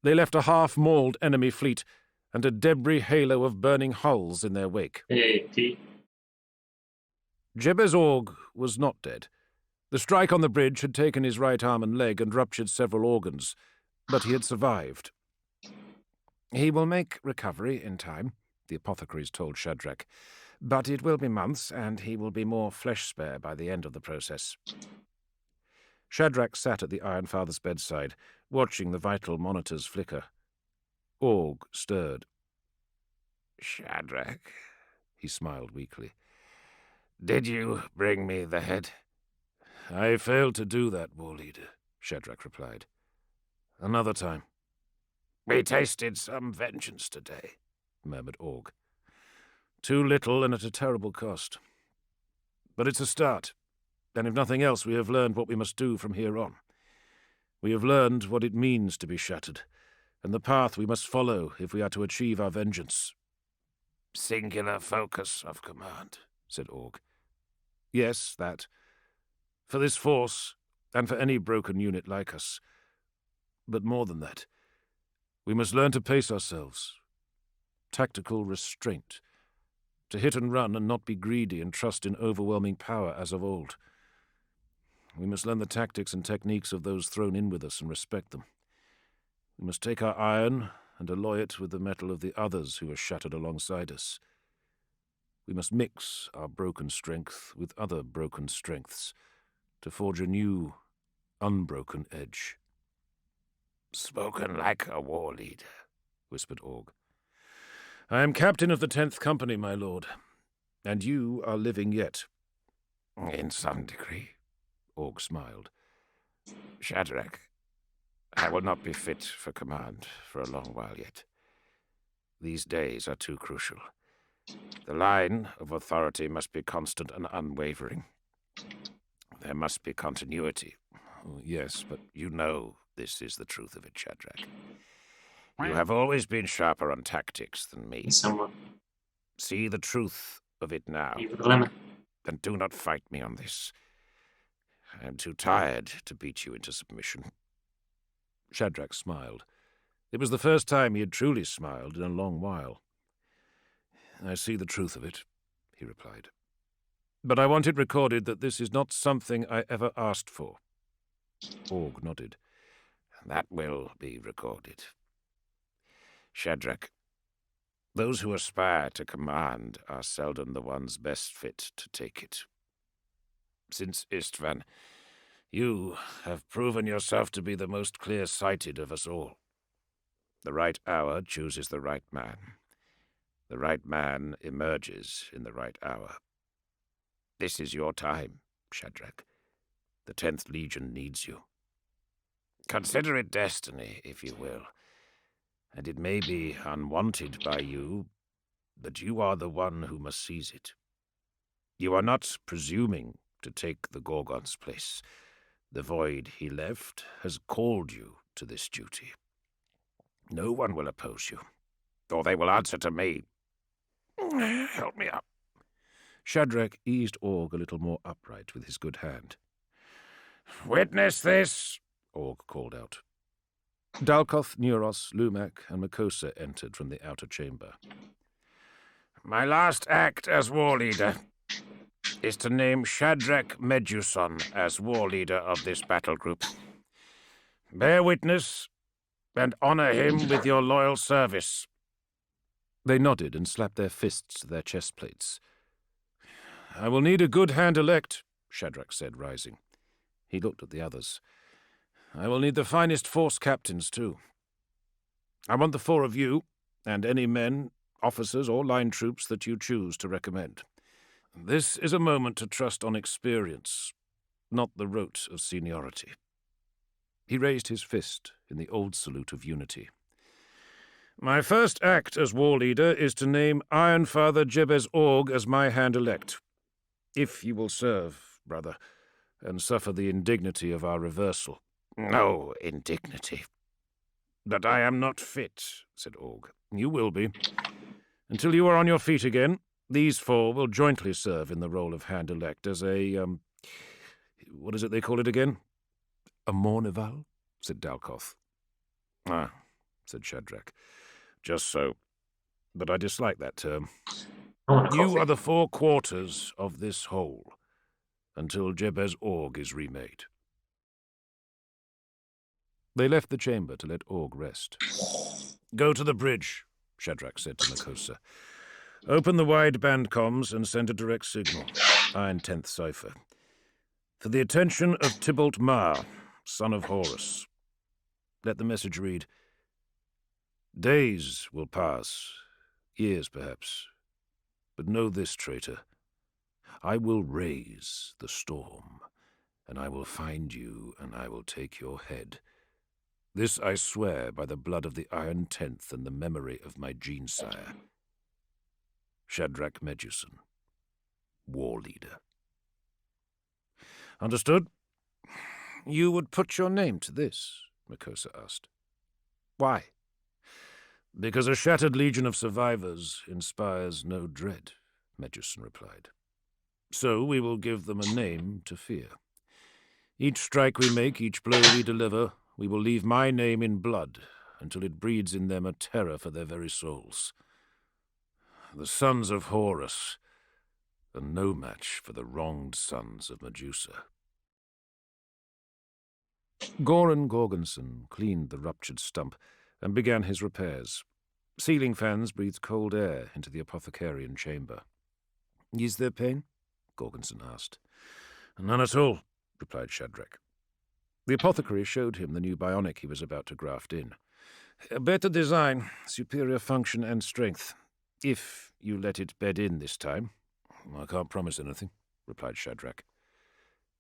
They left a half-mauled enemy fleet and a debris halo of burning hulls in their wake. Hey, Pete. Jebez Org was not dead. The strike on the bridge had taken his right arm and leg and ruptured several organs, but he had survived. "He will make recovery in time," the apothecaries told Shadrach, "but it will be months, and he will be more flesh-spare by the end of the process." Shadrach sat at the Iron Father's bedside, watching the vital monitors flicker. Org stirred. Shadrach, He smiled weakly. did you bring me the head? "I failed to do that, War Leader," Shadrach replied. "Another time." We tasted some vengeance today, murmured Org. "Too little and at a terrible cost. But it's a start, and if nothing else, we have learned what we must do from here on. We have learned what it means to be shattered, and the path we must follow if we are to achieve our vengeance." Singular focus of command, said Org. "Yes, that. For this force, and for any broken unit like us. But more than that, we must learn to pace ourselves. Tactical restraint. To hit and run and not be greedy and trust in overwhelming power as of old. We must learn the tactics and techniques of those thrown in with us and respect them. We must take our iron and alloy it with the metal of the others who are shattered alongside us. We must mix our broken strength with other broken strengths to forge a new, unbroken edge." Spoken like a war leader, whispered Org. "I am captain of the 10th Company, my lord, and you are living yet." In some degree, Org smiled. Shadrach, I will not be fit for command for a long while yet. These days are too crucial. The line of authority must be constant and unwavering. There must be continuity. Yes, but you know this is the truth of it, Shadrach. You have always been sharper on tactics than me. Someone. See the truth of it now. Evil dilemma. And do not fight me on this. I am too tired to beat you into submission. Shadrach smiled. It was the first time he had truly smiled in a long while. "I see the truth of it," he replied. "But I want it recorded that this is not something I ever asked for." Org nodded. That will be recorded. Shadrach, those who aspire to command are seldom the ones best fit to take it. Since Istvan, you have proven yourself to be the most clear-sighted of us all. The right hour chooses the right man. The right man emerges in the right hour. This is your time, Shadrach. The 10th Legion needs you. Consider it destiny, if you will, and it may be unwanted by you, but you are the one who must seize it. You are not presuming to take the Gorgon's place. The void he left has called you to this duty. No one will oppose you, or they will answer to me. Help me up. Shadrach eased Org a little more upright with his good hand. Witness this, Org called out. Dalkoth, Neuros, Lumak, and Makosa entered from the outer chamber. My last act as war leader is to name Shadrach Meduson as war leader of this battle group. Bear witness and honor him with your loyal service. They nodded and slapped their fists to their chest plates. I will need a good hand elect, Shadrach said, rising. He looked at the others. "I will need the finest force captains, too. I want the 4 of you, and any men, officers, or line troops that you choose to recommend. This is a moment to trust on experience, not the rote of seniority." He raised his fist in the old salute of unity. "My first act as war leader is to name Ironfather Jebez Org as my hand-elect. If you will serve, brother, and suffer the indignity of our reversal." "No indignity." "But I am not fit," said Org. "You will be. Until you are on your feet again, these 4 will jointly serve in the role of hand-elect as a, what is it they call it again? A Mournival?" said Dalcoth. "Ah," said Shadrach. "Just so. But I dislike that term. I want a You coffee. are the 4 quarters of this whole, until Jebez Org is remade." They left the chamber to let Org rest. "Go to the bridge," Shadrach said to Makosa. "Open the wideband comms and send a direct signal. Iron 10th cipher. For the attention of Tybalt Mar, son of Horus." Let the message read, "Days will pass, years perhaps, but know this, traitor. I will raise the storm, and I will find you, and I will take your head. This I swear by the blood of the Iron 10th and the memory of my gene-sire. Shadrach Medusan, War Leader." "Understood? You would put your name to this?" Makosa asked. "Why?" "Because a shattered legion of survivors inspires no dread," Medusan replied. "So we will give them a name to fear. Each strike we make, each blow we deliver, we will leave my name in blood until it breeds in them a terror for their very souls. The sons of Horus are no match for the wronged sons of Medusa." Goran Gorgonson cleaned the ruptured stump and began his repairs. Ceiling fans breathed cold air into the apothecarian chamber. "Is there pain?" Gorgonson asked. "None at all," replied Shadrach. The apothecary showed him the new bionic he was about to graft in. "A better design, superior function and strength, if you let it bed in this time." "I can't promise anything," replied Shadrach.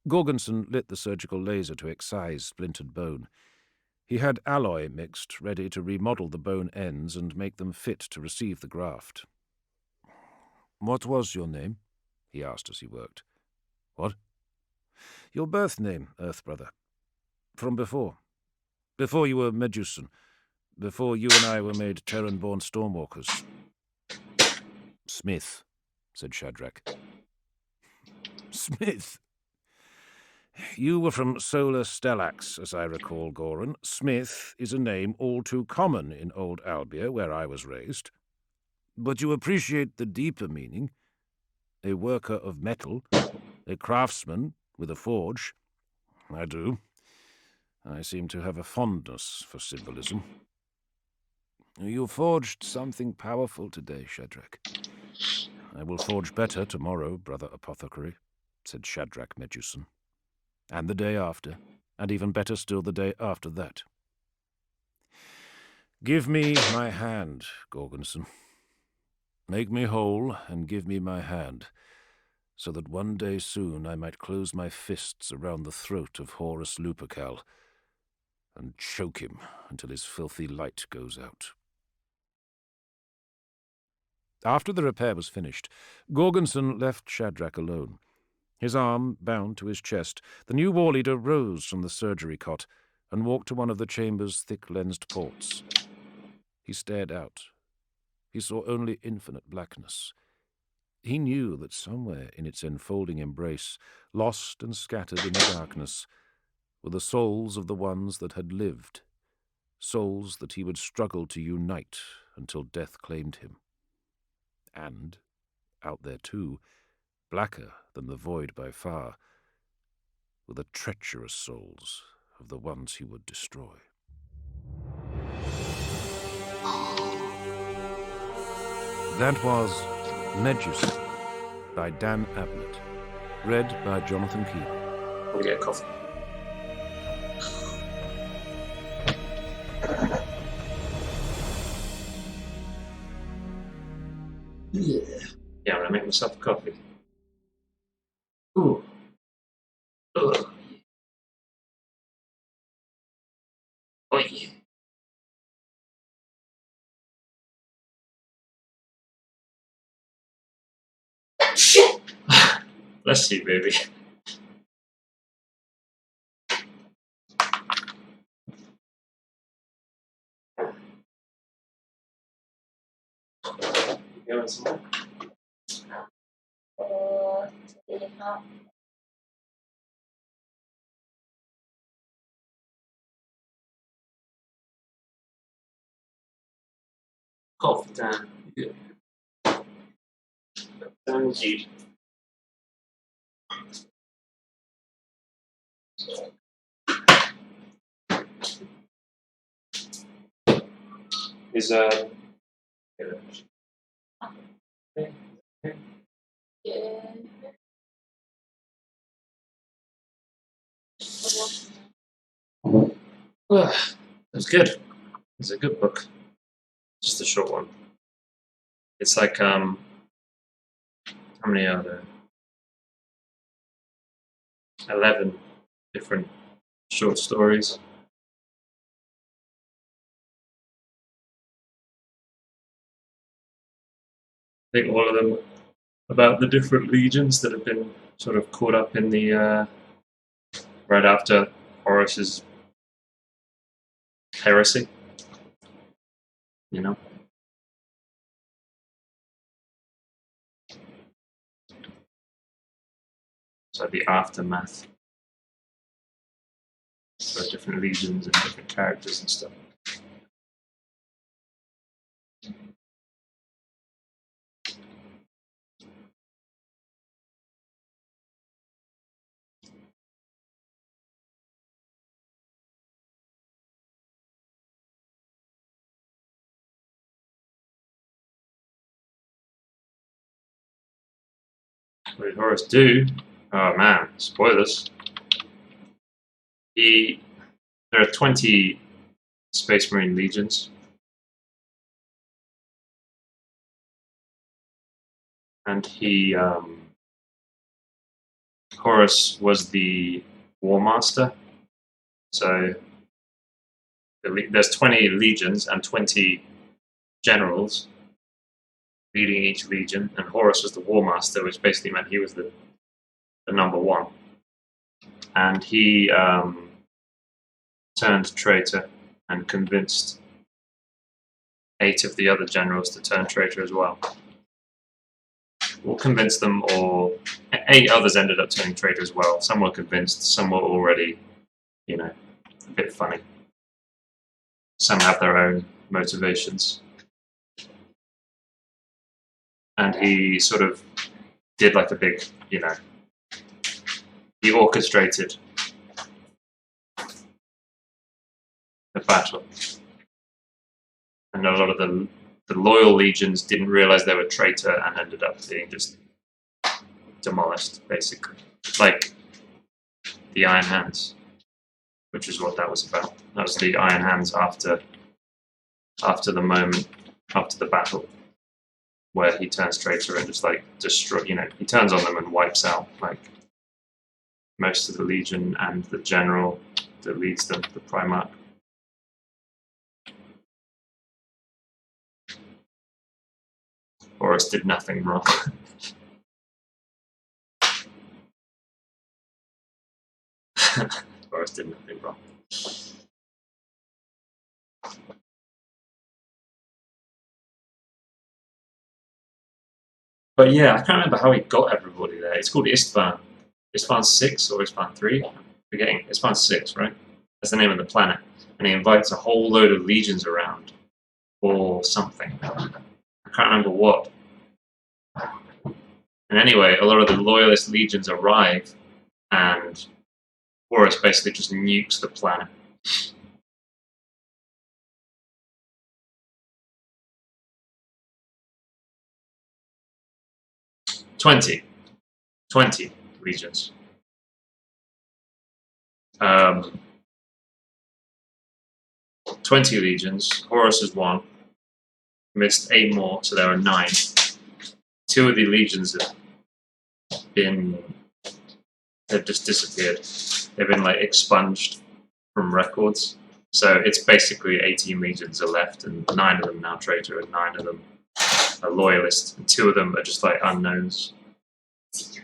Gorgonson lit the surgical laser to excise splintered bone. He had alloy mixed, ready to remodel the bone ends and make them fit to receive the graft. "What was your name?" he asked as he worked. "What?" "Your birth name, Earth Brother. From before. Before you were Medusan. Before you and I were made Terran-born Stormwalkers." "Smith," said Shadrach. "Smith? You were from Solar Stellax, as I recall, Goran. Smith is a name all too common in old Albia, where I was raised. But you appreciate the deeper meaning. A worker of metal, a craftsman with a forge." "I do. I seem to have a fondness for symbolism." "You forged something powerful today, Shadrach." "I will forge better tomorrow, brother apothecary," said Shadrach Medusan. "And the day after, and even better still the day after that. Give me my hand, Gorgonson. Make me whole and give me my hand, so that one day soon I might close my fists around the throat of Horus Lupercal and choke him until his filthy light goes out." After the repair was finished, Gorgonson left Shadrach alone. His arm bound to his chest, the new war leader rose from the surgery cot and walked to one of the chamber's thick-lensed ports. He stared out. He saw only infinite blackness. He knew that somewhere in its enfolding embrace, lost and scattered in the darkness, were the souls of the ones that had lived, souls that he would struggle to unite until death claimed him. And, out there too, blacker than the void by far, were the treacherous souls of the ones he would destroy. That was Medusa by Dan Abnett, read by Jonathan Keane. We'll get a coffee. Yeah, I'm gonna make myself a coffee. Ooh. Ugh. Oh yeah. Bless you, baby. You want some more? Coffee time. Yeah. Indeed. Is it was good. It's a good book. Just a short one. It's like how many are there? 11 different short stories. I think all of them about the different legions that have been sort of caught up in the right after Horus's heresy. You know. So the aftermath for different legions and different characters and stuff. What did Horus do? Oh man, spoilers. There are 20 Space Marine legions. And Horus was the War Master. So there's 20 legions and 20 generals leading each legion, and Horus was the War Master, which basically meant he was the number one. And he turned traitor and convinced 8 of the other generals to turn traitor as well. Or convinced them, or 8 others ended up turning traitor as well. Some were convinced, some were already, a bit funny. Some have their own motivations. And he sort of did like a big, he orchestrated the battle. And a lot of the loyal legions didn't realize they were traitor and ended up being just demolished, basically. Like the Iron Hands, which is what that was about. That was the Iron Hands after the moment, after the battle, where he turns traitor and just like destroy, he turns on them and wipes out like most of the legion and the general that leads them, the Primarch. Horus did nothing wrong. Horus did nothing wrong. But yeah, I can't remember how he got everybody there. It's called Istvan. Istvan 6 or Istvan 3? I'm forgetting. Istvan 6, right? That's the name of the planet. And he invites a whole load of legions around. Or something. I can't remember what. And anyway, a lot of the loyalist legions arrive, and Horus basically just nukes the planet. Twenty legions. 20 legions. Horus is 1. Missed 8 more, so there are 9. 2 of the legions have they've just disappeared. They've been like expunged from records. So it's basically 18 legions are left, and 9 of them now traitor, and 9 of them are loyalists, and 2 of them are just like unknowns. See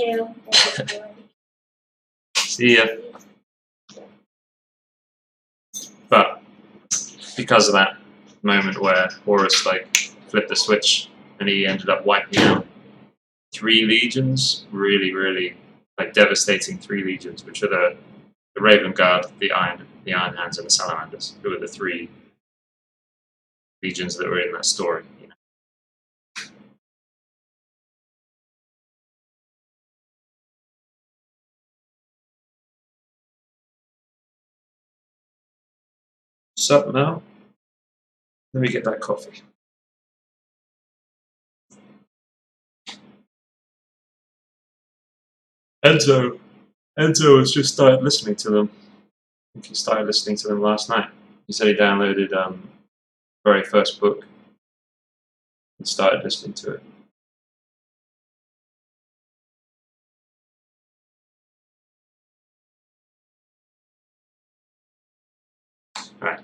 you. See ya. But because of that moment where Horus like flipped the switch and he ended up wiping out 3 legions, really like devastating 3 legions, which are the Raven Guard, the Iron Hands, and the Salamanders, who are the 3 legions that were in that story. You know? Sup, Mel? Let me get that coffee. Enzo has just started listening to them. I think he started listening to them last night. He said he downloaded the very first book and started listening to it. Right.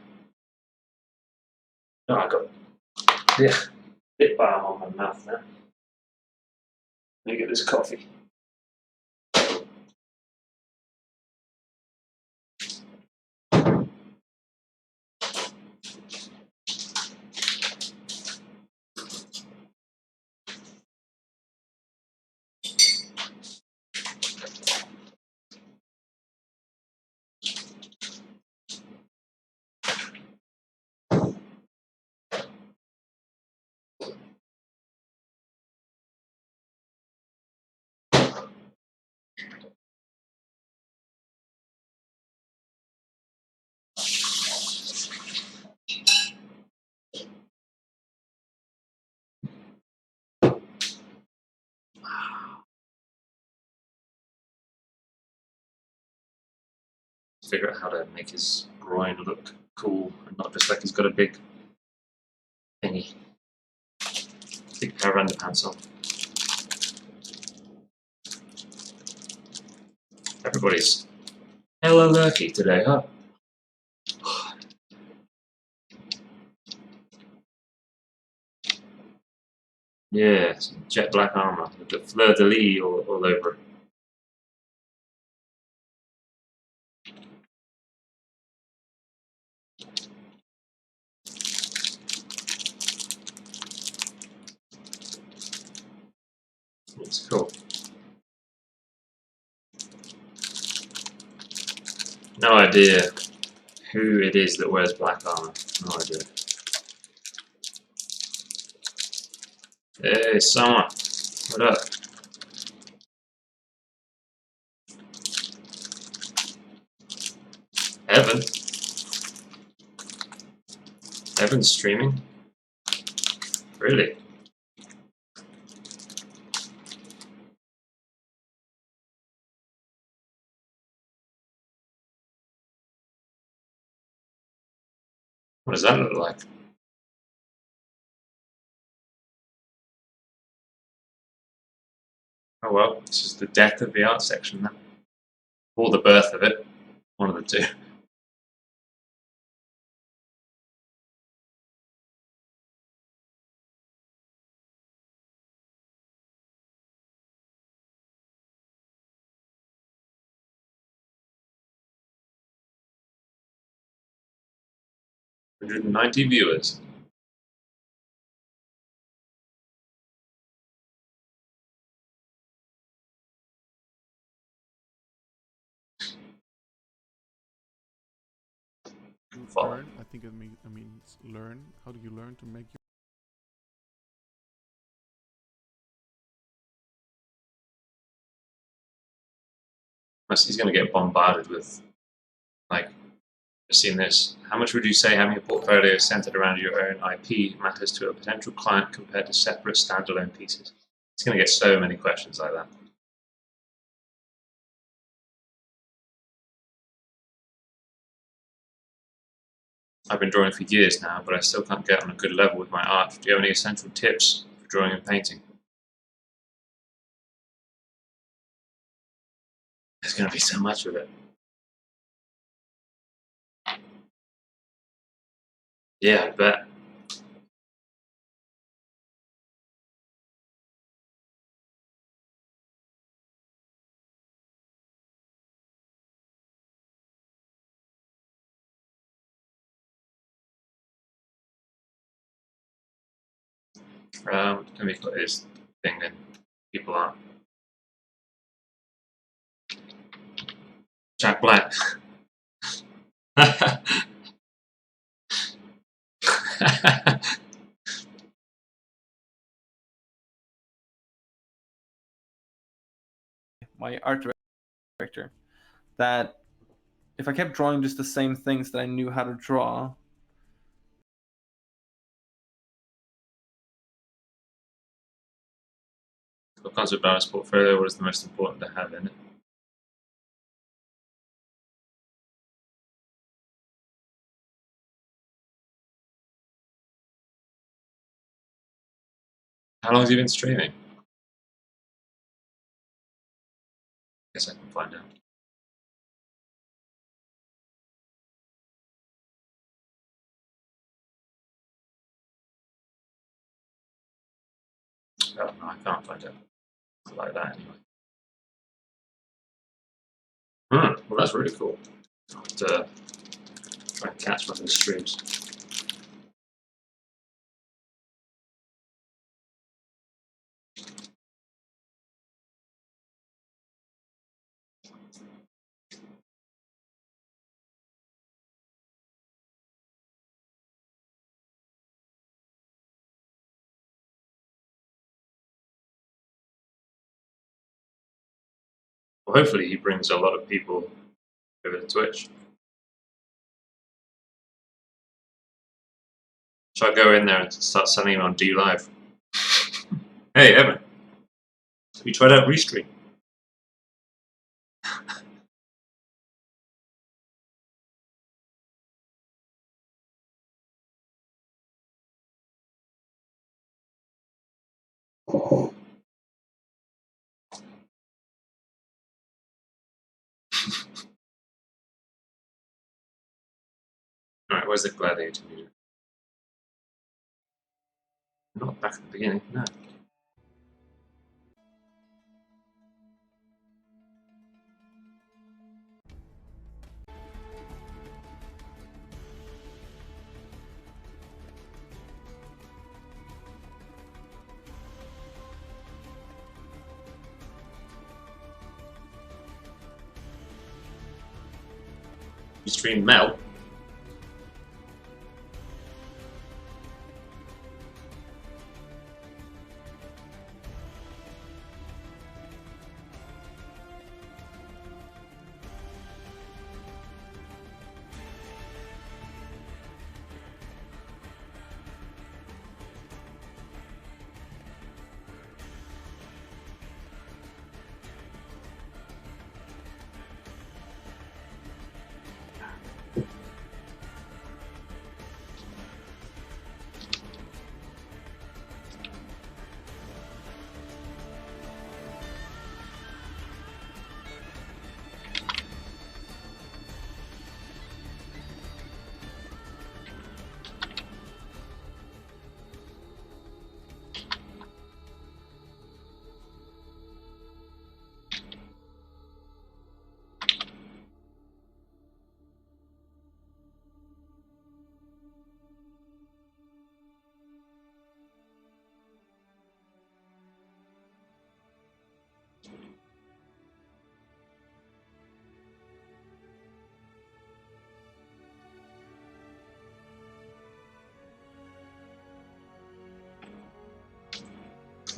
Oh, I got lip balm on my mouth now. Let me get this coffee. Figure out how to make his groin look cool and not just like he's got a big thingy. Big pair of underpants on. Everybody's hella lurky today, huh? Yeah, some jet black armor with the fleur de lis all over it. It's cool. No idea who it is that wears black armor. No idea. Hey, Summer. What up? Evan? Evan's streaming? Really? What does that look like? Oh well, this is the death of the art section then. Or the birth of it. One of the two. $190 viewers. Learn. I think it means learn. How do you learn to make your He's going to get bombarded with, like, I've seen this. How much would you say having a portfolio centered around your own IP matters to a potential client compared to separate standalone pieces? He's going to get so many questions like that. I've been drawing for years now, but I still can't get on a good level with my art. Do you have any essential tips for drawing and painting? There's going to be so much of it. Yeah, I bet. Let me put this thing in. People aren't. Jack Black. my art director, that if I kept drawing just the same things that I knew how to draw, What kinds of balanced portfolio? What is the most important to have in it? How long have you been streaming? Guess I can find out. Oh, no, I can't find out. Not like that anyway. Well, that's really cool. I'll have to try and catch one of the streams. Well, hopefully he brings a lot of people over to Twitch. Should I go in there and start selling him on D Live? Hey, Evan, have you tried out Restream? Alright, where's the gladiator music? Not back at the beginning, no. You stream Mel?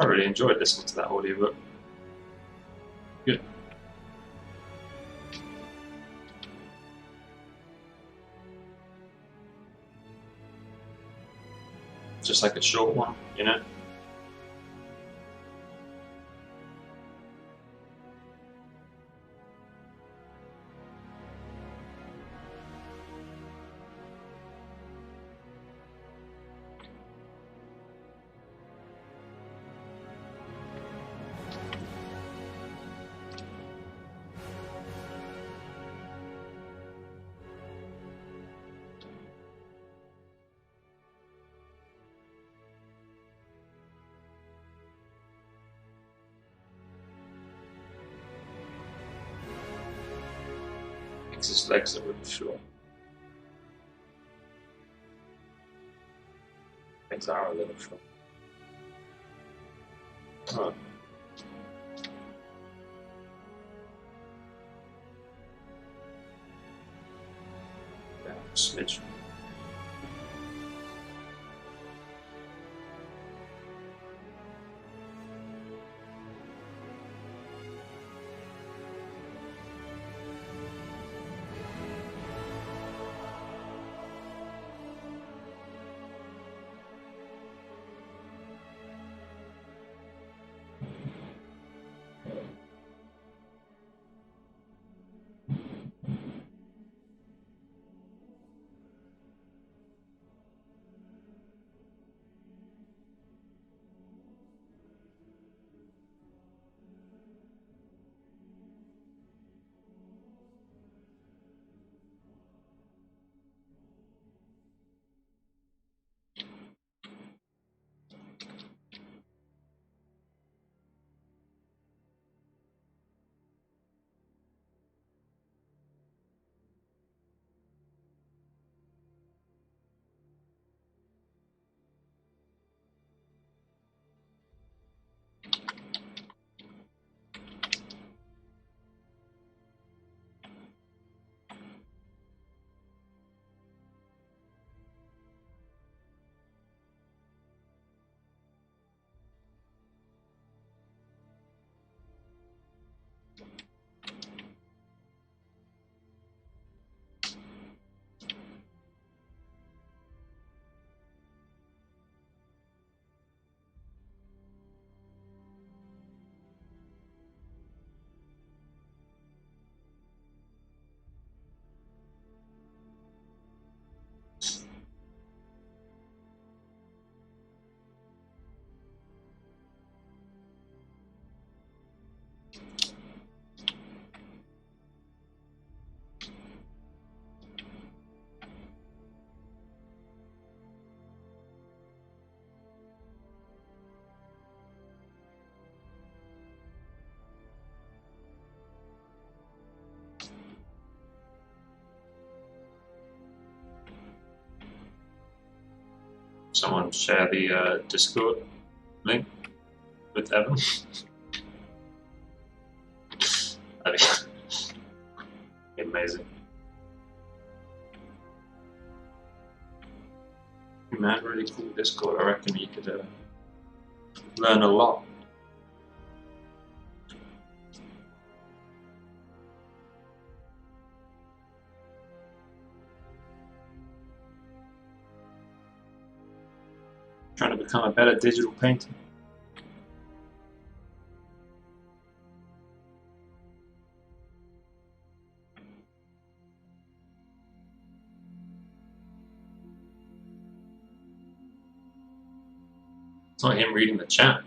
I really enjoyed listening to that audiobook. Good. Just like a short one, you know? His legs are really short. Legs are a little short. Oh. Yeah, smidge. Someone share the Discord link with Evan. That'd be amazing. Man, really cool Discord. I reckon you could learn a lot. Trying to become a better digital painter. It's not him reading the chat.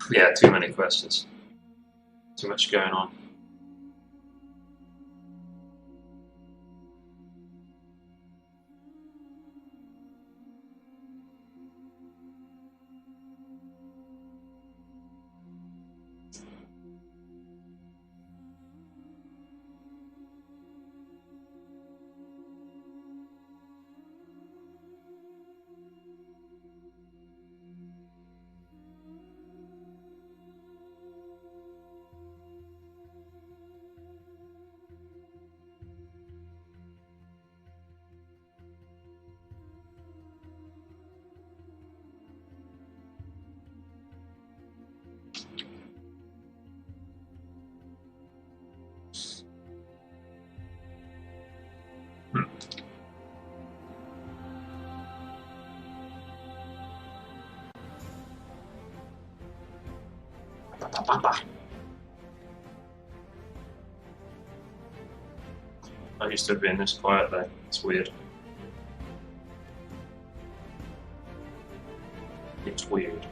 Yeah, too many questions. Too much going on. I used to be in this quiet though. It's weird. It's weird.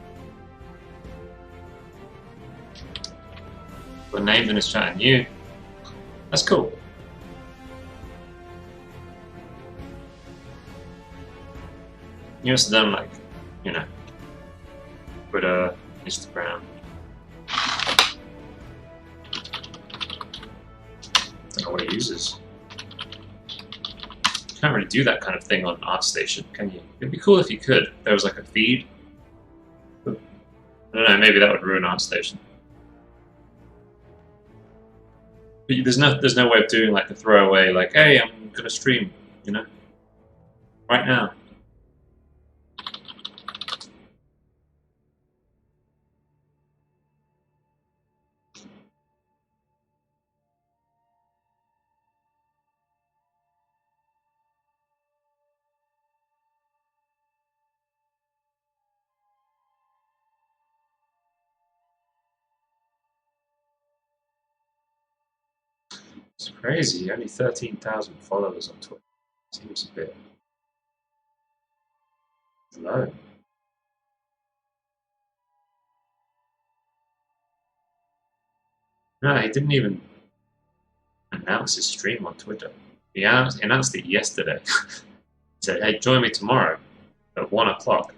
But Nathan is chatting you. That's cool. You must have done like, you know, Twitter, Instagram. Don't know what it uses. Can't really do that kind of thing on ArtStation, can you? It'd be cool if you could. There was like a feed. But I don't know, maybe that would ruin ArtStation. But there's no way of doing like a throwaway, like, hey, I'm gonna stream, you know? Right now. It's crazy, only 13,000 followers on Twitter. Seems a bit low. No, he didn't even announce his stream on Twitter. He announced it yesterday. He said, hey, join me tomorrow at 1 o'clock.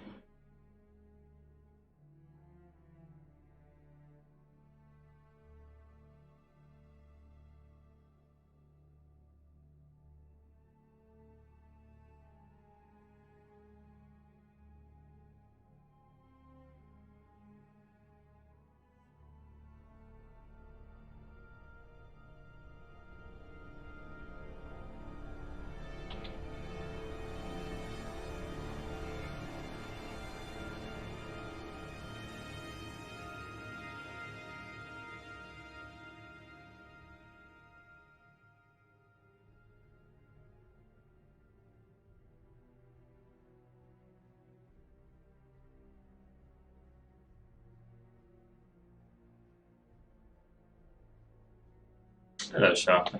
Hello, Sharper.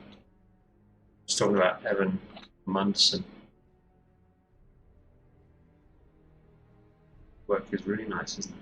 Just talking about Evan Munson. Work is really nice, isn't it?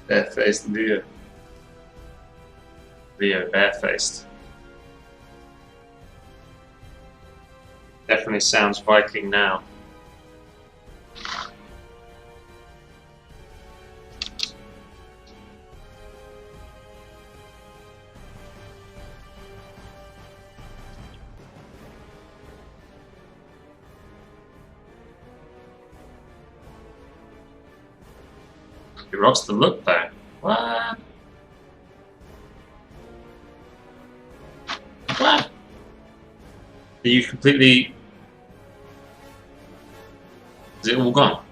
Barefaced Leo. Leo barefaced. Definitely sounds Viking now. He rocks the look though. What? What? Are you completely... Is it all gone?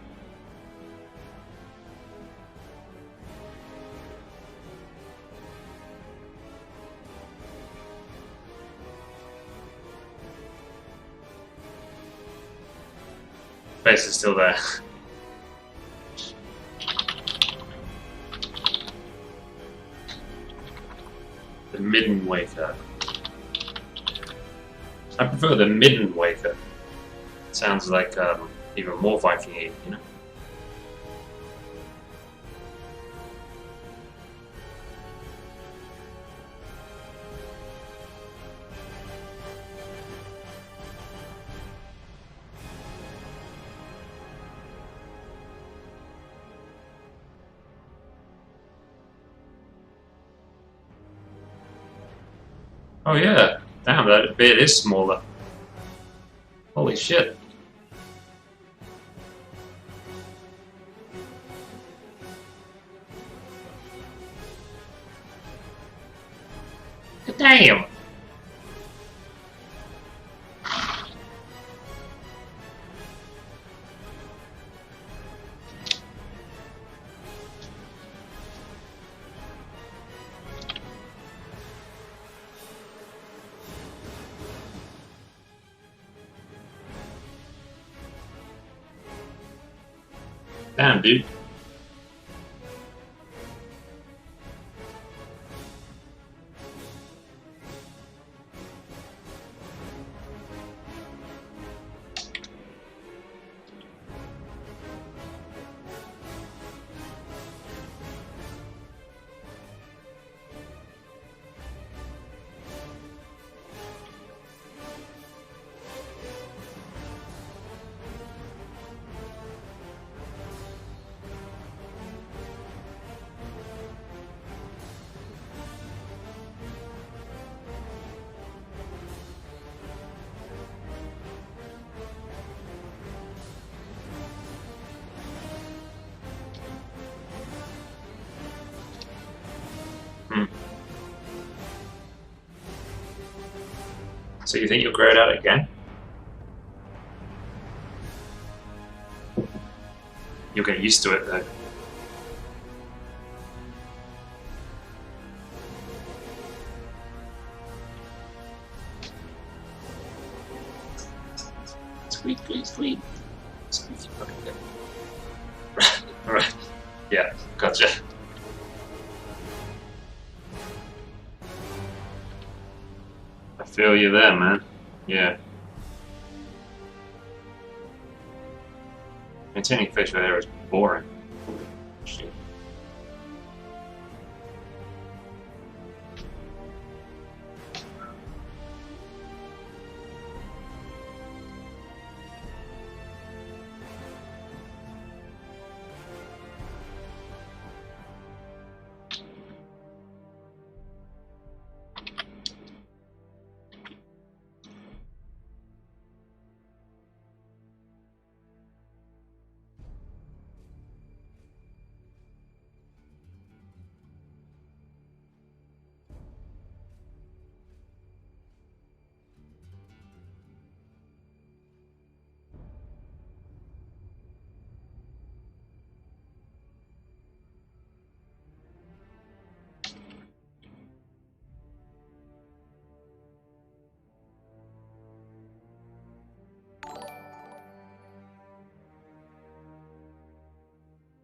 Face is still there. The midden wafer. I prefer the midden wafer. Sounds like even more Viking-y, you know? Oh yeah. Damn, that bit is smaller. Holy shit. Damn. Damn, dude. So you think you'll grow it out again? You'll get used to it though. Squeak, squeak, squeak. Squeaky fucking thing. Right. Yeah, gotcha. I feel you there, man. Yeah. Maintaining facial hair is boring. Shit.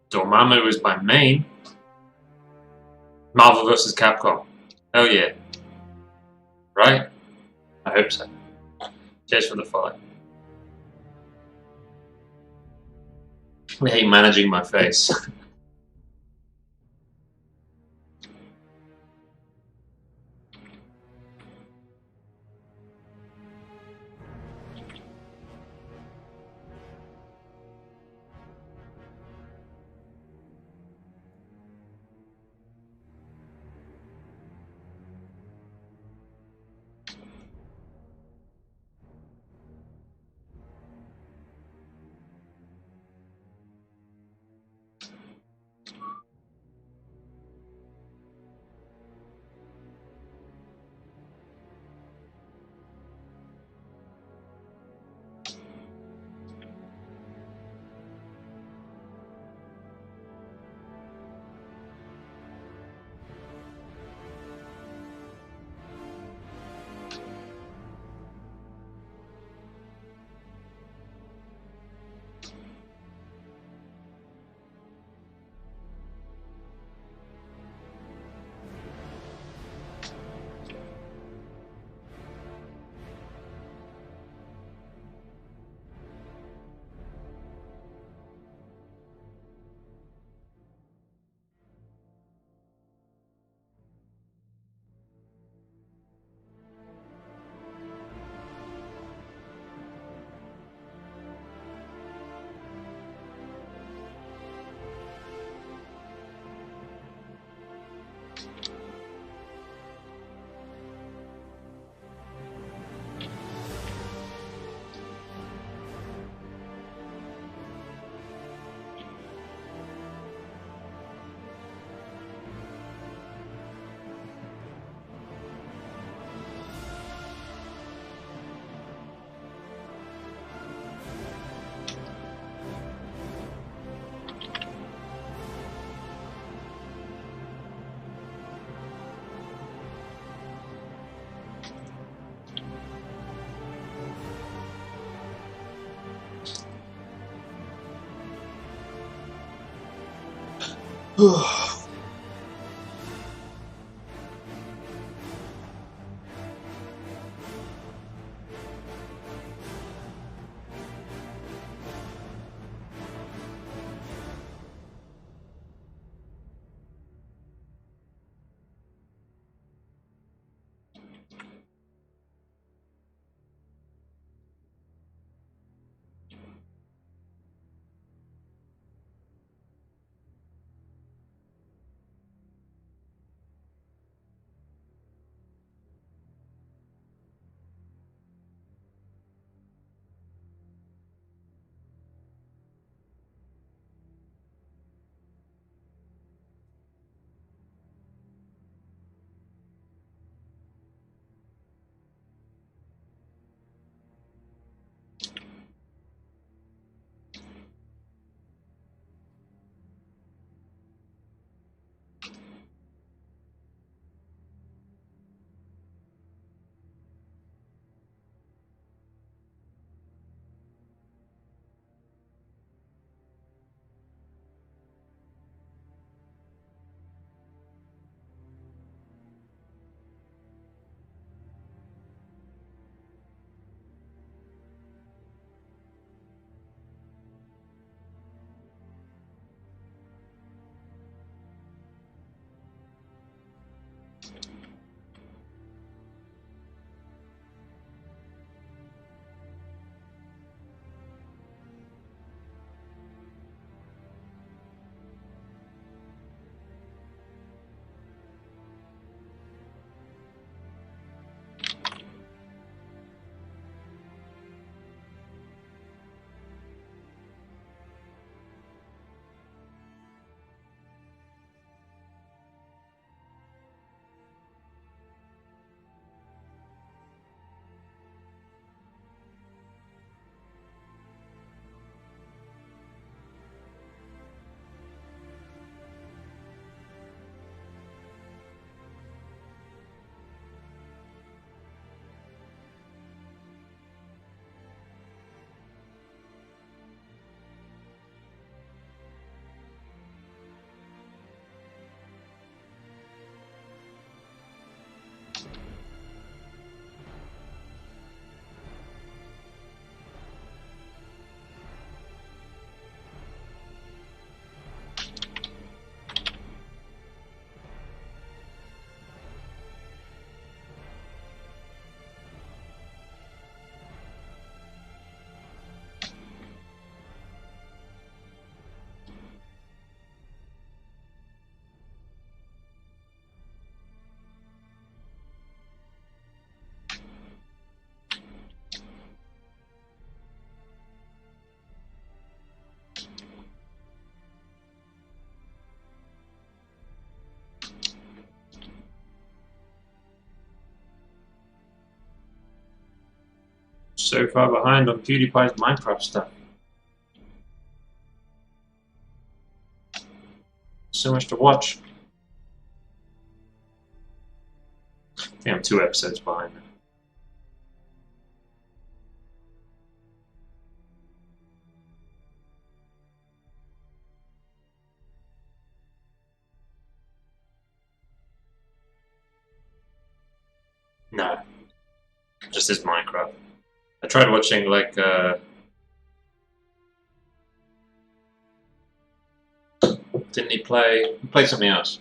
Dormammu was my main. Marvel vs. Capcom. Oh yeah. Right? I hope so. Cheers for the follow. I hate managing my face. So far behind on PewDiePie's Minecraft stuff. So much to watch. I think I'm 2 episodes behind. No, just this Minecraft. I tried watching like didn't he play? He played something else.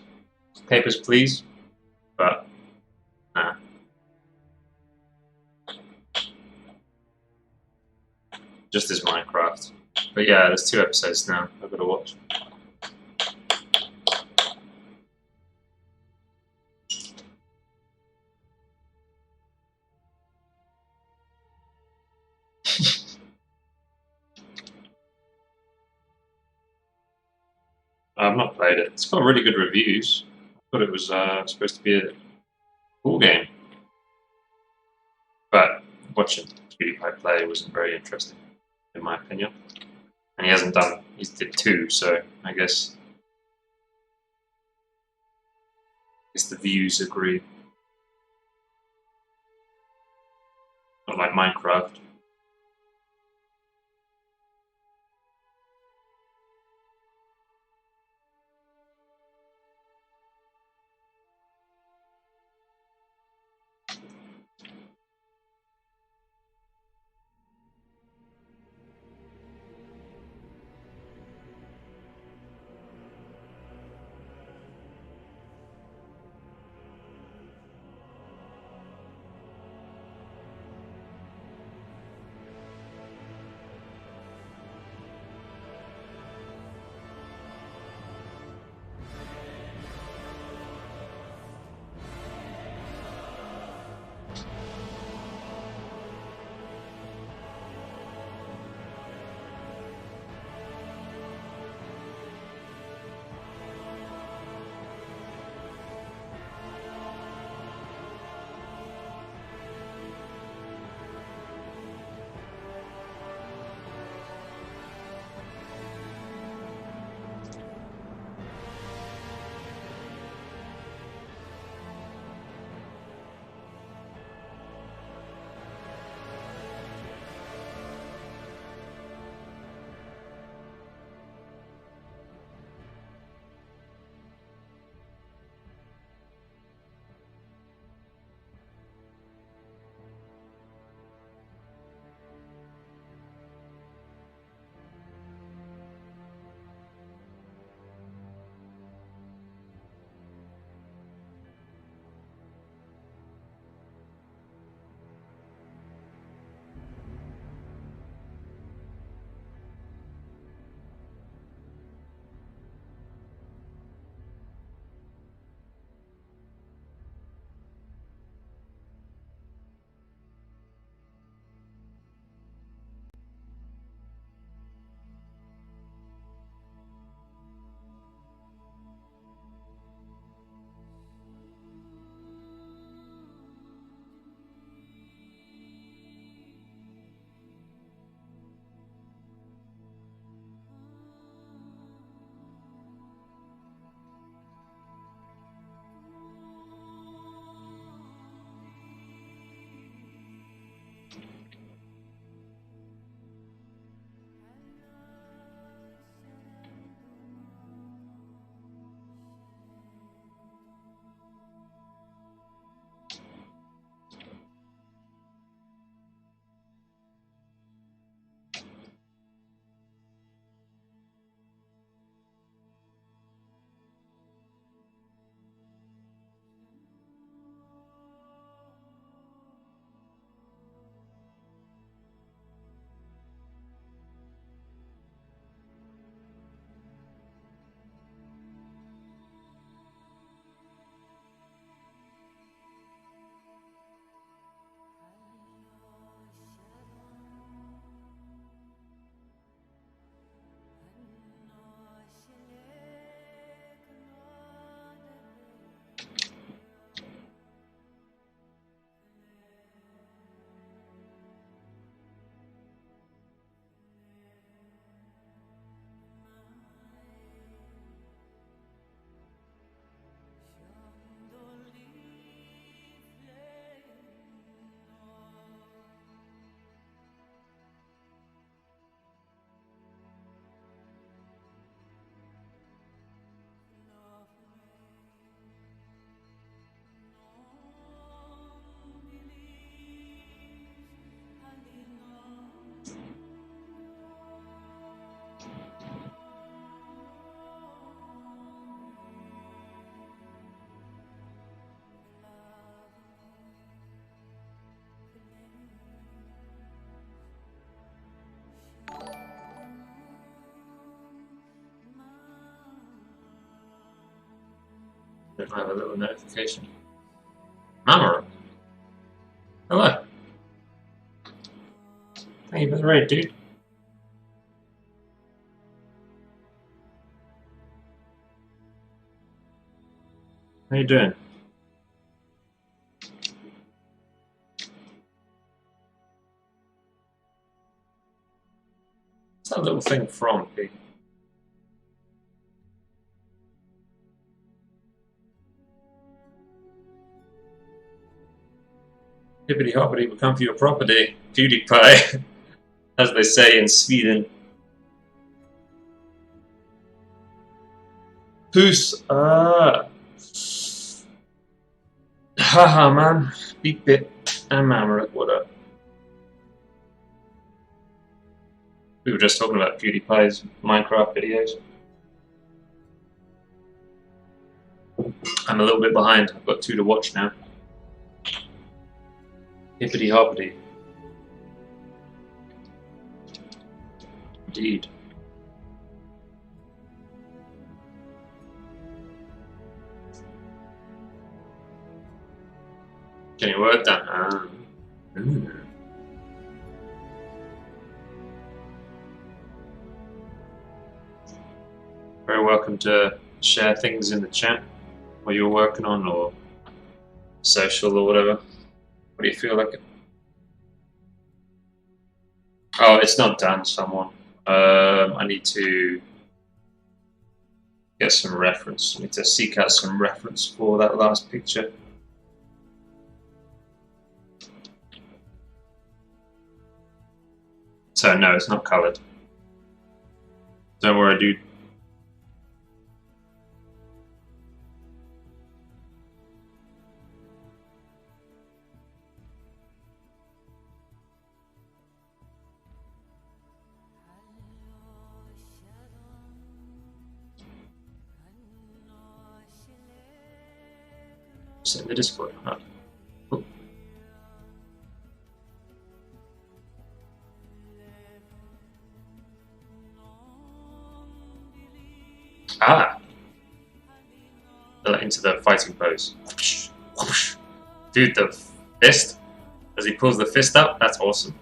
Papers, Please, but nah. Just this Minecraft. But yeah, there's 2 episodes now I've got to watch. I've not played it. It's got really good reviews. I thought it was supposed to be a cool game. But watching PewDiePie play wasn't very interesting, in my opinion. And he hasn't done, he did 2, so I guess the views agree. Not like Minecraft. I have a little notification. Mamara. Hello. Thank you for the raid, dude. How you doing? What's that little thing from, Pete? Hippity hoppity will come for your property, PewDiePie, as they say in Sweden. Puss, haha man, Big Bit and Mammoth, what up? We were just talking about PewDiePie's Minecraft videos. I'm a little bit behind, I've got 2 to watch now. Hippity hoppity. Indeed. Getting your work done. Very welcome to share things in the chat, what you're working on, or social, or whatever. What do you feel like? Oh, it's not done, someone. I need to get some reference. I need to seek out some reference for that last picture. So no, it's not coloured. Don't worry, dude. Send the Discord. Huh? Cool. Ah! Into the fighting pose. Dude, the fist? As he pulls the fist up, that's awesome.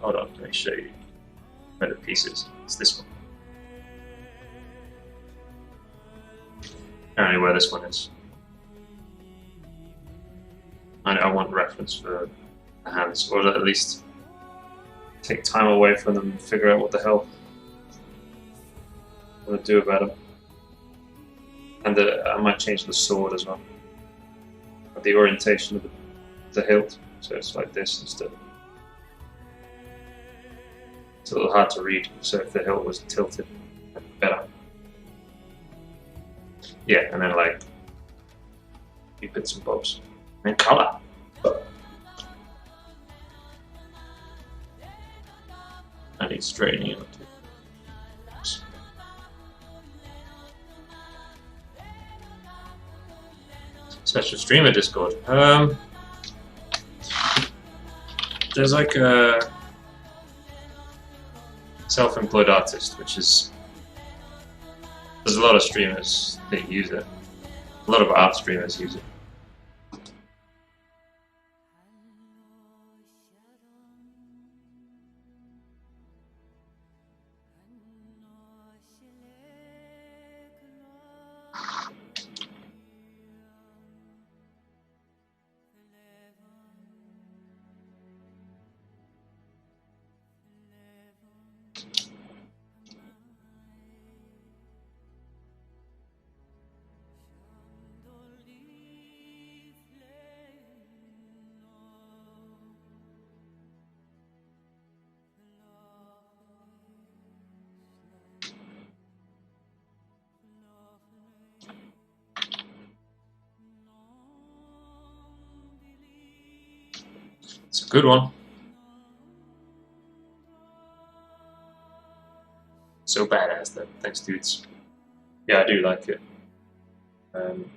Hold on, let me show you where the piece is. It's this one. Apparently where this one is. I want reference for the hands, or at least take time away from them and figure out what the hell I want to do about them. And I might change the sword as well. The orientation of the hilt, so it's like this instead. It's a little hard to read, so if the hilt was tilted, better. Yeah, and then like a few bits and bobs. And colour. I need straightening it. Special streamer Discord. There's like a self-employed artist, which is there's a lot of streamers that use it. A lot of art streamers use it. It's a good one. So badass though. Thanks, dudes. Yeah, I do like it. Um,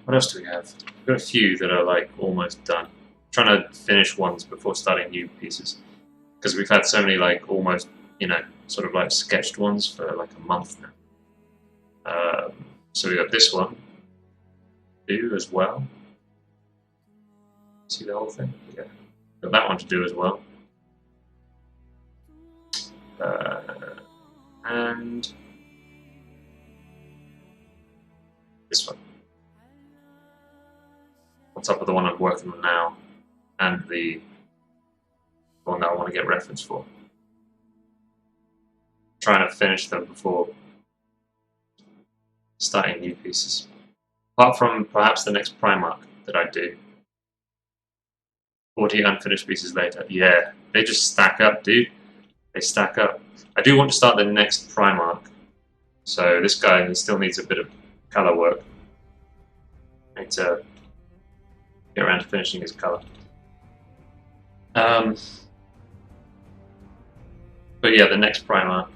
what else do we have? We've got a few that are like almost done. I'm trying to finish ones before starting new pieces. Because we've had so many like almost, you know, sort of like sketched ones for like a month now. So we got this one to do as well. See the whole thing? Yeah. Got that one to do as well. And this one. On top of the one I'm working on now, and the one that I want to get reference for. Trying to finish them before starting new pieces. Apart from perhaps the next Primarch that I do. 40 unfinished pieces later. Yeah, they just stack up, dude. They stack up. I do want to start the next Primarch. So this guy still needs a bit of color work. I need to get around to finishing his color. But yeah, the next Primarch.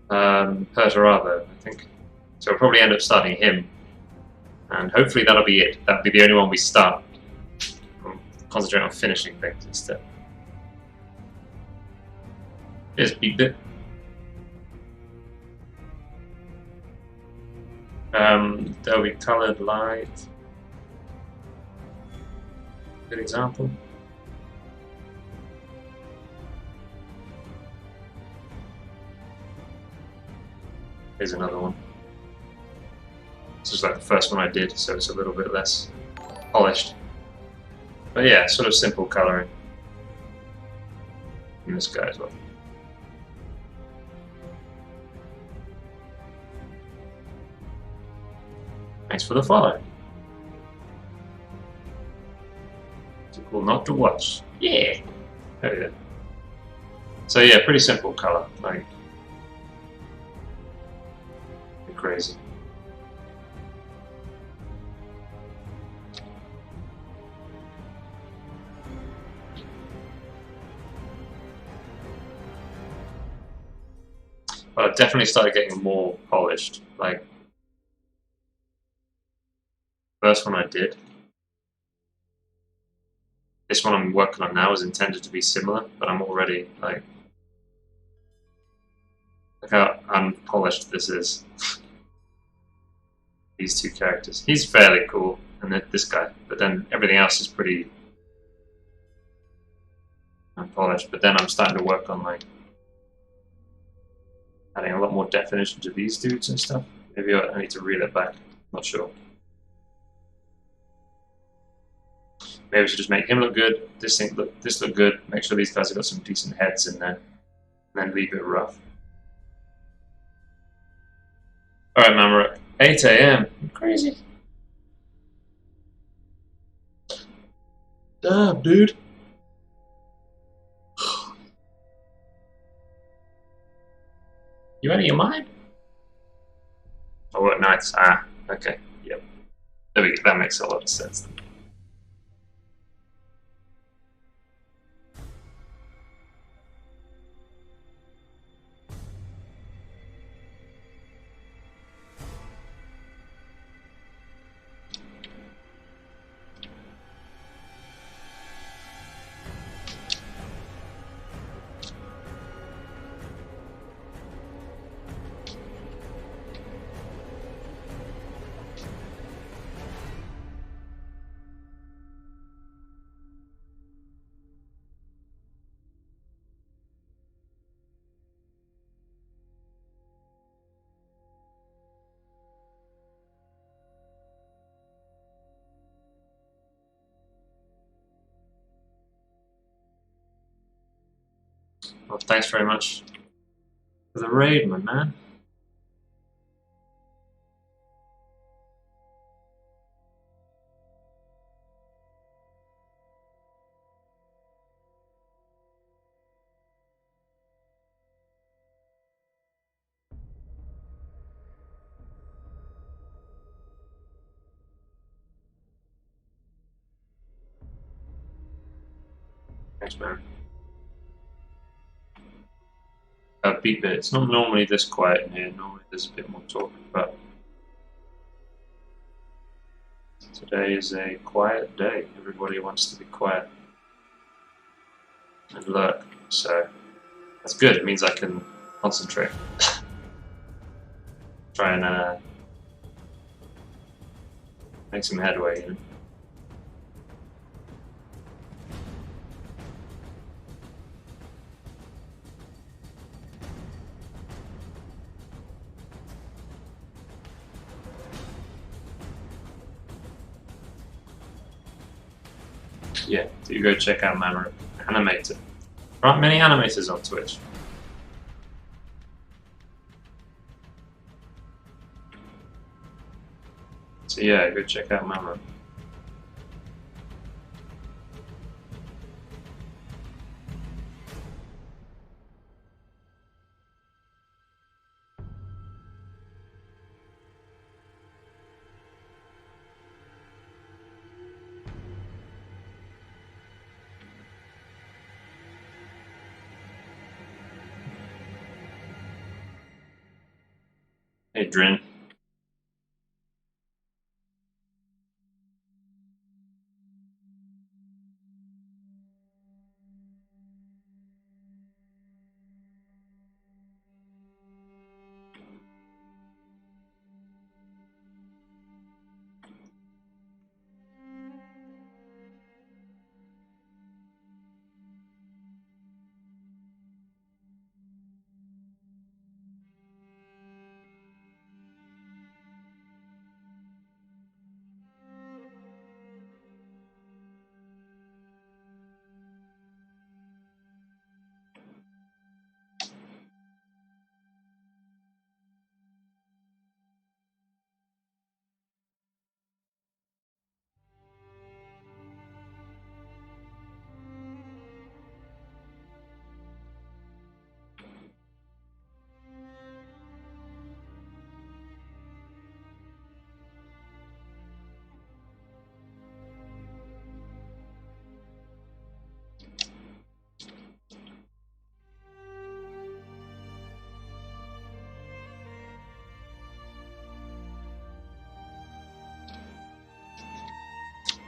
Perturabo, I think. So we'll probably end up starting him. And hopefully that'll be it. That'll be the only one we start. I'll concentrate on finishing things instead. Here's Big Bit. There'll be colored light. Good example. Here's another one. This is like the first one I did, so it's a little bit less polished. But yeah, sort of simple colouring. And this guy as well. Thanks for the follow. Too cool not to watch. Yeah! There we go. So yeah, pretty simple colour. Like, crazy. But I've definitely started getting more polished. Like, first one I did. This one I'm working on now is intended to be similar, but I'm already like, look how unpolished this is. These two characters. He's fairly cool, and then this guy, but then everything else is pretty unpolished. But then I'm starting to work on like adding a lot more definition to these dudes and stuff. Maybe I need to reel it back. Not sure. Maybe we should just make him look good. This look good. Make sure these guys have got some decent heads in there, and then leave it rough. All right, man. We're at 8 a.m. Crazy. Damn, dude. You out of your mind? Oh, what nights? Ah, okay. Yep. There we go. That makes a lot of sense. Well, thanks very much for the raid, my man. Thanks, man. a beat bit. It's not normally this quiet in here. Normally there's a bit more talk, but today is a quiet day. Everybody wants to be quiet and lurk, so that's good. It means I can concentrate. Try and make some headway, you know. Yeah, do go check out Mammoth Animator. There aren't many animators on Twitch. So yeah, go check out Mammoth. Hey, Drin.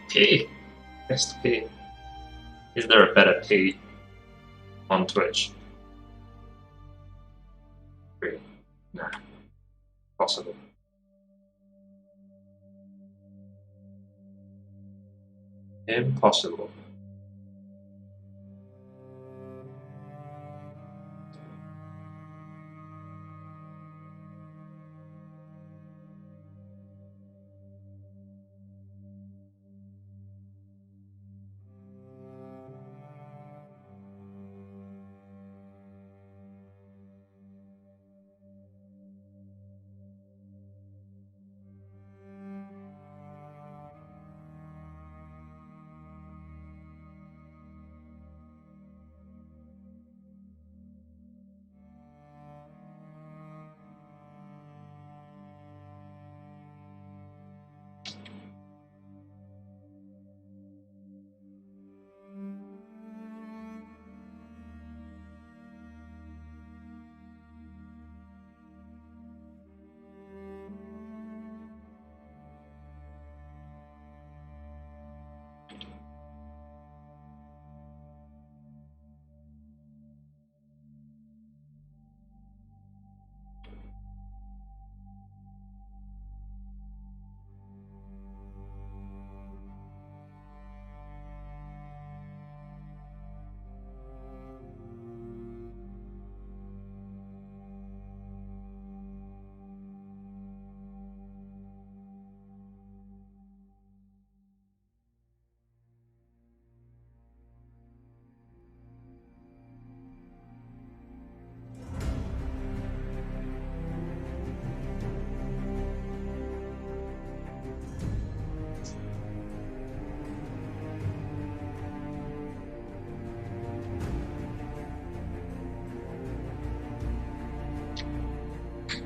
P. Best P. Is there a better P on Twitch? Really? Nah. Possible. Impossible.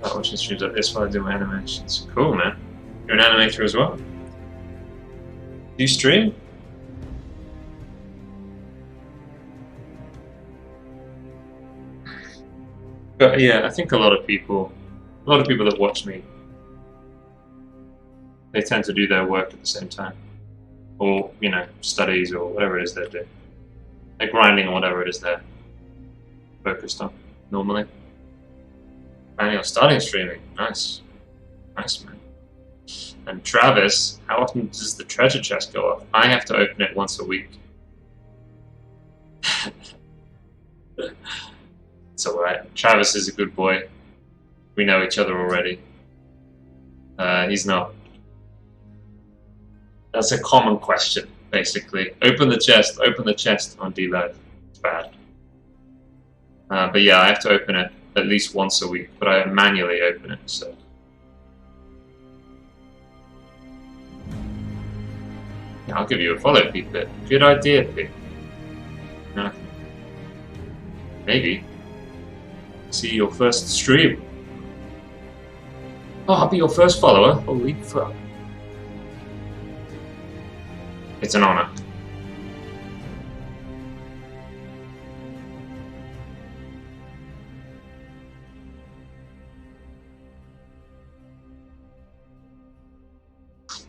I watch the streams like this while I do my animations. Cool, man. You're an animator as well? Do you stream? But yeah, I think a lot of people that watch me, they tend to do their work at the same time, or you know, studies or whatever it is they're doing. They're grinding on whatever it is they're focused on normally. And you're starting streaming. Nice. Nice, man. And Travis, how often does the treasure chest go off? I have to open it once a week. It's alright. Travis is a good boy. We know each other already. He's not. That's a common question, basically. Open the chest on D-Live. It's bad. But yeah, I have to open it at least once a week, but I manually open it, so. Yeah, I'll give you a follow, Pete. Good idea, Pete. No. Maybe. See your first stream. Oh, I'll be your first follower. Holy fuck. It's an honor.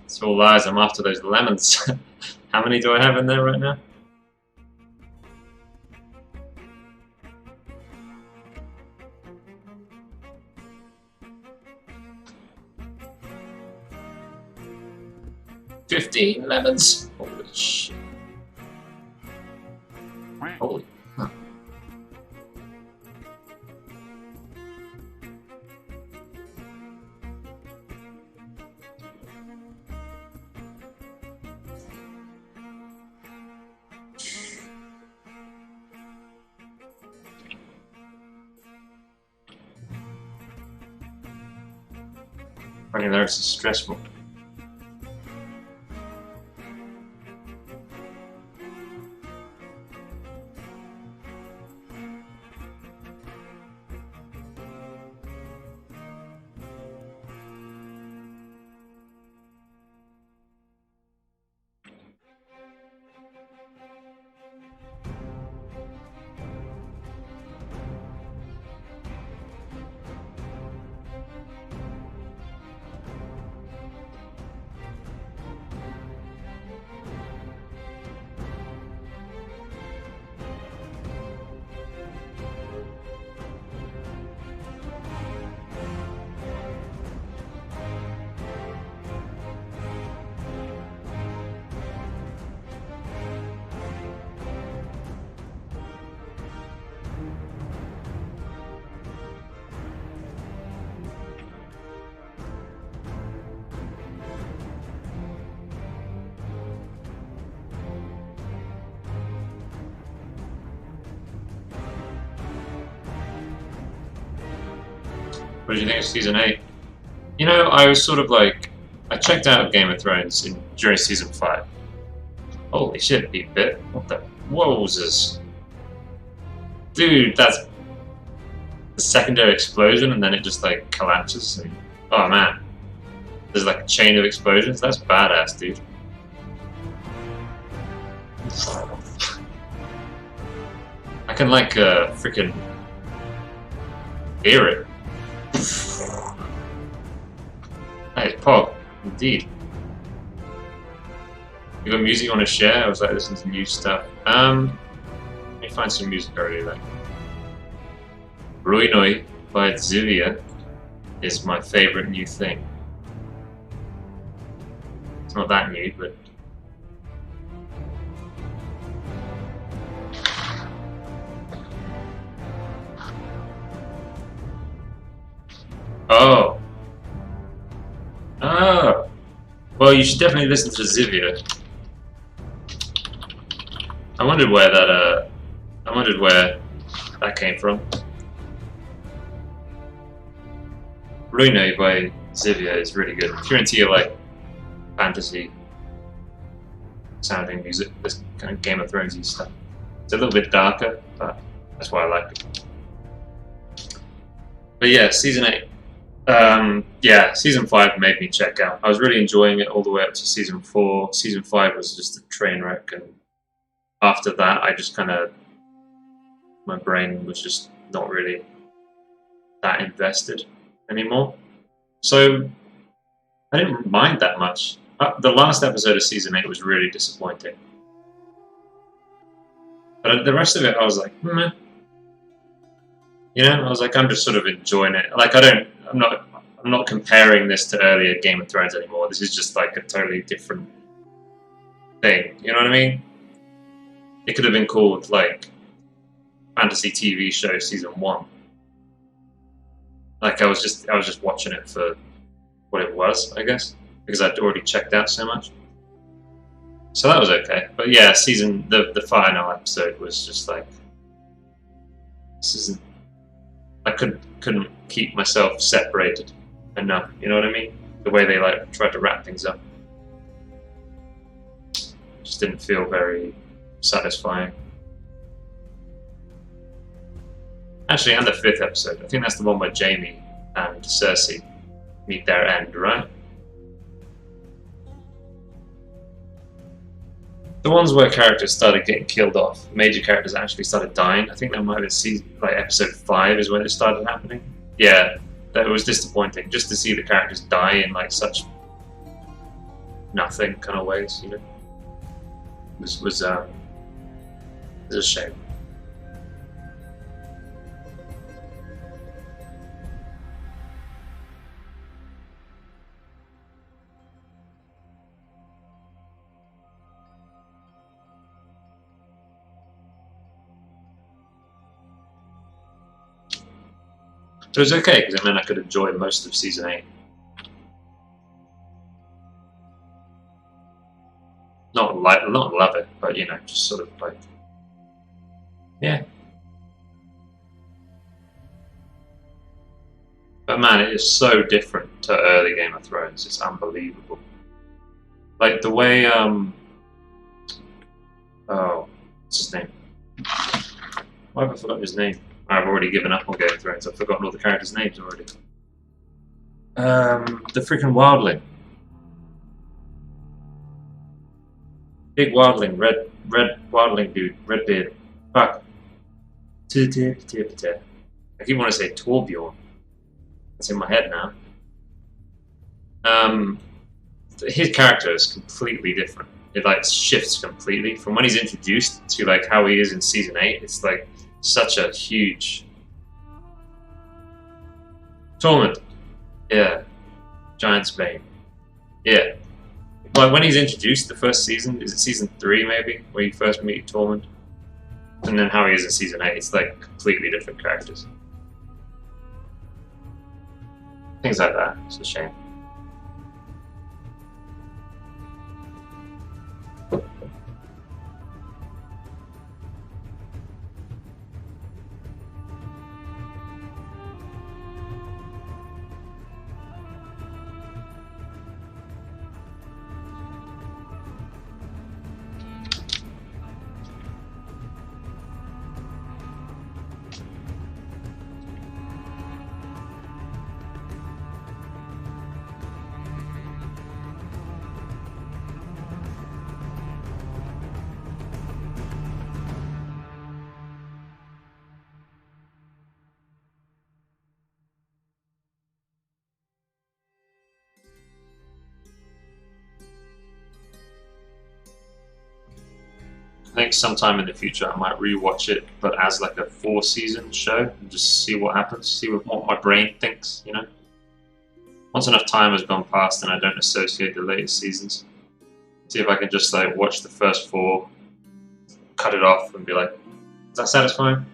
It's all lies. I'm after those lemons. How many do I have in there right now? $15 lemons. Holy shit. Holy. Huh. Running lyrics is stressful. What did you think of season 8? You know, I was sort of like, I checked out Game of Thrones during season 5. Holy shit, Pete Bit. What the? What was this? Dude, that's the secondary explosion and then it just like collapses and, oh man. There's like a chain of explosions. That's badass, dude. I can like freaking hear it. Nice Pog, indeed. You got music you want to share? I was like listening to new stuff. Let me find some music I really like. Ruinoi by Zivia is my favorite new thing. It's not that new, but oh. Oh. Well, you should definitely listen to Zivia. I wondered where that came from. Ruinoi by Zivia is really good. If you're into your like fantasy sounding music, this kind of Game of Thronesy stuff. It's a little bit darker, but that's why I like it. But yeah, season 8. Yeah, season 5 made me check out. I was really enjoying it all the way up to season 4. Season 5 was just a train wreck, and after that, I just kind of, my brain was just not really that invested anymore. So I didn't mind that much. The last episode of season 8 was really disappointing. But the rest of it, I was like, meh. You know, I was like, I'm just sort of enjoying it. Like, I'm not comparing this to earlier Game of Thrones anymore. This is just like a totally different thing. You know what I mean? It could have been called like Fantasy TV Show Season 1. Like, I was just watching it for what it was, I guess, because I'd already checked out so much. So that was okay. But yeah, the final episode was just like, this isn't. I couldn't keep myself separated enough. You know what I mean? The way they like tried to wrap things up just didn't feel very satisfying. Actually, and the 5th episode, I think that's the one where Jaime and Cersei meet their end, right? The ones where characters started getting killed off, major characters actually started dying. I think that might have been episode 5 is when it started happening. Yeah, that was disappointing just to see the characters die in like such nothing kind of ways, you know. It was a shame. But it was okay because it meant I could enjoy most of season 8. Not love it, but you know, just sort of like, yeah. But man, it is so different to early Game of Thrones. It's unbelievable. Like the way, oh, what's his name? Why have I forgotten his name? I've already given up on Game of Thrones. I've forgotten all the characters' names already. The freaking wildling. Big wildling, red wildling dude, red beard. Fuck. I keep wanting to say Torbjorn. That's in my head now. His character is completely different. It like shifts completely from when he's introduced to like how he is in season 8. It's like such a huge Tormund. Yeah. Giant's Bane. Yeah. Like when he's introduced the first season, is it season 3 maybe, where you first meet Tormund? And then how he is in season 8, it's like completely different characters. Things like that. It's a shame. I think sometime in the future I might rewatch it, but as like a 4-season show, and just see what happens, see what my brain thinks, you know? Once enough time has gone past and I don't associate the latest seasons, see if I can just like watch the first 4, cut it off and be like, is that satisfying?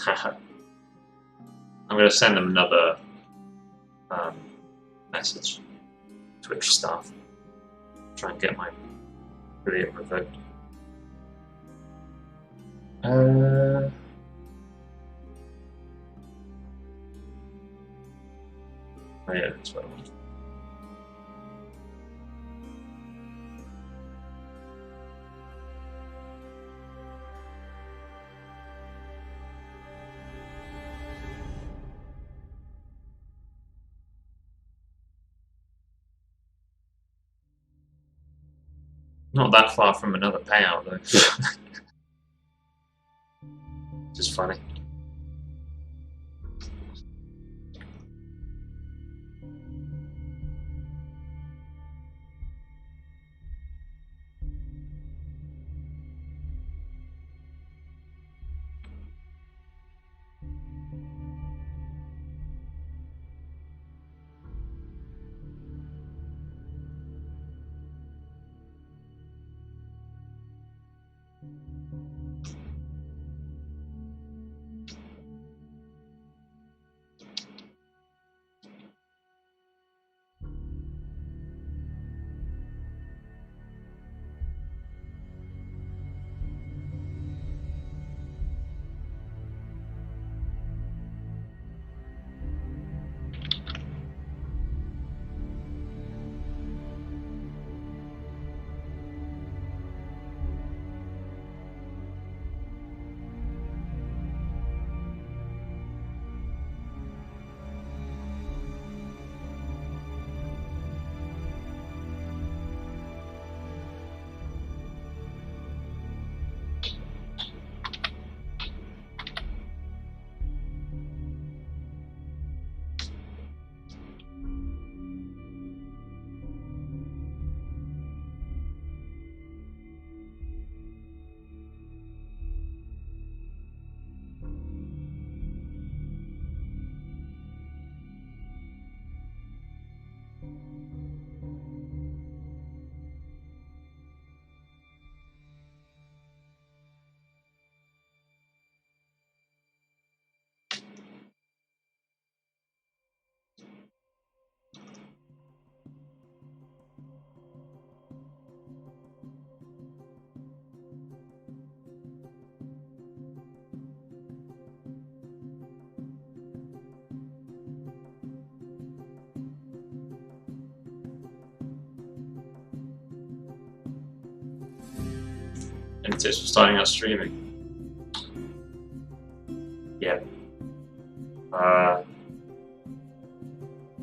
I'm going to send them another message. Twitch staff. Try and get my affiliate revoked. Oh yeah, that's what I want. Not that far from another payout though. Just funny. Any tips for starting out streaming? Yeah.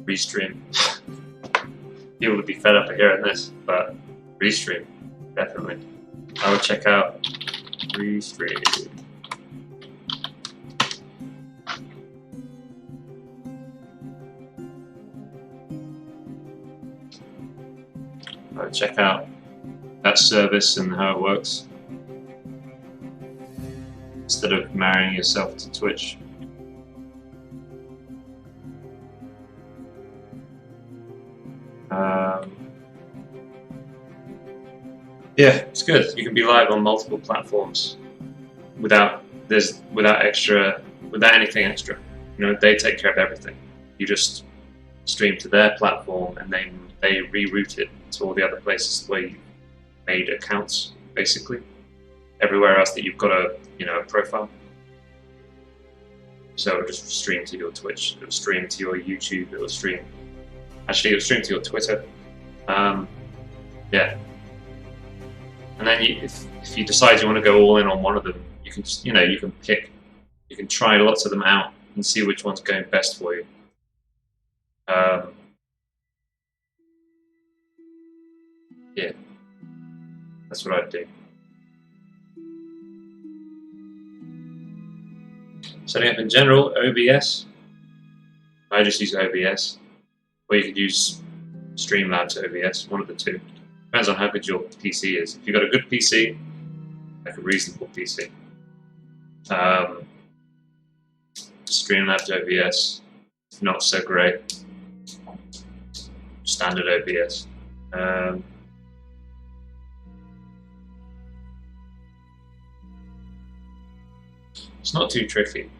Restream. People would be fed up of hearing this, but restream, definitely. I would check out Restream. I would check out that service and how it works, instead of marrying yourself to Twitch. Yeah, it's good. You can be live on multiple platforms without anything extra. You know, they take care of everything. You just stream to their platform, and then they reroute it to all the other places where you made accounts, basically. Everywhere else that you've got a profile. So it'll just stream to your Twitch, it'll stream to your YouTube, it'll stream to your Twitter. Yeah. And then if you decide you want to go all in on one of them, you can you can try lots of them out and see which one's going best for you. Yeah, that's what I'd do. Setting up in general, OBS. I just use OBS, or you could use Streamlabs OBS, one of the two. Depends on how good your PC is. If you've got a good PC, like a reasonable PC, Streamlabs OBS, not so great. Standard OBS. It's not too tricky.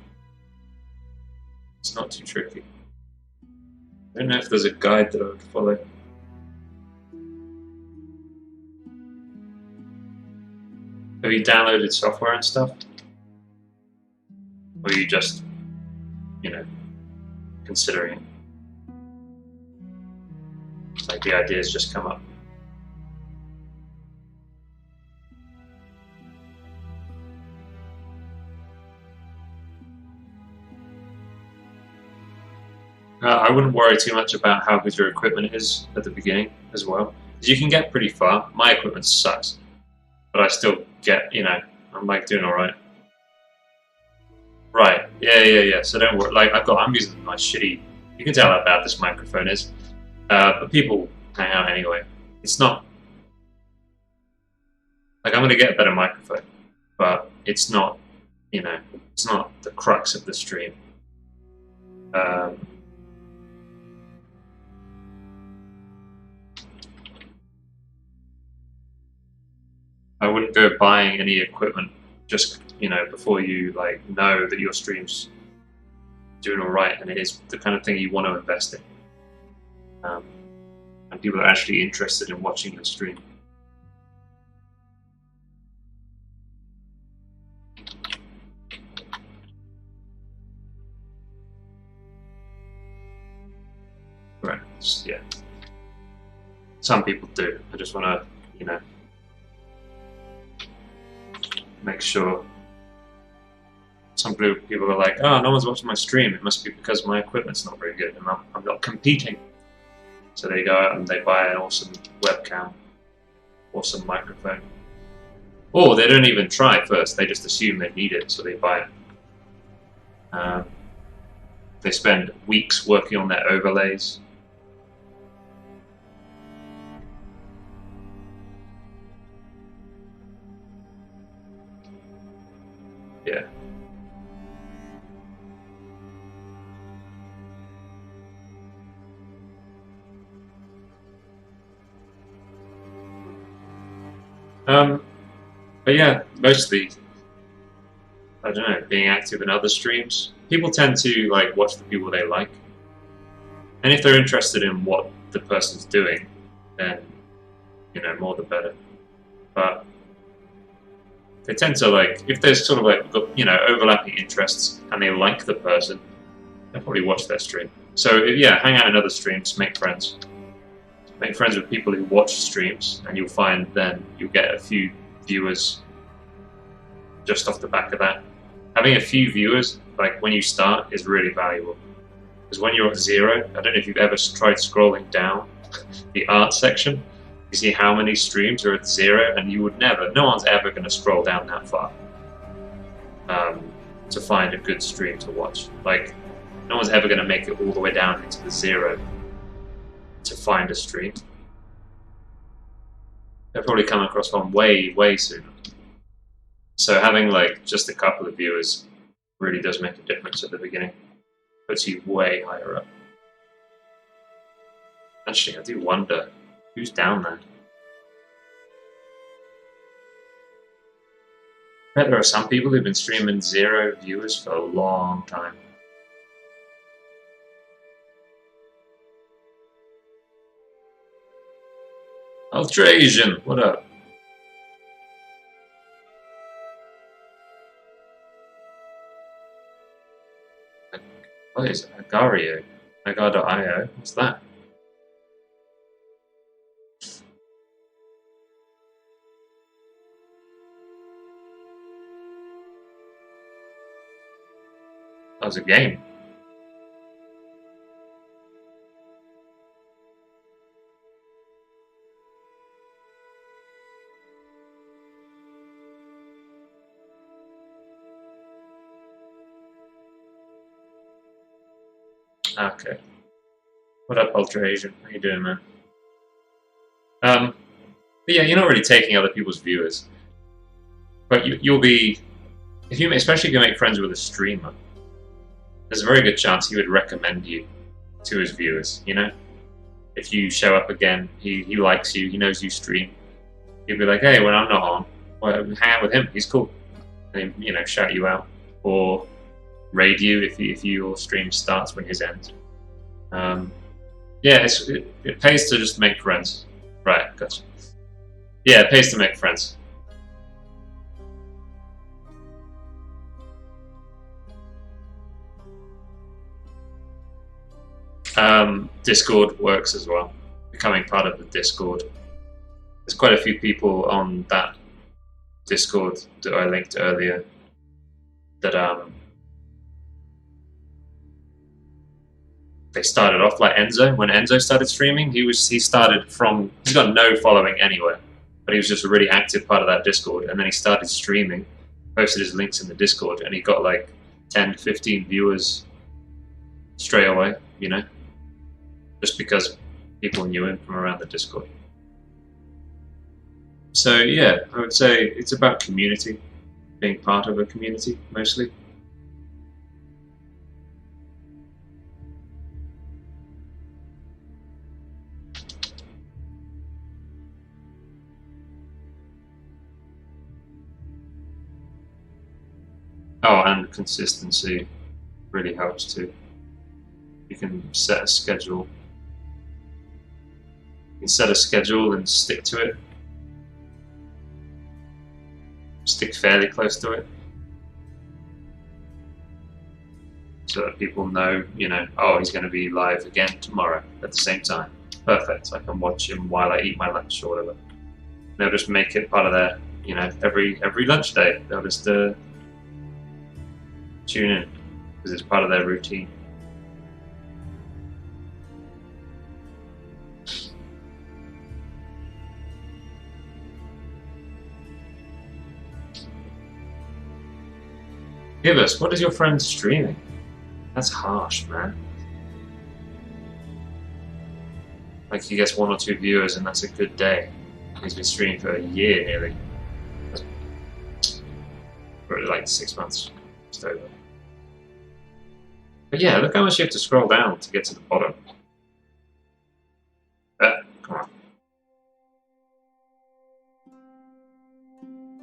It's not too tricky. I don't know if there's a guide that I would follow. Have you downloaded software and stuff? Or are you just, considering? It's like the ideas just come up. I wouldn't worry too much about how good your equipment is at the beginning as well. You can get pretty far. My equipment sucks, but I still get, you know, I'm like doing all right. Right, yeah. So don't worry. Like I'm using my shitty. You can tell how bad this microphone is, but people hang out anyway. It's not like I'm gonna get a better microphone, but it's not, you know, it's not the crux of the stream. I wouldn't go buying any equipment just, you know, before you like know that your stream's doing all right and it is the kind of thing you want to invest in, and people are actually interested in watching your stream. Right, yeah. Some people do. I just want to, you know, make sure. Some people are like, oh, no one's watching my stream. It must be because my equipment's not very good and I'm not competing. So they go out and they buy an awesome webcam, awesome microphone. Or they don't even try first. They just assume they need it, so they buy it. They spend weeks working on their overlays. Yeah. But yeah, mostly, I don't know, being active in other streams. People tend to like watch the people they like, and if they're interested in what the person's doing, then, you know, more the better. But they tend to like, if there's sort of like, you know, overlapping interests and they like the person, they'll probably watch their stream. So yeah, hang out in other streams, make friends. Make friends with people who watch streams, and you'll find then you'll get a few viewers just off the back of that. Having a few viewers, like when you start, is really valuable. Because when you're at 0, I don't know if you've ever tried scrolling down the art section, you see how many streams are at 0, and you would never, no one's ever going to scroll down that far to find a good stream to watch. Like, no one's ever going to make it all the way down into the 0 to find a stream. They'll probably come across one way, way sooner. So having like just a couple of viewers really does make a difference at the beginning. Puts you way higher up. Actually, I do wonder who's down there. I bet there are some people who've been streaming 0 viewers for a long time. Ultra Asian, what up? What is it? Agario? Agar.io? What's that? That was a game. Okay. What up, Ultra Asian? How you doing, man? But yeah, you're not really taking other people's viewers. But you'll be, if you, especially if you make friends with a streamer, there's a very good chance he would recommend you to his viewers, you know? If you show up again, he likes you, he knows you stream. He'll be like, hey, when I'm not on, well, hang out with him, he's cool. And he, you know, shout you out. Or raid you if your stream starts when his ends. Yeah, it pays to just make friends. Right, gotcha. Yeah, it pays to make friends. Discord works as well. Becoming part of the Discord. There's quite a few people on that Discord that I linked earlier that they started off like Enzo. When Enzo started streaming, he started from, he's got no following anywhere, but he was just a really active part of that Discord, and then he started streaming, posted his links in the Discord, and he got like 10 to 15 viewers straight away, you know, just because people knew him from around the Discord. So yeah, I would say it's about community, being part of a community mostly. Oh, and consistency really helps too. You can set a schedule. You can set a schedule and stick to it. Stick fairly close to it. So that people know, you know, oh, he's going to be live again tomorrow at the same time. Perfect. I can watch him while I eat my lunch or whatever. They'll just make it part of their, you know, every lunch day. They'll just tune in because it's part of their routine. Give us, what is your friend streaming? That's harsh, man. Like he gets 1 or 2 viewers and that's a good day. He's been streaming for a year nearly. For like 6 months. Just over. But yeah, look how much you have to scroll down to get to the bottom. Come on.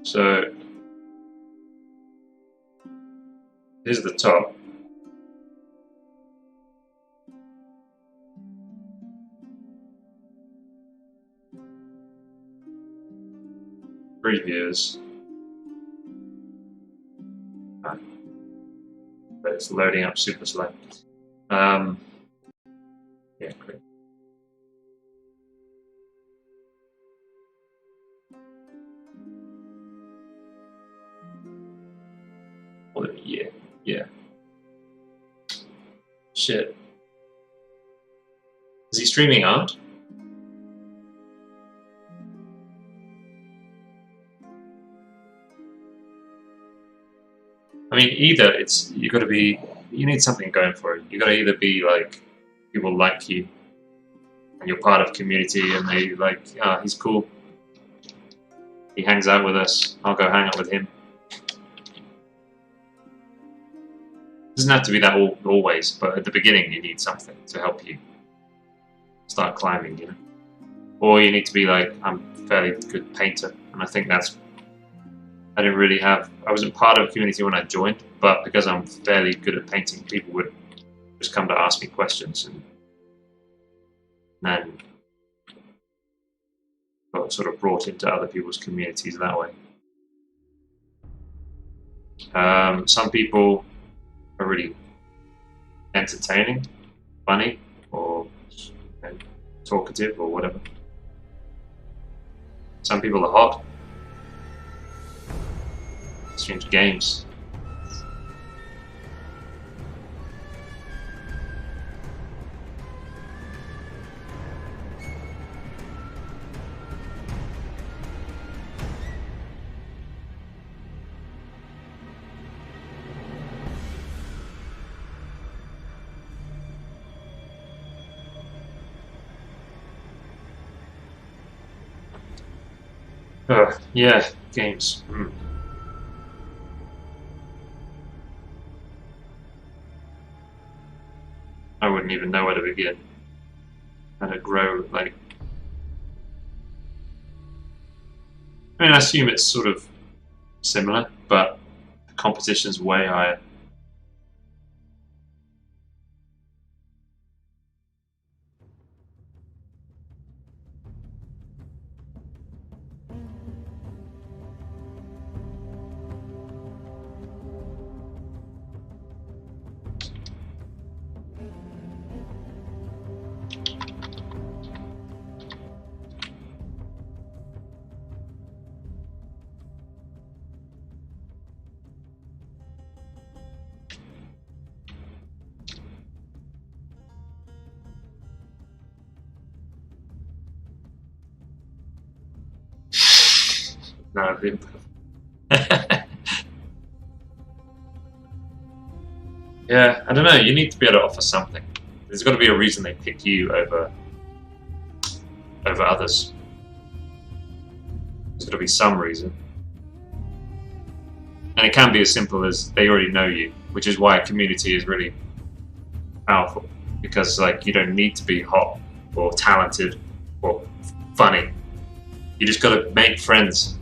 So here's the top. Previews. But it's loading up super slow. Yeah, great. More than a year. Yeah. Shit. Is he streaming art? I mean, either it's you need something going for it. You got to either be like people like you, and you're part of community, and they like, ah, he's cool. He hangs out with us. I'll go hang out with him. It doesn't have to be that always, but at the beginning you need something to help you start climbing, you know. Or you need to be like, I'm a fairly good painter, and I think that's. I wasn't part of a community when I joined, but because I'm fairly good at painting, people would just come to ask me questions, and then got sort of brought into other people's communities that way. Some people are really entertaining, funny, or talkative, or whatever. Some people are hot. Streams games. Yeah, games. I wouldn't even know where to begin. How to grow, like... I mean, I assume it's sort of similar, but the competition's way higher. No, yeah, I don't know. You need to be able to offer something. There's got to be a reason they pick you over others. There's got to be some reason, and it can be as simple as they already know you, which is why a community is really powerful. Because like you don't need to be hot or talented or funny. You just got to make friends,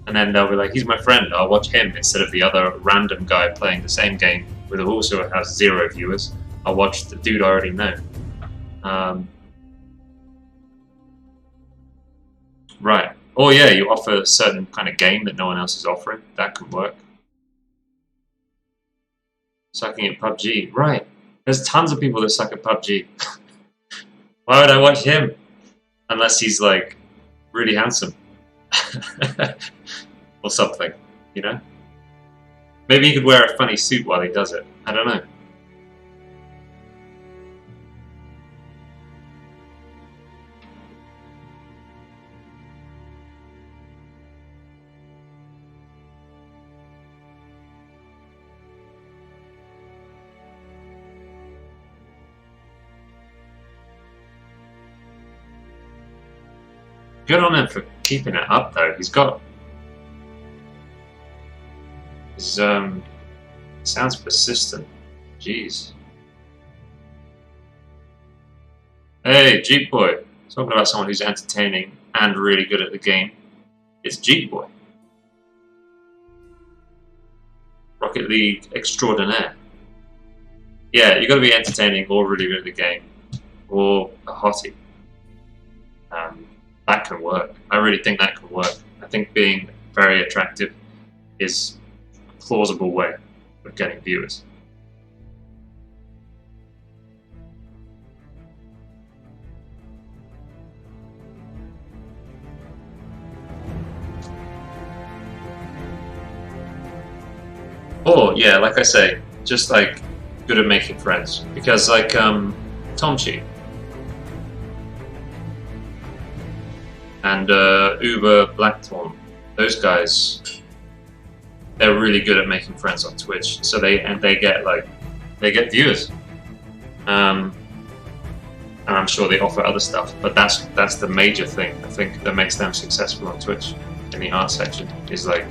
and then they'll be like, "He's my friend. I'll watch him instead of the other random guy playing the same game with also has 0 viewers. I'll watch the dude I already know." Right. Oh yeah, you offer a certain kind of game that no one else is offering. That can work. Sucking at PUBG. Right. There's tons of people that suck at PUBG. Why would I watch him? Unless he's like really handsome. Or something, you know? Maybe he could wear a funny suit while he does it. I don't know. Good on him for keeping it up, though. He's got... His, sounds persistent. Jeez. Hey, Jeep Boy. Talking about someone who's entertaining and really good at the game. It's Jeep Boy. Rocket League extraordinaire. Yeah, you got to be entertaining or really good at the game. Or a hottie. That can work. I really think that can work. I think being very attractive is a plausible way of getting viewers. Or, yeah, like I say, just like good at making friends. Because like Tomchi and Uber Blackthorn, those guys, they're really good at making friends on Twitch. So they get viewers. And I'm sure they offer other stuff, but that's the major thing I think that makes them successful on Twitch in the art section is like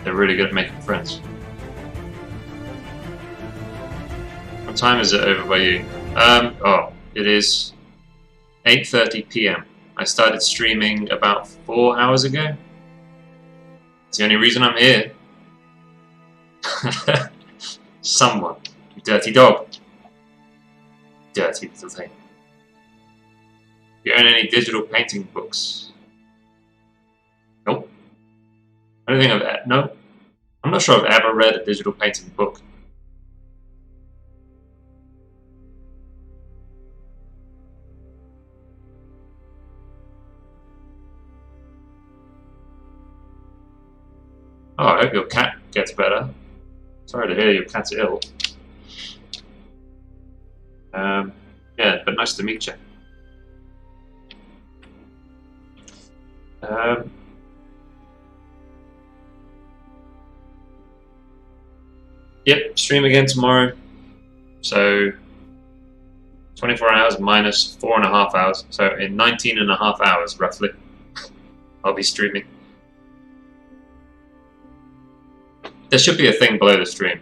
they're really good at making friends. What time is it over by you? It is 8:30 p.m. I started streaming about 4 hours ago. It's the only reason I'm here. Someone, you dirty dog. Dirty little thing. Do you own any digital painting books? Nope. I don't think no. I'm not sure I've ever read a digital painting book. Oh, I hope your cat gets better. Sorry to hear your cat's ill. Yeah, but nice to meet you. Yep, stream again tomorrow. So 24 hours minus 4.5 hours. So in 19.5 hours, roughly, I'll be streaming. There should be a thing below the stream.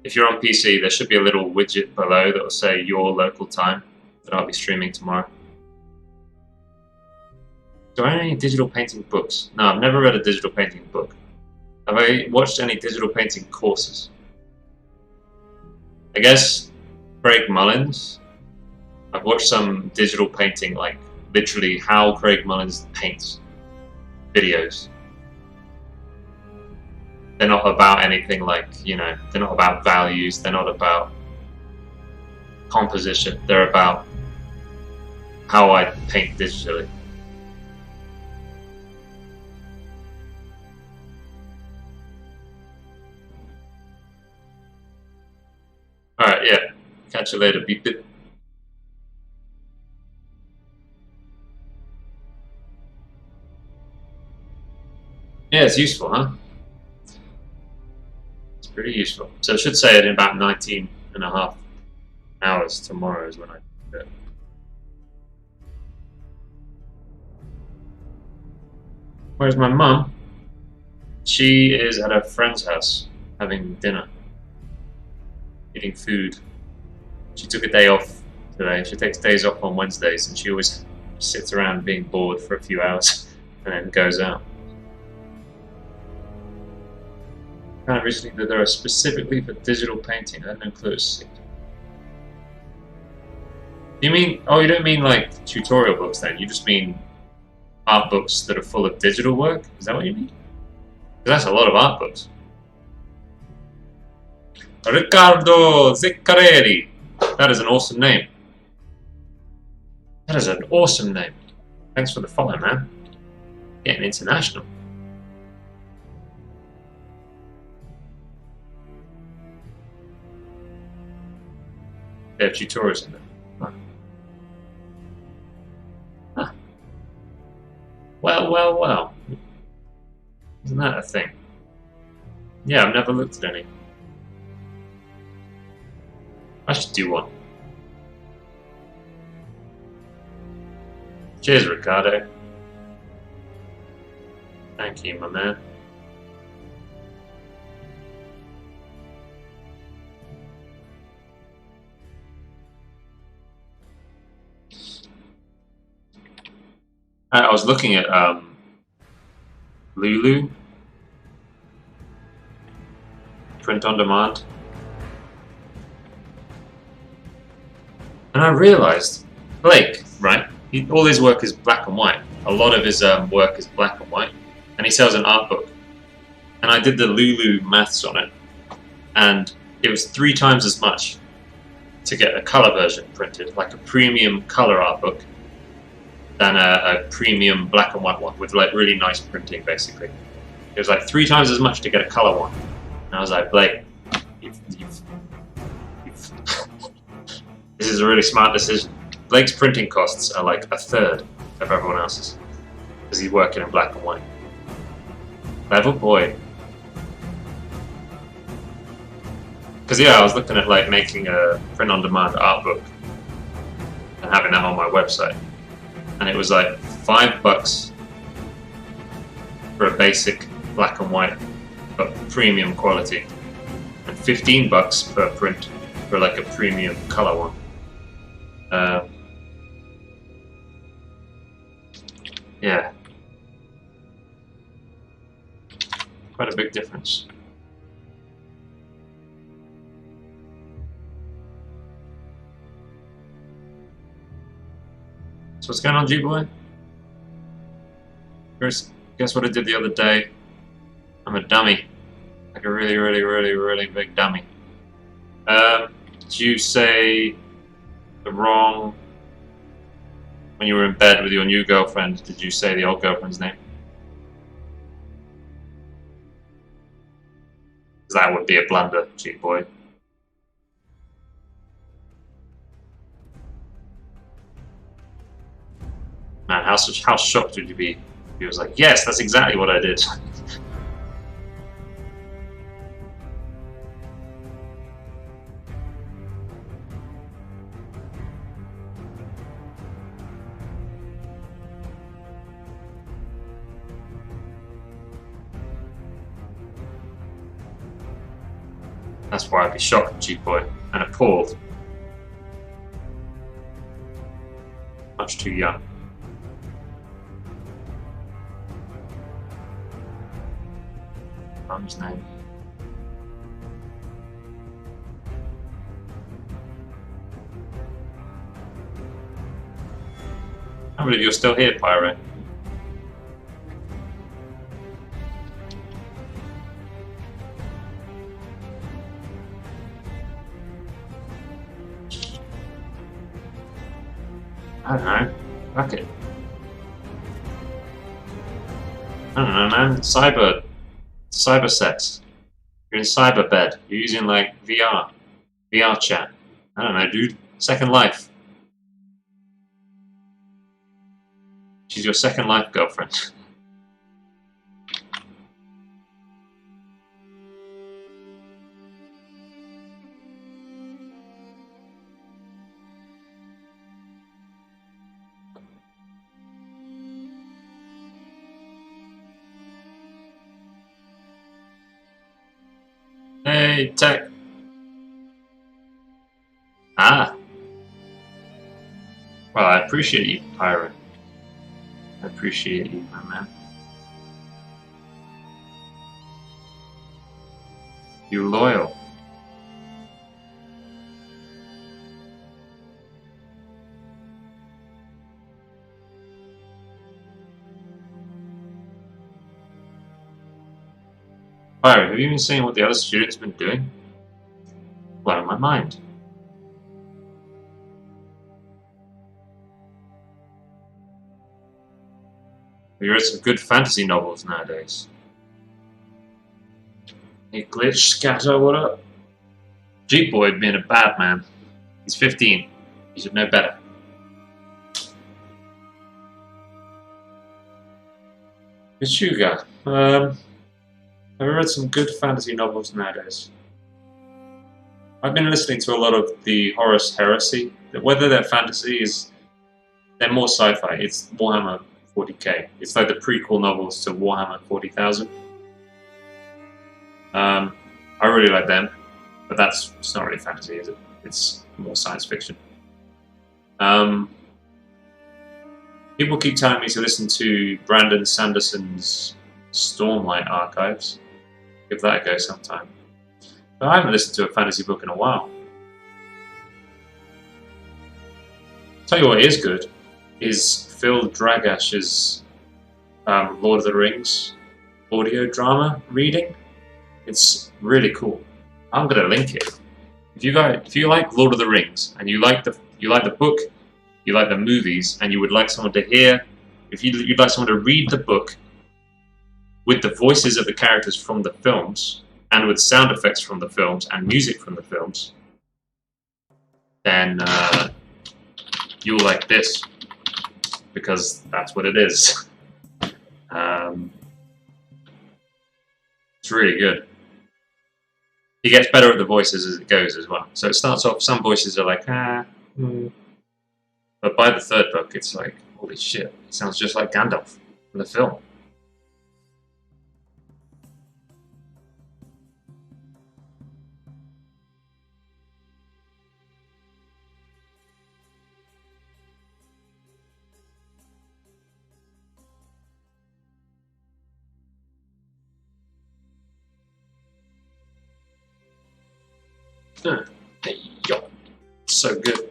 If you're on PC, there should be a little widget below that will say your local time that I'll be streaming tomorrow. Do I own any digital painting books? No, I've never read a digital painting book. Have I watched any digital painting courses? I guess Craig Mullins. I've watched some digital painting, like literally how Craig Mullins paints videos. They're not about anything like, you know, they're not about values, they're not about composition, they're about how I paint digitally. Alright, yeah. Catch you later. Beep it. Yeah, it's useful, huh? It's pretty useful. So it should say it in about 19 and a half hours tomorrow is when I do it. Where's my mum? She is at her friend's house having dinner, eating food. She took a day off today. She takes days off on Wednesdays, and she always sits around being bored for a few hours and then goes out. I found recently that there are specifically for digital painting. I had no clue. You mean? Oh, you don't mean like tutorial books then? You just mean art books that are full of digital work? Is that what you mean? Because that's a lot of art books. Riccardo Ziccarelli. That is an awesome name. That is an awesome name. Thanks for the follow, man. Getting international. They have tutorials in there. Huh. Huh. Well. Isn't that a thing? Yeah, I've never looked at any. I should do one. Cheers, Ricardo. Thank you, my man. I was looking at Lulu, print on demand, and I realized Blake, right? All his work is black and white. A lot of his work is black and white, and he sells an art book. And I did the Lulu maths on it, and it was 3 times as much to get a color version printed, like a premium color art book, than a premium black and white one with like really nice printing. Basically, it was like 3 times as much to get a color one. And I was like, Blake, you've this is a really smart decision. Blake's printing costs are like 1/3 of everyone else's because he's working in black and white. Clever boy. Because yeah, I was looking at like making a print-on-demand art book and having that on my website, and it was like $5 for a basic black and white but premium quality, and $15 per print for like a premium color one. Yeah, quite a big difference. So what's going on, G-Boy? Guess what I did the other day? I'm a dummy. Like a really big dummy. Did you say the wrong... When you were in bed with your new girlfriend, did you say the old girlfriend's name? Because that would be a blunder, G-Boy. Man, how shocked would you be? He was like, yes, that's exactly what I did. That's why I'd be shocked, G-Boy, and appalled. Much too young. Mum's name. I can't believe you're still here, Pyro. I don't know. Fuck it. I don't know, man. Cyber sex. You're in cyber bed. You're using like VR chat. I don't know, dude. Second Life. She's your Second Life girlfriend. Hey, tech. Ah. Well, I appreciate you, Pirate. I appreciate you, my man. You loyal. Pirate, have you been seeing what the other students have been doing? Blowing my mind. We read some good fantasy novels nowadays. Hey, Glitch, Scatter, what up? Jeep Boy being a bad man. He's 15. He should know better. Kachuga. I've read some good fantasy novels nowadays. I've been listening to a lot of the Horus Heresy. Whether they're fantasy is... They're more sci-fi. It's Warhammer 40k. It's like the prequel novels to Warhammer 40,000. I really like them, but it's not really fantasy, is it? It's more science fiction. People keep telling me to listen to Brandon Sanderson's Stormlight Archives. Give that a go sometime. But I haven't listened to a fantasy book in a while. Tell you what is good is Phil Dragash's Lord of the Rings audio drama reading. It's really cool. I'm gonna link it. If you like Lord of the Rings and you like the book, you like the movies, and you would like someone to hear, if you'd like someone to read the book with the voices of the characters from the films and with sound effects from the films and music from the films, then you'll like this, because that's what it is. It's really good. He gets better at the voices as it goes as well. So it starts off, some voices are like, but by the third book, it's like, holy shit, it sounds just like Gandalf in the film. Hey, yo. So good.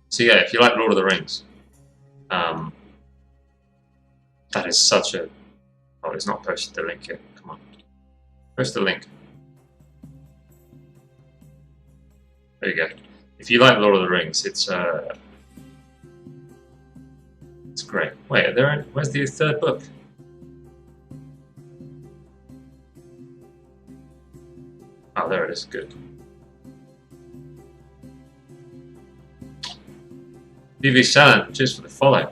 So yeah, if you like Lord of the Rings, that is such a... Oh, it's not posted the link yet. Come on. Post the link. There you go. If you like Lord of the Rings, it's great. Wait, where's the third book? Oh, there it is. Good. DV Silent, cheers for the follow.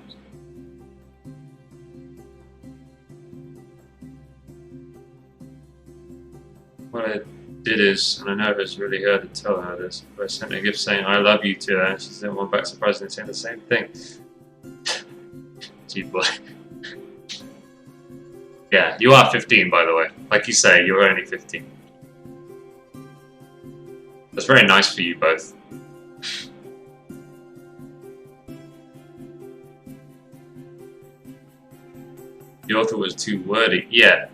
What I did is, and I know it was really hard to tell her this, but I sent her a gift saying I love you to her, and she sent one back surprisingly saying the same thing. Gee boy. Yeah, you are 15, by the way. Like you say, you're only 15. That's very nice for you both. The author was too wordy. Yeah.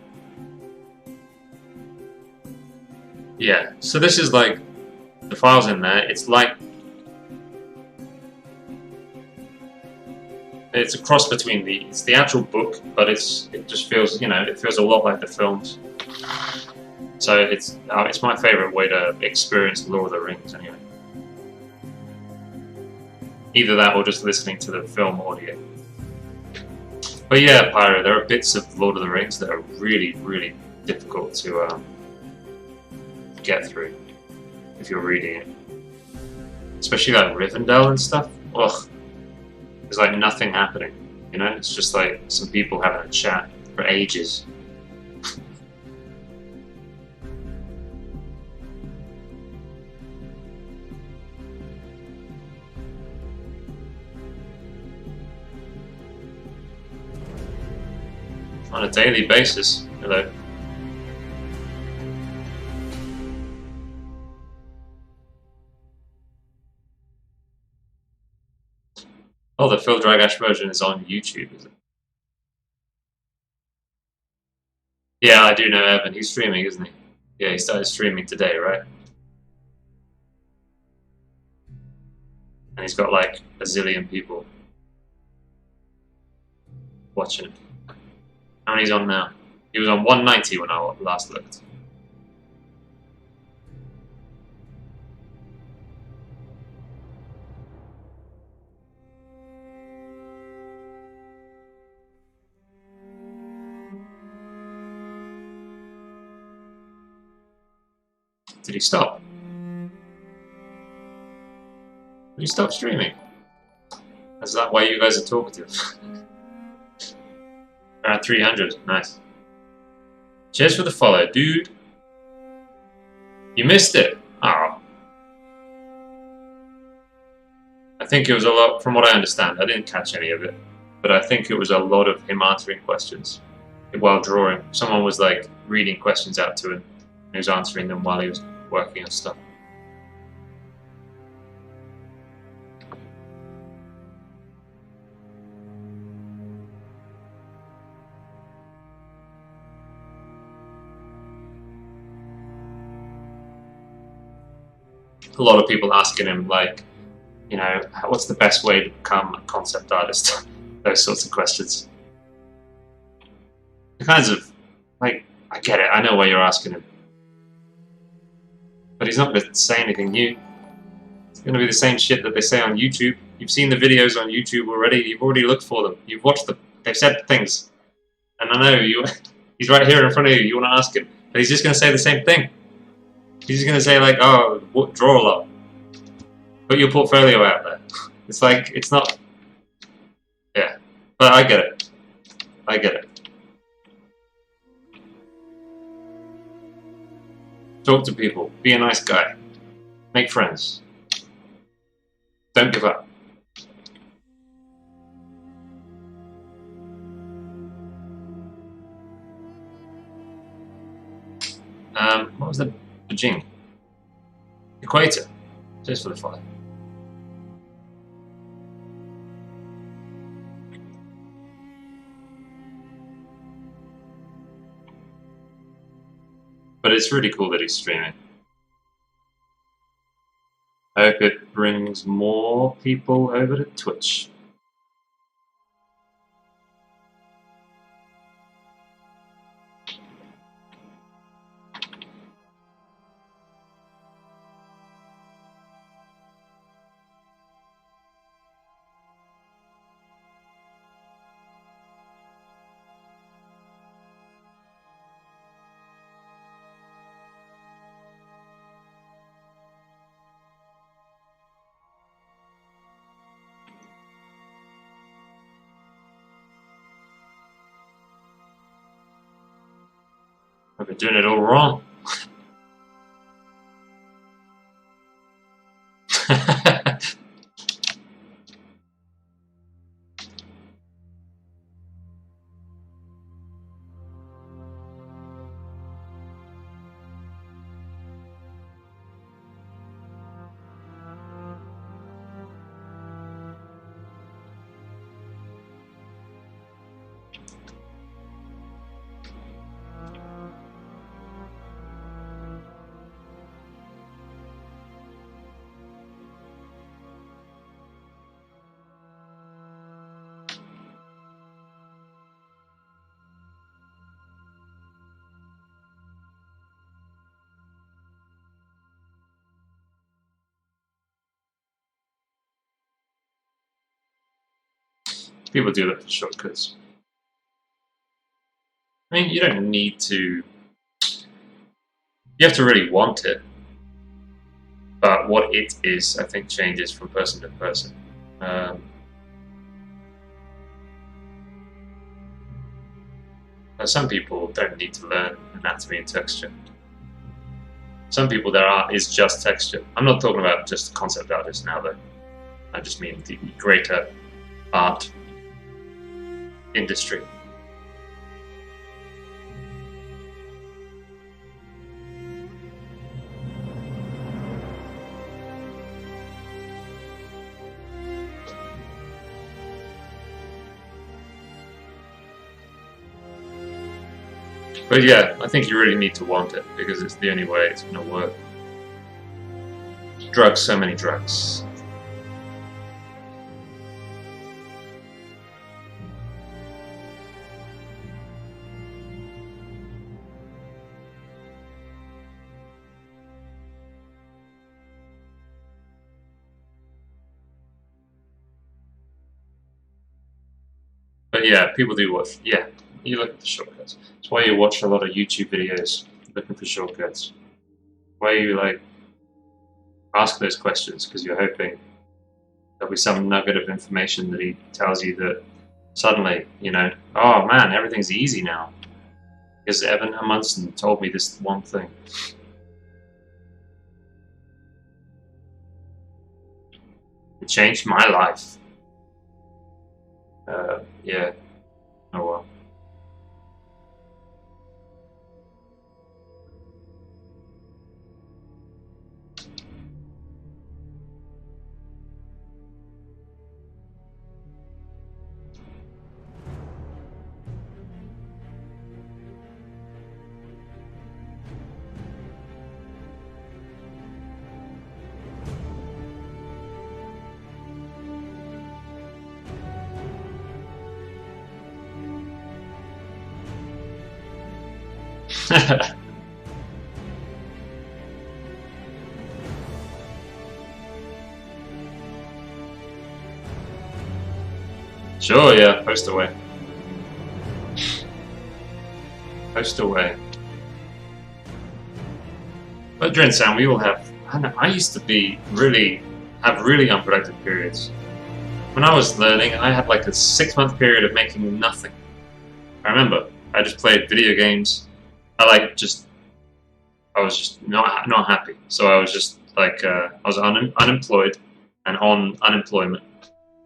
Yeah. So this is like the files in there. It's like it's a cross between it's the actual book, but it just feels, you know, it feels a lot like the films. So it's my favorite way to experience Lord of the Rings anyway. Either that or just listening to the film audio. But yeah, Pyro, there are bits of Lord of the Rings that are really, really difficult to get through if you're reading it. Especially like Rivendell and stuff. Ugh. There's like nothing happening, you know? It's just like some people having a chat for ages. On a daily basis. Hello. Oh, the Phil Dragash version is on YouTube, is it? Yeah, I do know Evan. He's streaming, isn't he? Yeah, he started streaming today, right? And he's got like a zillion people watching him. How many he's on now? He was on 190 when I last looked. Did he stop? Did he stop streaming? Is that why you guys are talkative? Around 300, nice. Cheers for the follow, dude. You missed it. Oh. I think it was a lot, from what I understand. I didn't catch any of it, but I think it was a lot of him answering questions while drawing. Someone was like reading questions out to him, and he was answering them while he was working on stuff. A lot of people asking him, like, you know, what's the best way to become a concept artist? Those sorts of questions. The kinds of, like, I get it, I know why you're asking him. But he's not going to say anything new. It's going to be the same shit that they say on YouTube. You've seen the videos on YouTube already, you've already looked for them, you've watched them, they've said things. And I know, he's right here in front of you, you want to ask him. But he's just going to say the same thing. He's just going to say, like, oh, draw a lot. Put your portfolio out there. It's like, it's not... Yeah. But I get it. I get it. Talk to people. Be a nice guy. Make friends. Don't give up. What was the Beijing? Equator. Just for the fly. But it's really cool that he's streaming. I hope it brings more people over to Twitch. I've been doing it all wrong. People do that for shortcuts. I mean, you don't need to... You have to really want it. But what it is, I think, changes from person to person. Some people don't need to learn anatomy and texture. Some people, their art is just texture. I'm not talking about just concept artists now, though. I just mean the greater art industry. But yeah, I think you really need to want it because it's the only way it's going to work. Drugs, so many drugs. But yeah, people do watch. Yeah, you look at the shortcuts. That's why you watch a lot of YouTube videos looking for shortcuts. Why you like ask those questions because you're hoping there'll be some nugget of information that he tells you that suddenly, you know, oh man, everything's easy now because Evan Amundsen told me this one thing. It changed my life. Yeah. Oh well. Sure, yeah, post away. Post away. But during Sam, we all have. I used to have really unproductive periods. When I was learning, I had like a 6-month period of making nothing. I remember I just played video games. I was just not happy. So I was just like I was unemployed and on unemployment,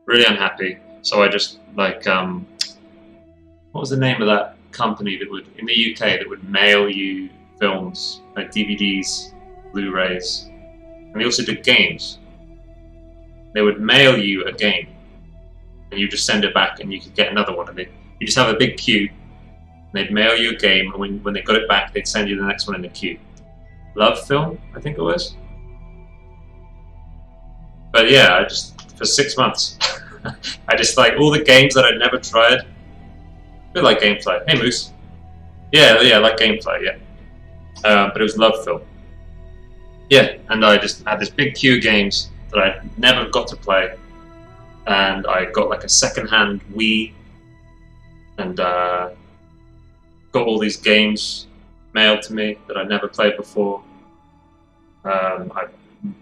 really unhappy. So I just like what was the name of that company that would in the UK that would mail you films like DVDs, Blu-rays, and they also did games. They would mail you a game, and you just send it back, and you could get another one. And you just have a big queue. They'd mail you a game, and when they got it back, they'd send you the next one in the queue. Love Film, I think it was. But yeah, I just for 6 months, I just like all the games that I'd never tried. A bit like Gameplay. Hey Moose. Yeah, like Gameplay. Yeah. But it was Love Film. Yeah, and I just had this big queue of games that I never got to play, and I got like a second-hand Wii, and got all these games mailed to me that I'd never played before. I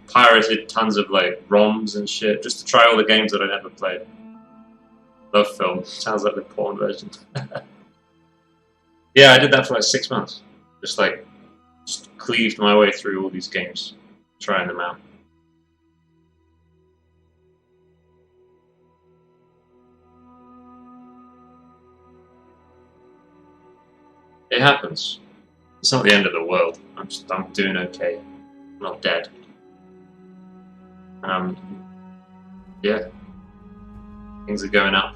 pirated tons of like ROMs and shit just to try all the games that I never played. Love Film sounds like the porn version. Yeah, I did that for like 6 months, just cleaved my way through all these games, trying them out. It happens. It's not the end of the world. I'm doing okay. I'm not dead. Yeah. Things are going up.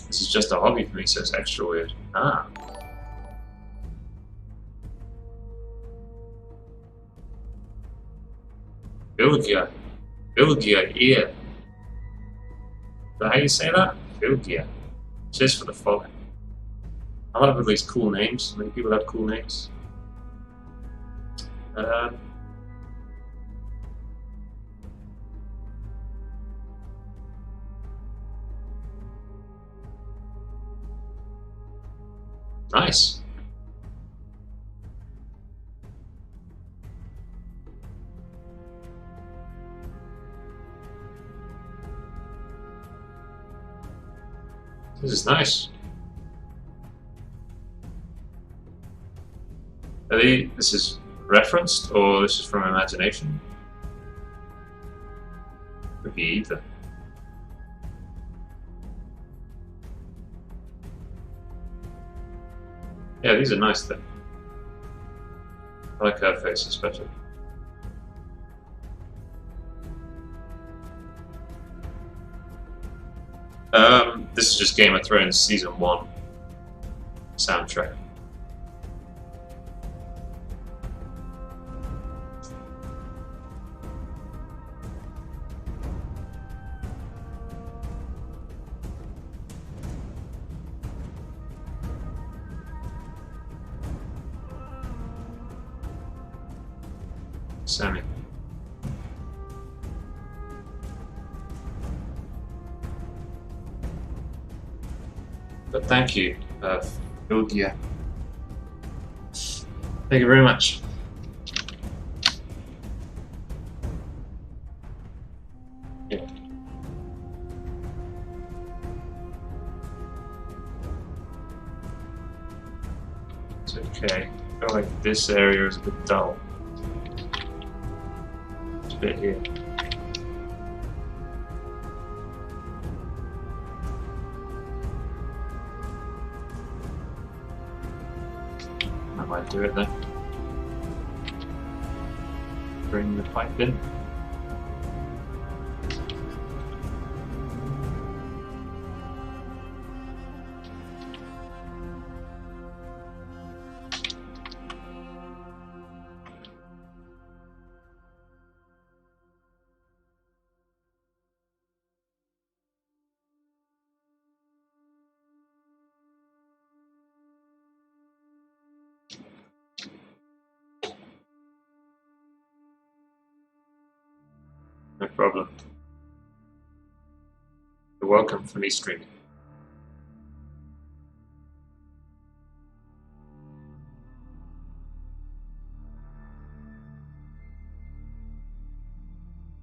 This is just a hobby for me, so it's extra weird. Ah. Bilgia ear. Is that how you say that? Bilgia. Cheers for the follow. I love all these cool names. Many people have cool names. Nice. This is nice. This is referenced, or this is from imagination? Could be either. Yeah, these are nice though. I like her face especially. this is just Game of Thrones Season 1 soundtrack. Sammy. But thank you, Ilgia. Thank you very much. Yeah. It's okay. I feel like this area is a bit dull. It's a bit here. I might do it then. Bring the pipe in. No problem. You're welcome for me streaming.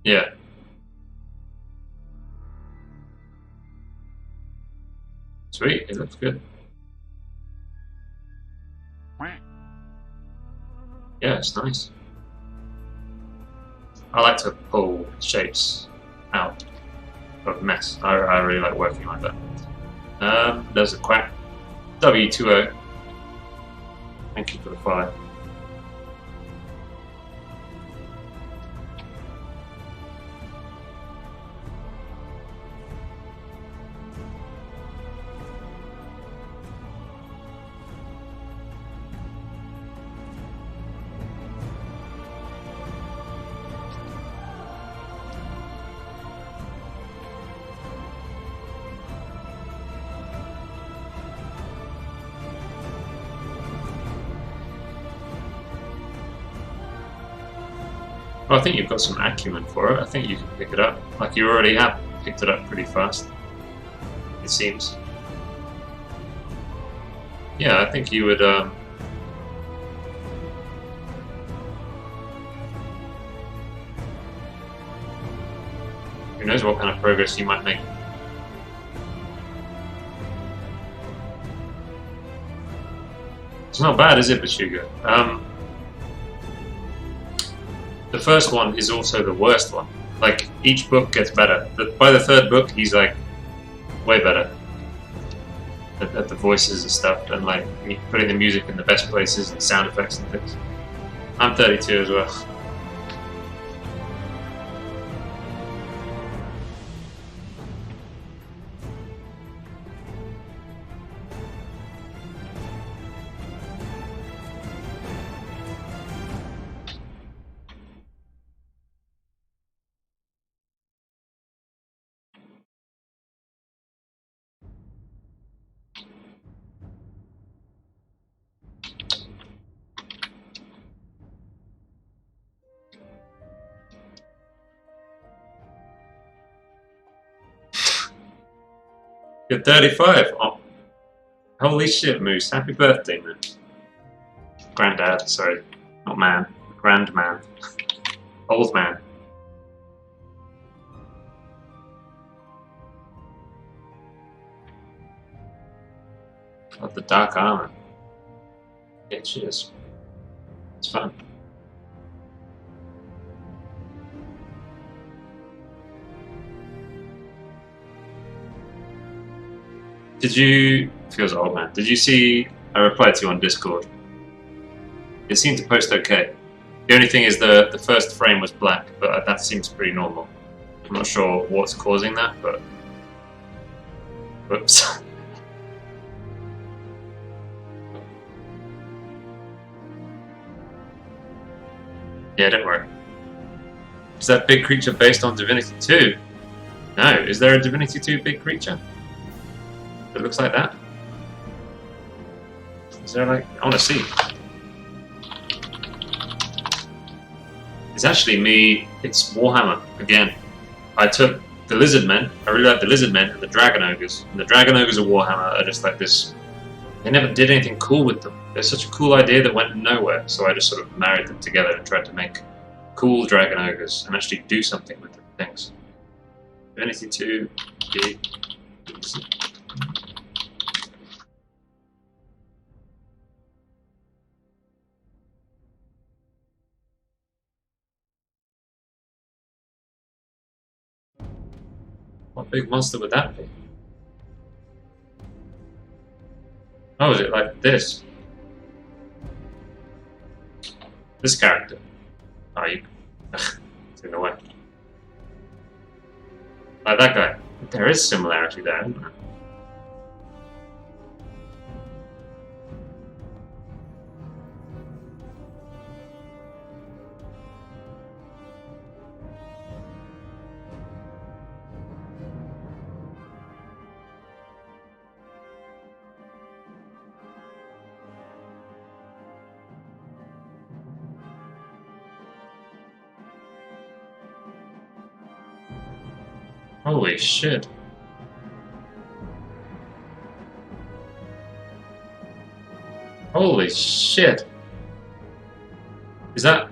Yeah. Sweet, it looks good. Yeah, it's nice. I like to pull shapes out of mess. I really like working like that. There's a quack. W20. Thank you for the fire. Well, I think you've got some acumen for it. I think you can pick it up. Like you already have picked it up pretty fast, it seems. Yeah, I think you would... Who knows what kind of progress you might make. It's not bad, is it, Bashuga? The first one is also the worst one. Like, each book gets better. By the third book, he's like, way better. At the voices and stuff, and like, putting the music in the best places and sound effects and things. I'm 32 as well. You're 35. Oh, holy shit, Moose. Happy birthday, man. Granddad, sorry. Not man. Grandman. Old man. Love the dark armor. Yeah, cheers. It's fun. Did you... Feels old, man. Did you see... I replied to you on Discord. It seemed to post okay. The only thing is the first frame was black, but that seems pretty normal. I'm not sure what's causing that, but Whoops. Yeah, don't worry. Is that big creature based on Divinity 2? No. Is there a Divinity 2 big creature? It looks like that. Is there like... I want to see. It's actually me. It's Warhammer again. I took the Lizard Men. I really like the Lizard Men and the Dragon Ogres. And the Dragon Ogres of Warhammer are just like this. They never did anything cool with them. They're such a cool idea that went nowhere. So I just sort of married them together and tried to make cool Dragon Ogres and actually do something with the things. Divinity 2, big. What big monster would that be? Oh, is it like this? This character? Oh, you... it's in the way. Like that guy. There is similarity there, isn't there? Holy shit. Holy shit. Is that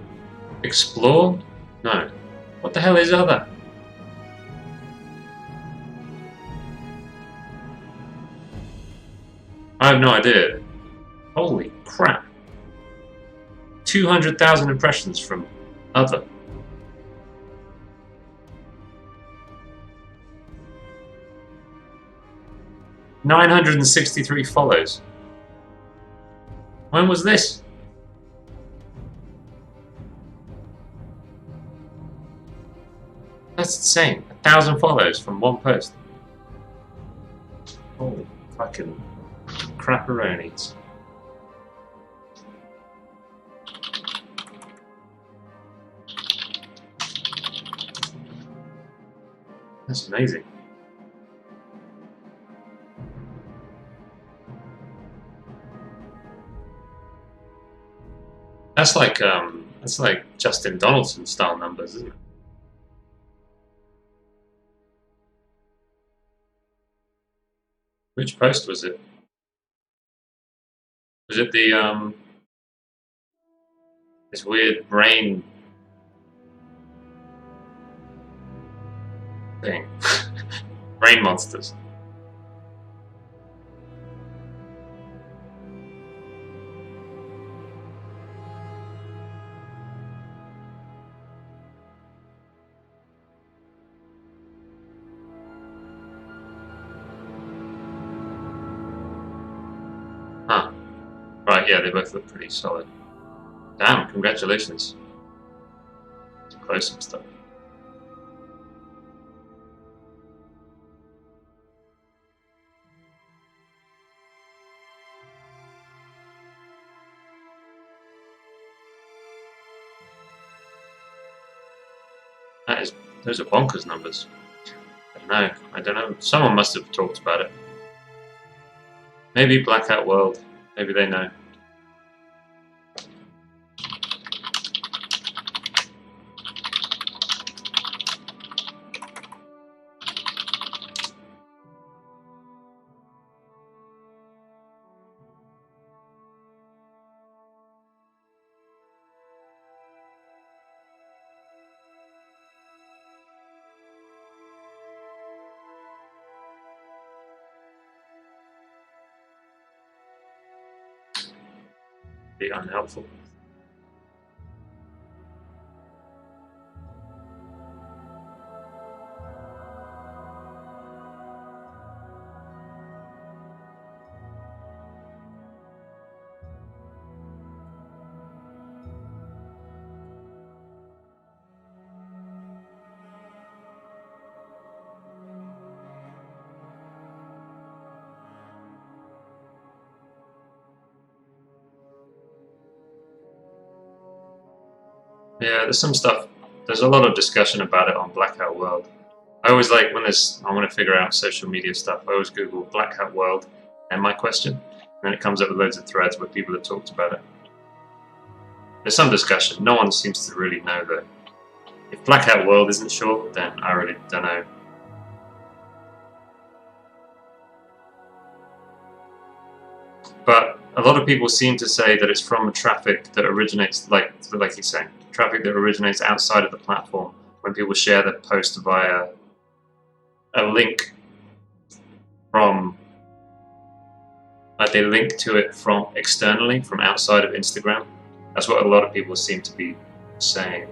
explore? No. What the hell is other? I have no idea. Holy crap. 200,000 impressions from other. $963 follows. When was this? That's insane. 1,000 follows from one post. Holy fucking crapperonis. That's amazing. That's like Justin Donaldson style numbers, isn't it? Which post was it? Was it the this weird brain thing? Brain monsters. Huh. Right, yeah, they both look pretty solid. Damn, congratulations. Close-up stuff. Those are bonkers numbers. I don't know. Someone must have talked about it. Maybe Blackout World. Maybe they know. Be unhelpful. Yeah, there's some stuff. There's a lot of discussion about it on Blackout World. I always like when I want to figure out social media stuff. I always Google Blackout World and my question, and then it comes up with loads of threads where people have talked about it. There's some discussion. No one seems to really know though. If Blackout World isn't sure, then I really don't know. But a lot of people seem to say that it's from traffic that originates, like you're saying, traffic that originates outside of the platform when people share the post via a link from, like they link to it from externally, from outside of Instagram. That's what a lot of people seem to be saying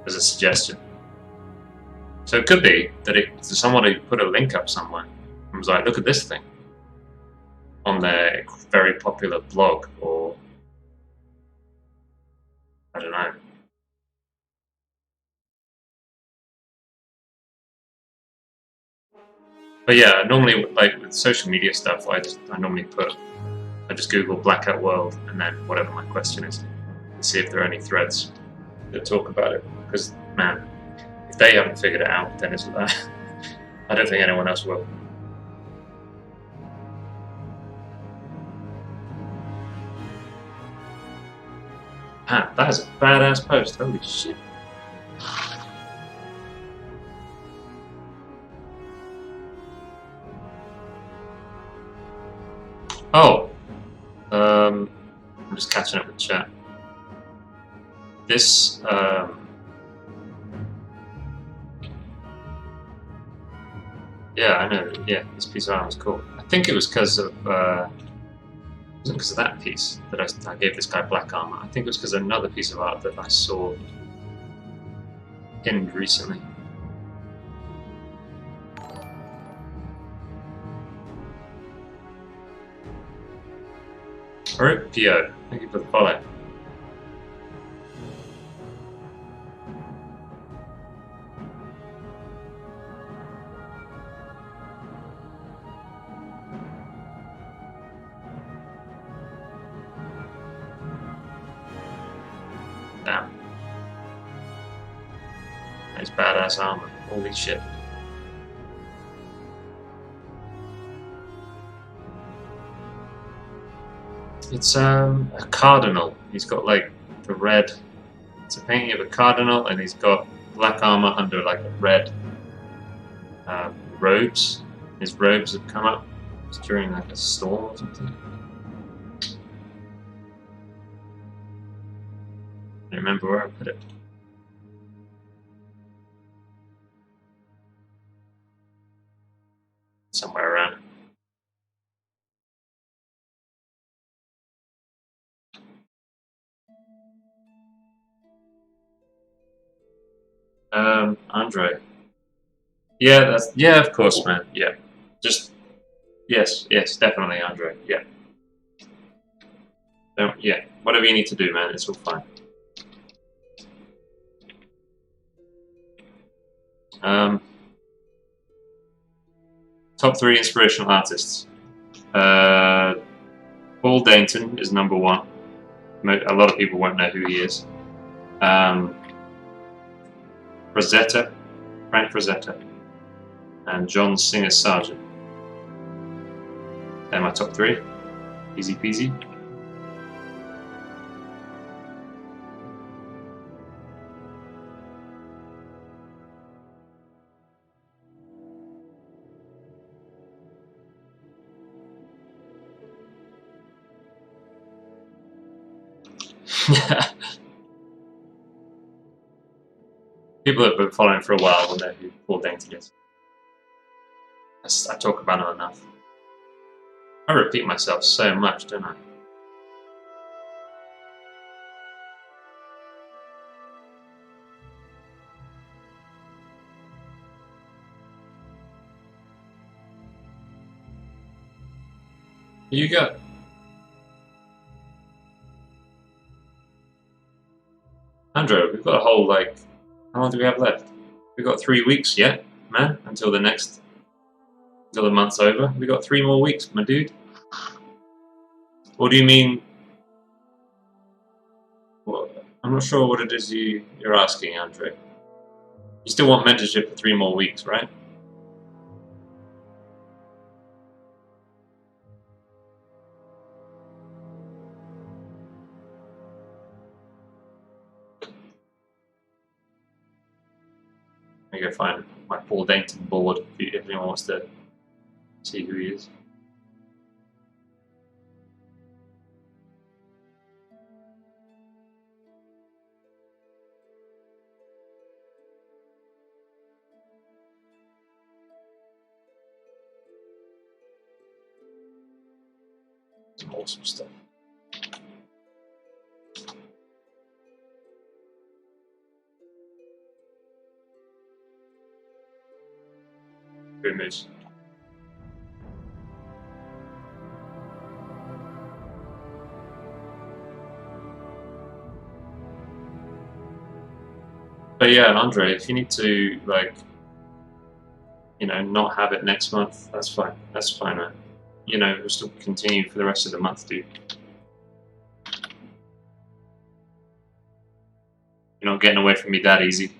as a suggestion. So it could be that somebody put a link up somewhere and was like, look at this thing on their very popular blog, or I don't know. But yeah, normally like with social media stuff, I just Google Blackout World and then whatever my question is, and see if there are any threads that talk about it. Because man, if they haven't figured it out, then it's I don't think anyone else will. Ah, that is a badass post. Holy shit. Oh, I'm just catching up with chat. This, yeah, I know. Yeah, this piece of art was cool. I think it was because of, it wasn't because of that piece that I gave this guy black armor. I think it was because of another piece of art that I saw pinned recently. Alright, Pio, thank you for the follow. Damn. Nice badass armor. Holy shit. It's a cardinal. He's got like the red. It's a painting of a cardinal, and he's got black armor under like red robes. His robes have come up. It's during like a storm or something. I don't remember where I put it. Somewhere around. Andre. Yeah, yeah, of course, man. Yeah, just yes, definitely, Andre. Yeah, yeah, whatever you need to do, man. It's all fine. Top 3 inspirational artists. Paul Dainton is number 1. A lot of people won't know who he is. Rosetta, Frank Rosetta, and John Singer Sargent. They're my top 3. Easy peasy. People that have been following for a while will know who Paul Dainton is. I talk about him enough. I repeat myself so much, don't I? Here you go. Andrew, we've got a whole, like, how long do we have left? We've got 3 weeks yet, man, until the month's over. We've got 3 more weeks, my dude. What do you mean? What? I'm not sure what it is you're asking, Andre. You still want mentorship for 3 more weeks, right? I go find my Paul Dainton board if anyone wants to see who he is. Some awesome stuff. Good news. But yeah, Andre, if you need to, like, you know, not have it next month, that's fine. That's fine, man. You know, we'll still continue for the rest of the month, dude. You're not getting away from me that easy.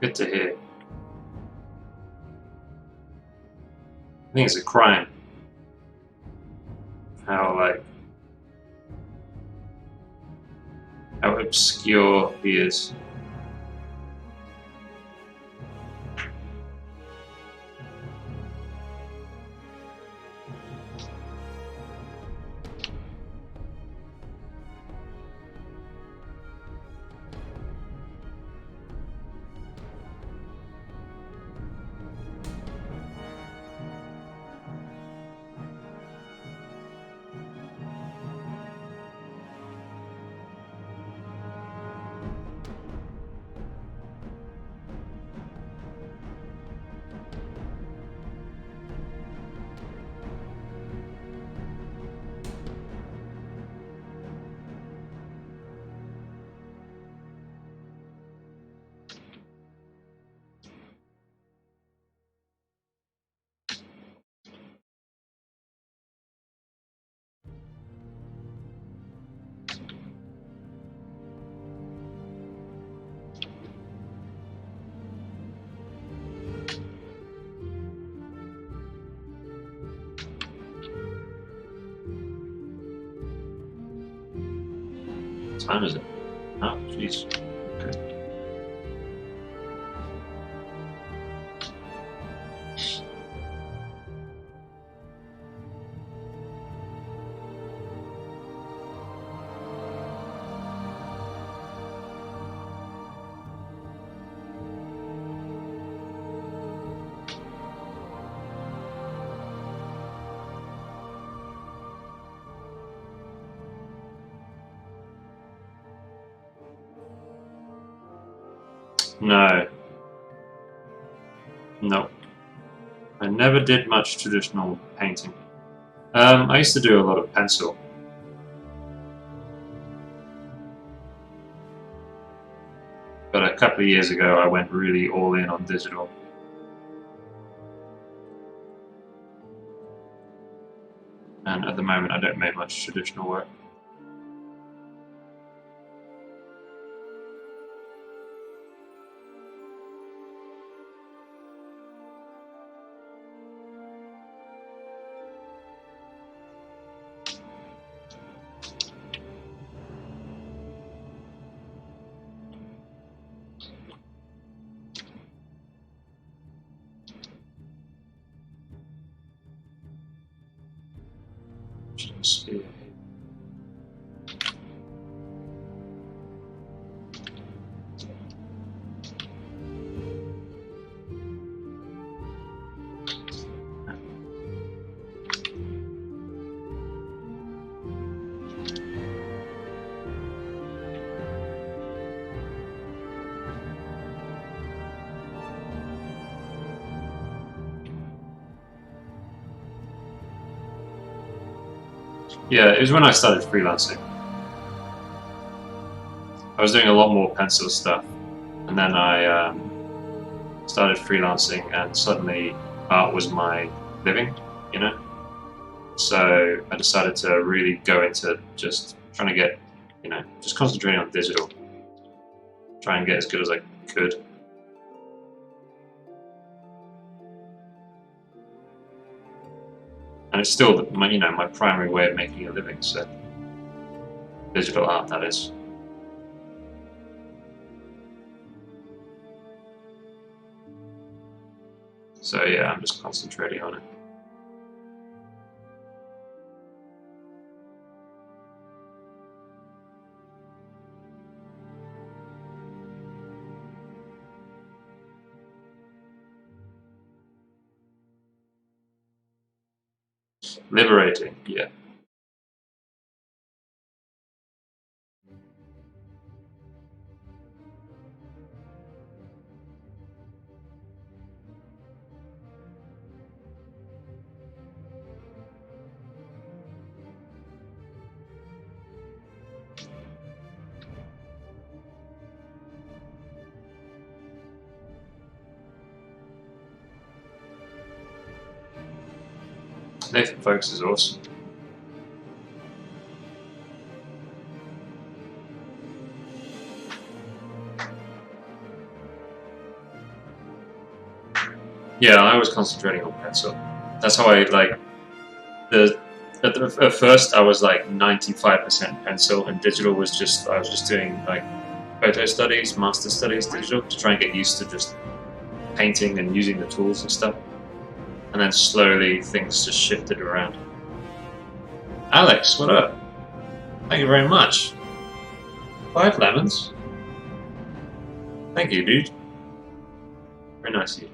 Good to hear. I think it's a crime. How obscure he is. What time is it? Oh, jeez. Okay. No. Nope. I never did much traditional painting. I used to do a lot of pencil. But a couple of years ago, I went really all in on digital. And at the moment, I don't make much traditional work. Spear. Yeah, it was when I started freelancing. I was doing a lot more pencil stuff, and then I started freelancing, and suddenly art was my living, you know? So I decided to really go into just trying to get, you know, just concentrating on digital, try and get as good as I could. And it's still, my, you know, my primary way of making a living, so digital art, that is. So yeah, I'm just concentrating on it. Liberating, yeah. Nathan Folks is awesome. Yeah, I was concentrating on pencil. That's how I like at first I was like 95% pencil, and digital was just I was just doing like photo studies, master studies, digital to try and get used to just painting and using the tools and stuff. And then slowly things just shifted around. Alex, what up? Thank you very much. 5 lemons. Thank you, dude. Very nice of you.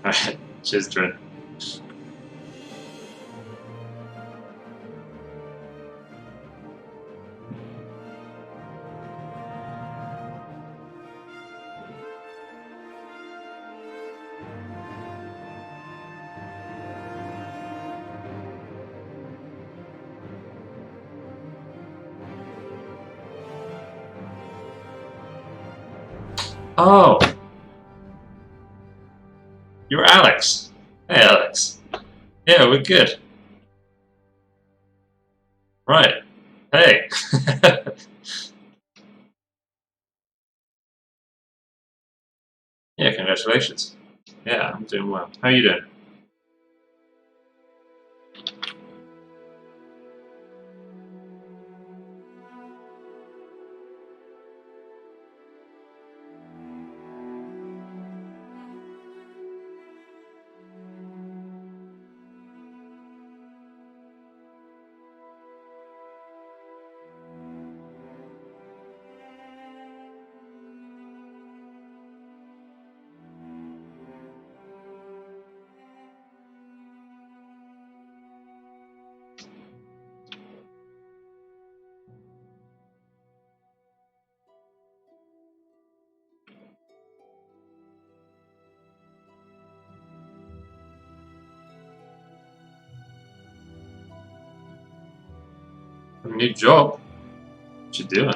Alright, cheers, Dren. Oh! You're Alex. Hey, Alex. Yeah, we're good. Right. Hey. Yeah, congratulations. Yeah, I'm doing well. How are you doing? New job? What you doing?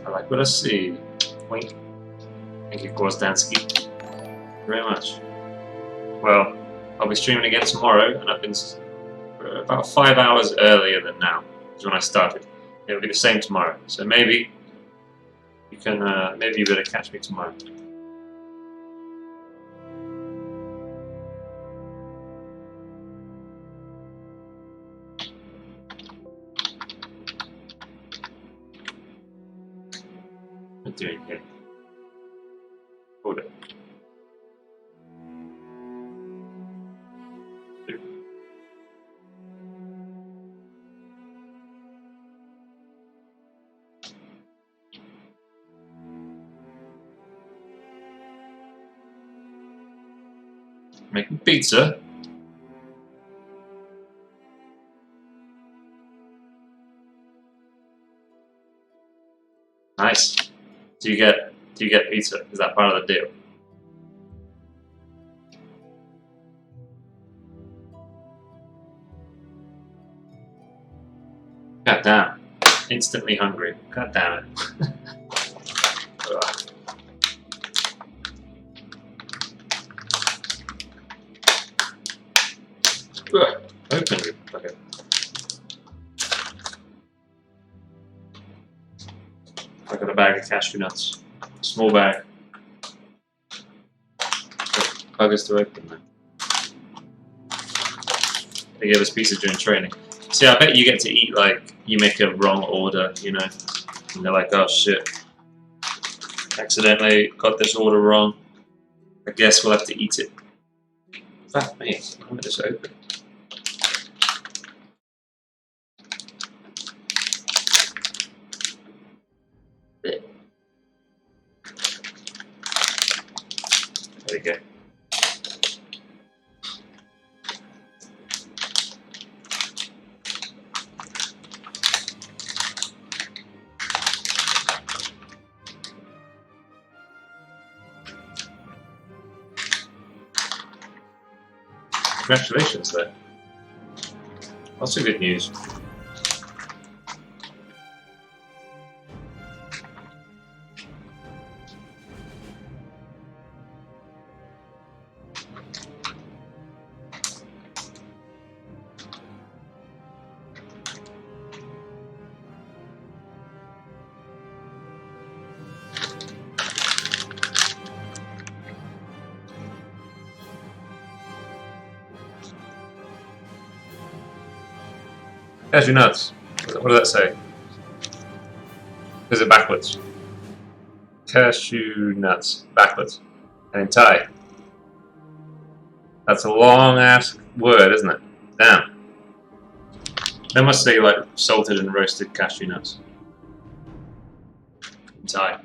I like what I see. Wink. Thank you, Gozdansky. Very much. Well, I'll be streaming again tomorrow, and I've been about 5 hours earlier than now, is when I started. It'll be the same tomorrow, so maybe you can, maybe you better catch me tomorrow. What are you doing here? Hold it. Making pizza. Nice. Do you get pizza? Is that part of the deal? God damn. Instantly hungry. God damn it. Ugh. Ugh. Open. Okay. I got a bag of cashew nuts. Small bag. Buggers to open, man. They gave us pizza during training. See, I bet you get to eat, like, you make a wrong order, you know? And they're like, oh shit. Accidentally got this order wrong. I guess we'll have to eat it. Fuck me. I'm gonna just open. There we go. Congratulations there. Lots of good news. Cashew nuts. What does that say? Is it backwards? Cashew nuts. Backwards. And in Thai. That's a long ass word, isn't it? Damn. They must say like salted and roasted cashew nuts. In Thai.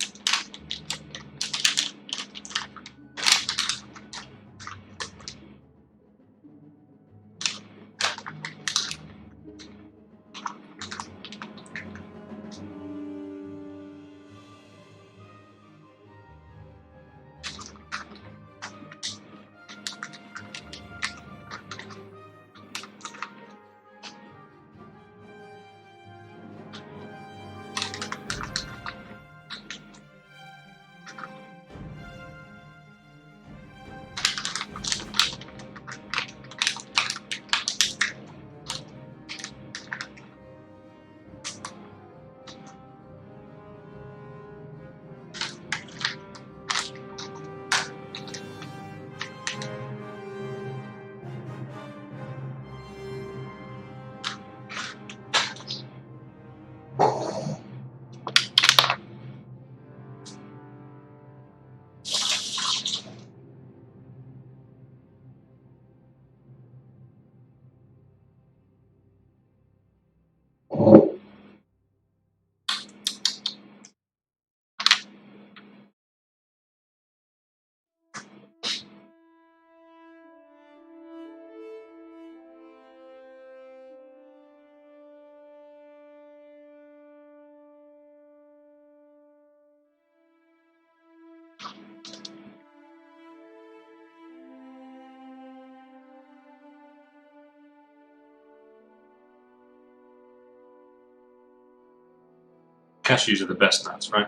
Cashews are the best nuts, right?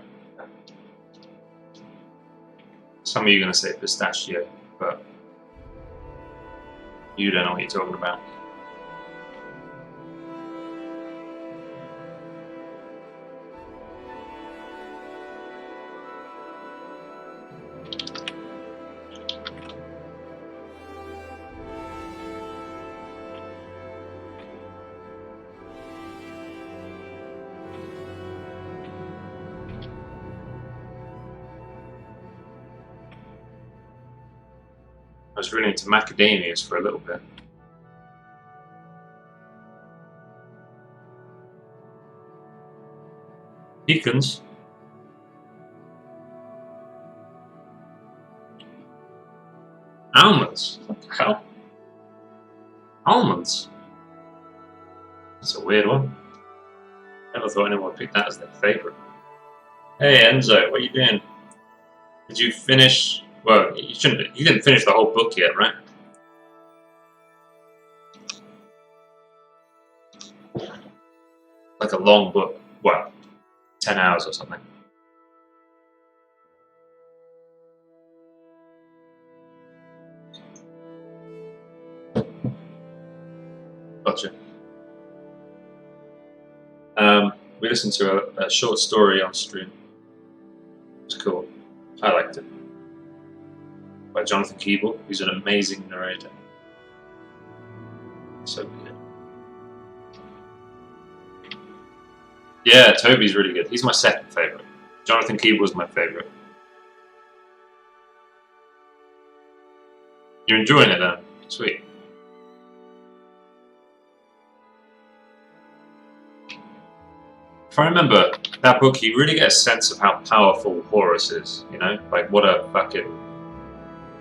Some of you are going to say pistachio, but you don't know what you're talking about. I was really into macadamias for a little bit. Pecans. Almonds. What the hell? Almonds. That's a weird one. Never thought anyone would pick that as their favourite. Hey Enzo, what are you doing? Did you finish? Well, you shouldn't. You didn't finish the whole book yet, right? Like a long book. Well, 10 hours or something. Gotcha. We listened to a short story on stream. It was cool. I liked it. By Jonathan Keeble, who's an amazing narrator. So good. Yeah, Toby's really good. He's my second favourite. Jonathan Keeble was my favourite. You're enjoying it, then? Sweet. If I remember that book, you really get a sense of how powerful Horus is, you know? Like, what a fucking,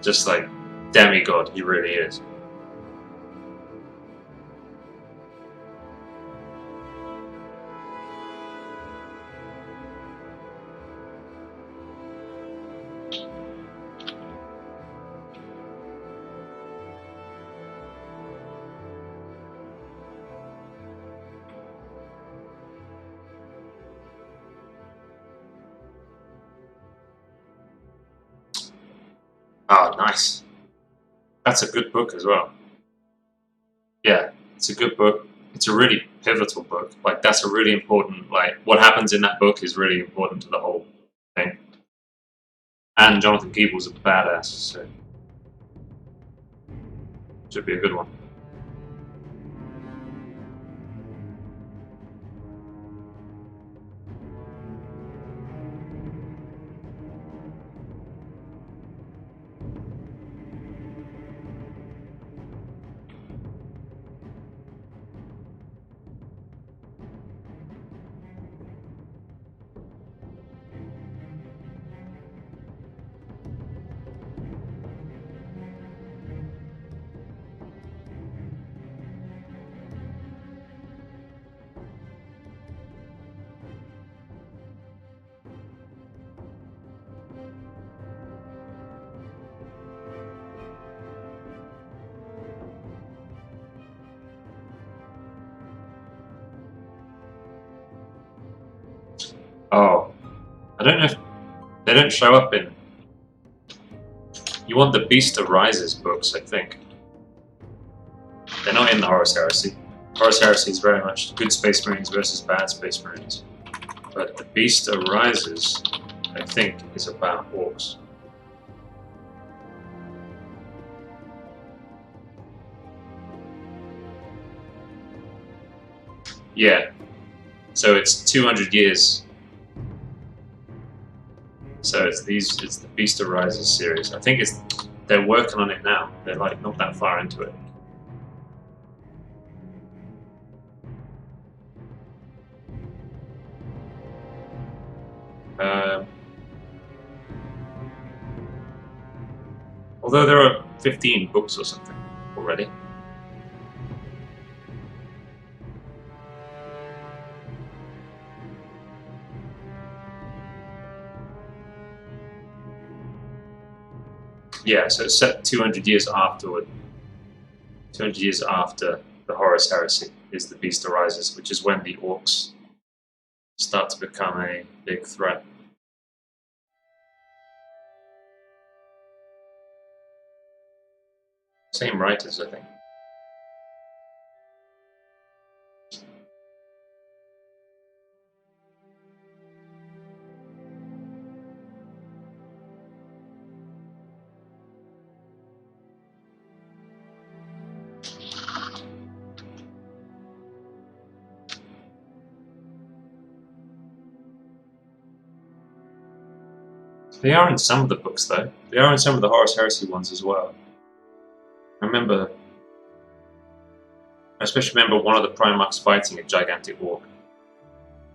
just like, demigod he really is. Oh, nice. That's a good book as well. Yeah, it's a good book. It's a really pivotal book. Like, that's a really important, like, what happens in that book is really important to the whole thing. And Jonathan Keeble's a badass, so should be a good one. Oh, I don't know if they don't show up in. You want the Beast Arises books, I think. They're not in the Horus Heresy. Horus Heresy is very much good Space Marines versus bad Space Marines. But the Beast Arises, I think, is about orcs. Yeah. So it's 200 years. So it's the Beast Arises series. I think they're working on it now. They're like not that far into it. Although there are 15 books or something already. Yeah, so it's set 200 years afterward. 200 years after the Horus Heresy is the Beast Arises, which is when the orcs start to become a big threat. Same writers, I think. They are in some of the books, though. They are in some of the Horus Heresy ones as well. I especially remember one of the Primarchs fighting a gigantic orc.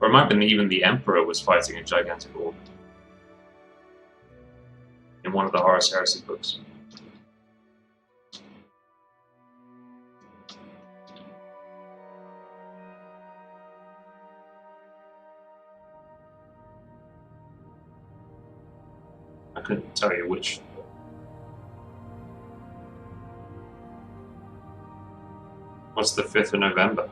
Or it might have been even the Emperor was fighting a gigantic orc. In one of the Horus Heresy books. I couldn't tell you which. What's the 5th of November?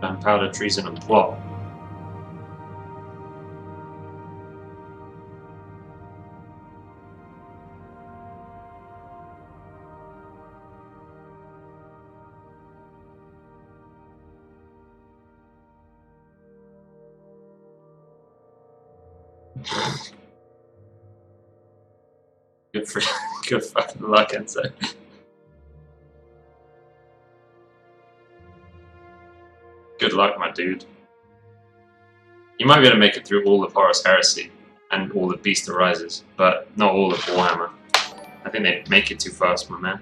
Gunpowder, treason, and plot. Good fucking luck, Enzo. Good luck, my dude. You might be able to make it through all of Horus Heresy and all of Beast Arises, but not all of Warhammer. I think they make it too fast, my man.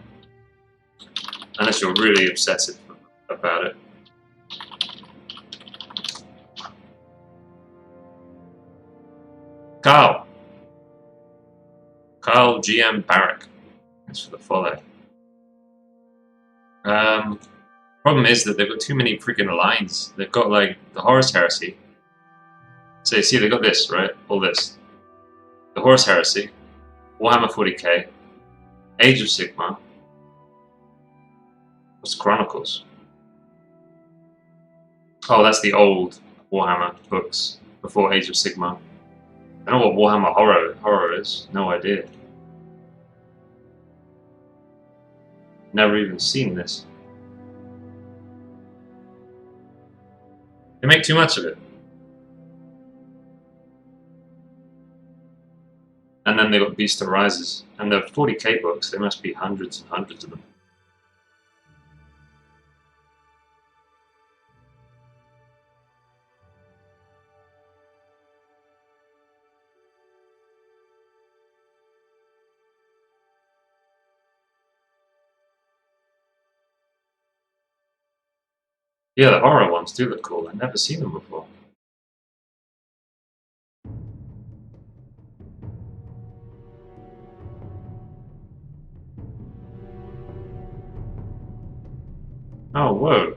Unless you're really obsessive about it. Carl GM Barrack. Thanks for the follow. Problem is that they've got too many freaking lines. They've got like the Horus Heresy. So you see, they got this, right? All this. The Horus Heresy, Warhammer 40k, Age of Sigmar. What's Chronicles? Oh, that's the old Warhammer books before Age of Sigmar. I don't know what Warhammer horror is. No idea. Never even seen this. They make too much of it. And then they got Beast Arises. And the 40k books, there must be hundreds and hundreds of them. Yeah, the horror ones do look cool. I've never seen them before. Oh, whoa.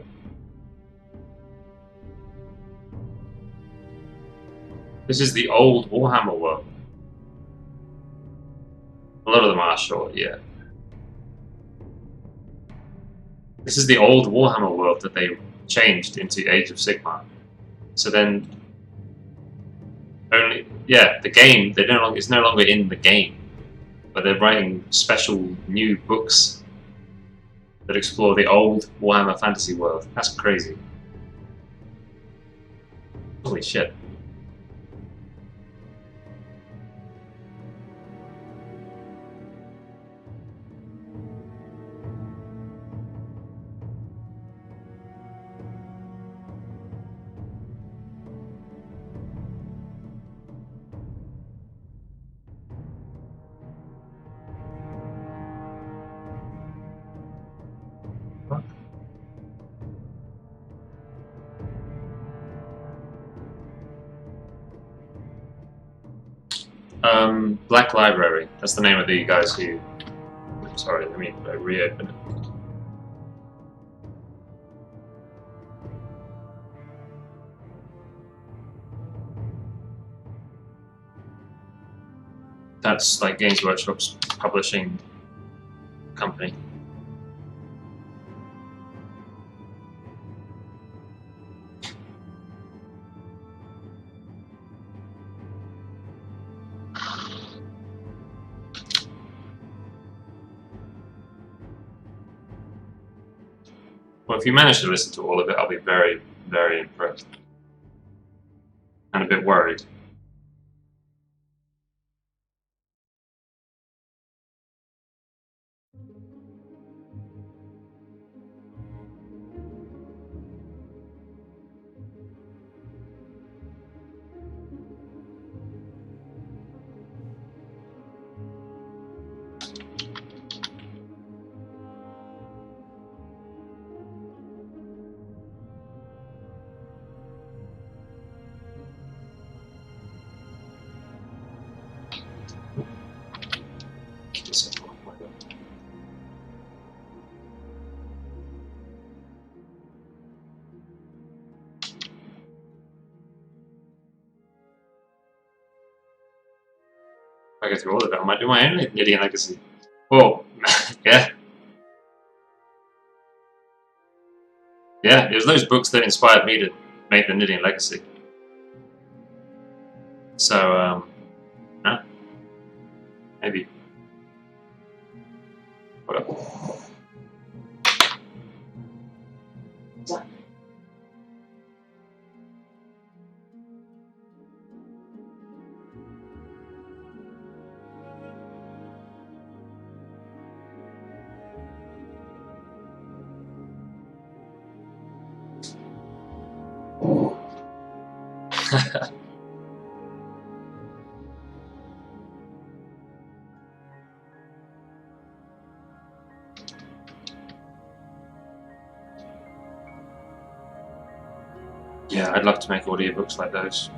This is the old Warhammer world. A lot of them are short, yeah. This is the old Warhammer world that they changed into Age of Sigmar. So then, the game is no longer in the game, but they're writing special new books that explore the old Warhammer fantasy world. That's crazy. Holy shit. Black Library. That's the name of the guys who... Sorry, let me reopen it. That's like Games Workshop's publishing company. Well, if you manage to listen to all of it, I'll be very, very impressed. And a bit worried. If I go through all of it, I might do my own Nidean Legacy. Oh, yeah. Yeah, it was those books that inspired me to make the Nidean Legacy. So, no? Maybe. Whatever. Yeah, I'd love to make audiobooks like those.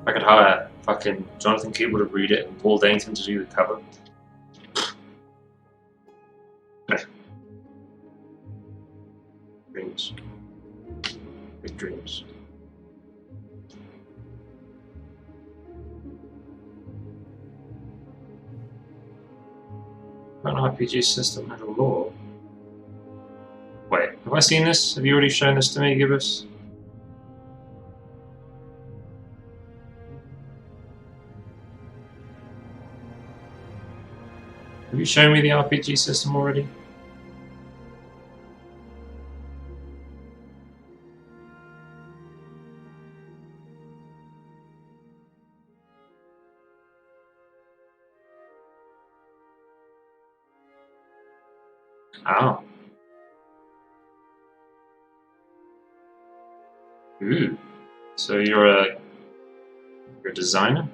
If I could hire fucking Jonathan Cooper to read it and Paul Dainton to do the cover. Dreams. Big dreams. An RPG system and a lore. Wait, have I seen this? Have you already shown this to me, Gibbous? Have you shown me the RPG system already? Oh. Ooh. So you're a designer?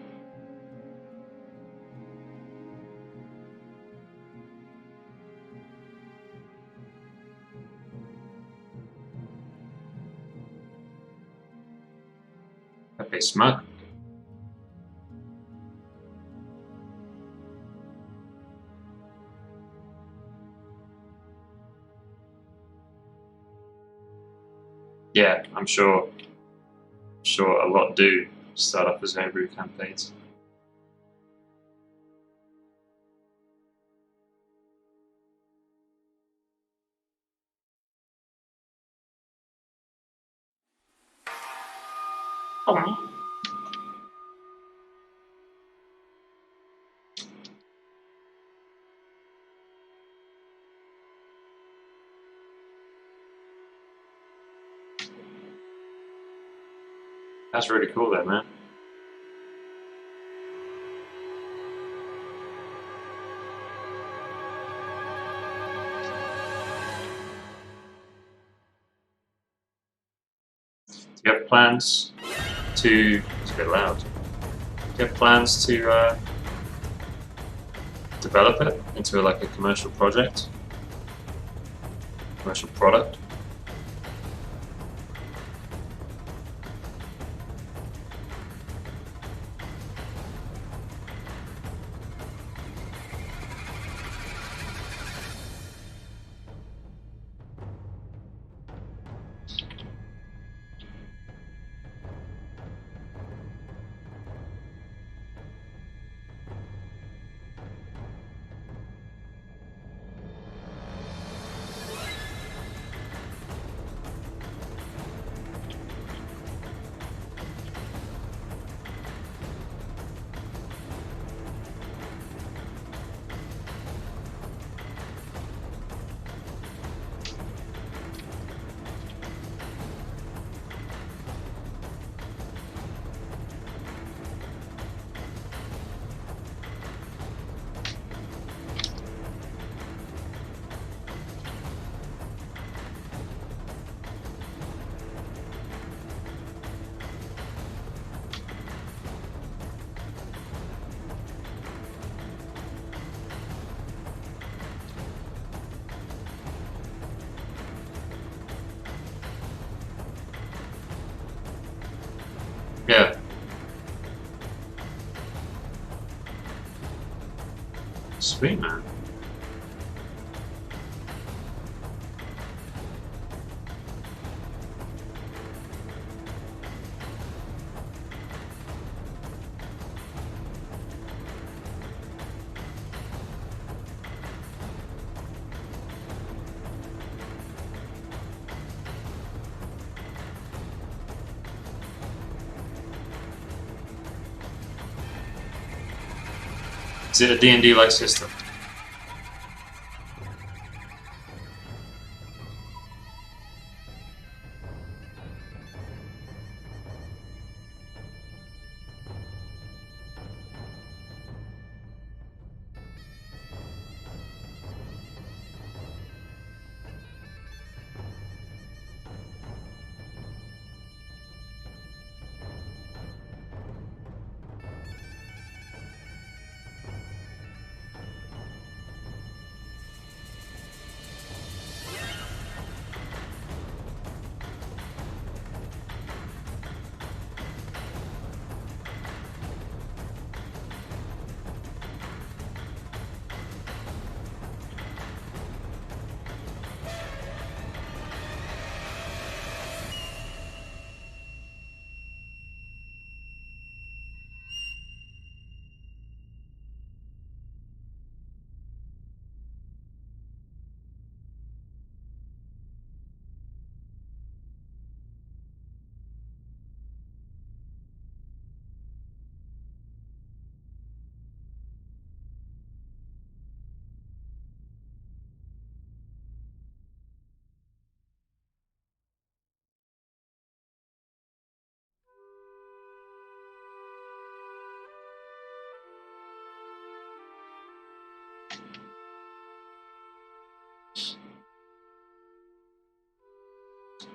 Okay, smart. Yeah, I'm sure a lot do start off as homebrew campaigns. Oh. That's really cool then, man. Do you have plans to... It's a bit loud. Do you have plans to develop it into like a commercial project? Commercial product? Yeah. Sweet, man. Is it a D&D-like system?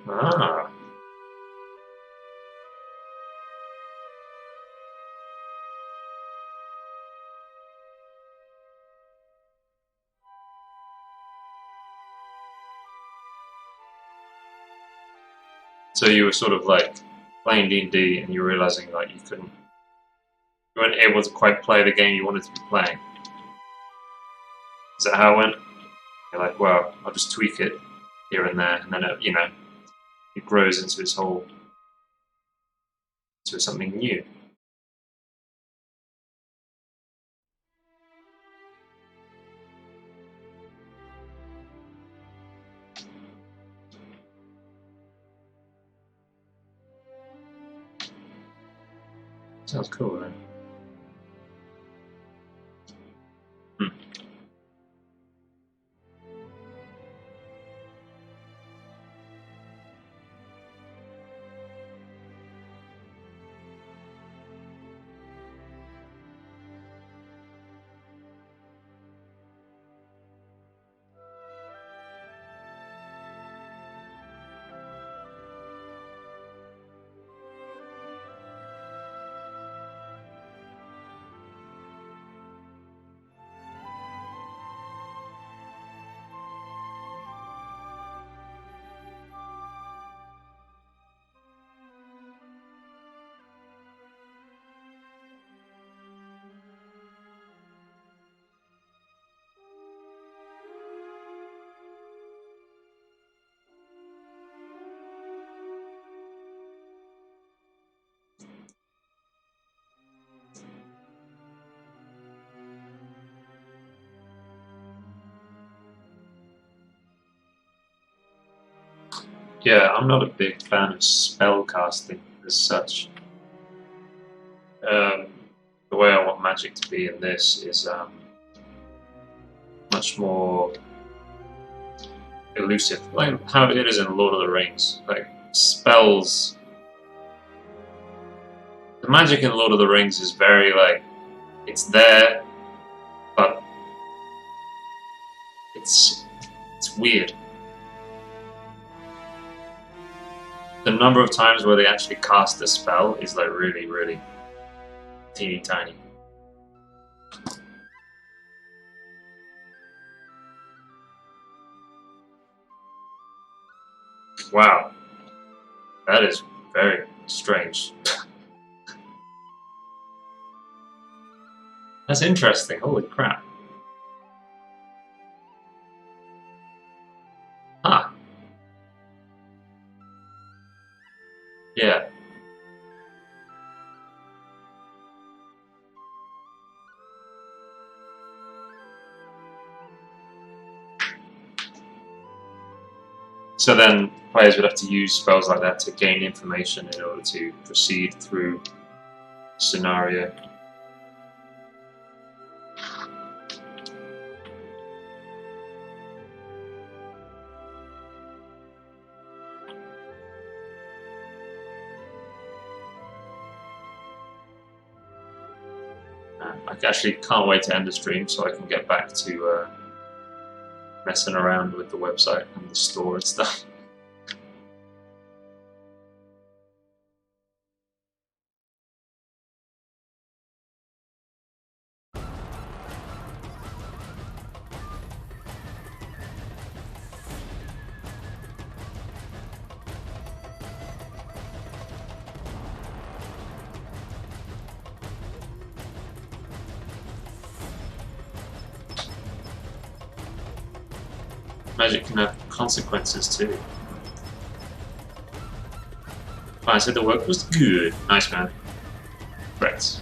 Ah. So you were sort of like playing D&D and you were realizing like you weren't able to quite play the game you wanted to be playing. Is that how it went? You're like, well, I'll just tweak it here and there, and then it grows into something new. Sounds cool, right? Yeah, I'm not a big fan of spell casting as such. The way I want magic to be in this is much more elusive, like how it is in Lord of the Rings. Like spells, the magic in Lord of the Rings is very like it's there, but it's weird. The number of times where they actually cast a spell is like really, really teeny tiny. Wow, that is very strange. That's interesting. Holy crap. Huh. Yeah. So then players would have to use spells like that to gain information in order to proceed through scenario. I actually can't wait to end the stream so I can get back to messing around with the website and the store and stuff. Magic can have consequences too. I said the work was good. Nice, man. Correct.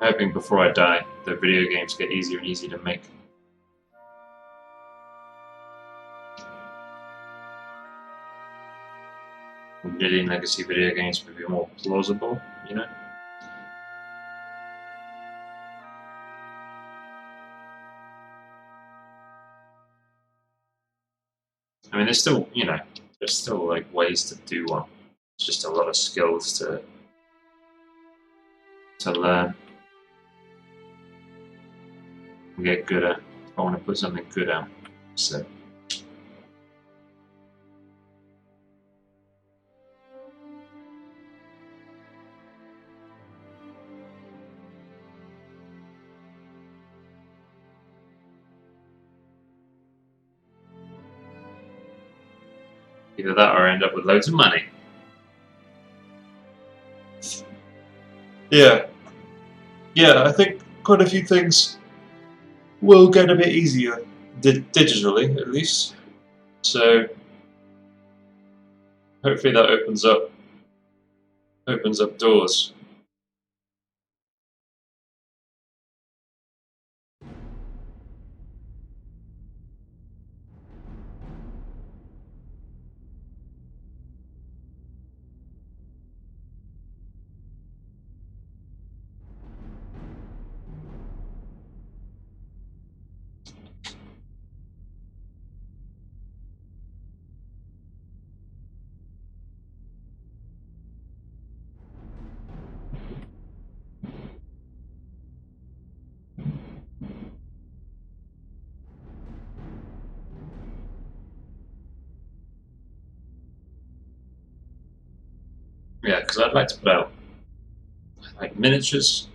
Hoping before I die, the video games get easier and easier to make. Nidean Legacy video games would be more plausible, you know? I mean, there's still, you know, there's still like ways to do one. It's just a lot of skills to learn and get good at. I want to put something good out, so. Either that or I end up with loads of money. Yeah. Yeah, I think quite a few things will get a bit easier, digitally at least. So hopefully that opens up doors. Yeah, because I'd like to put out like miniatures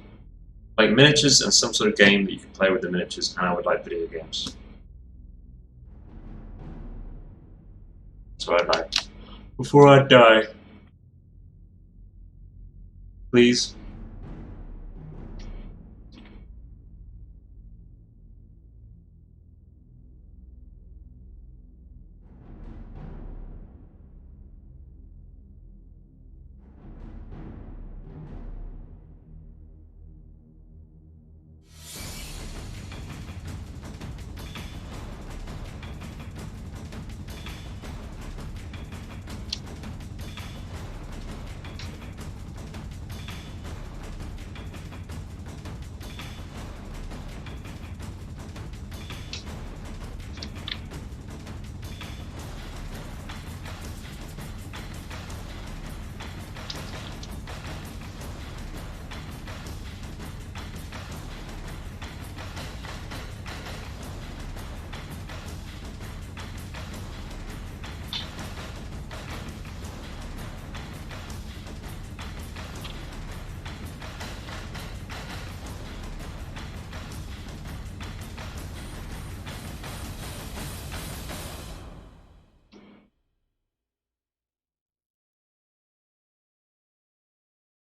and some sort of game that you can play with the miniatures, and I would like video games. That's what I'd like. Before I die, please.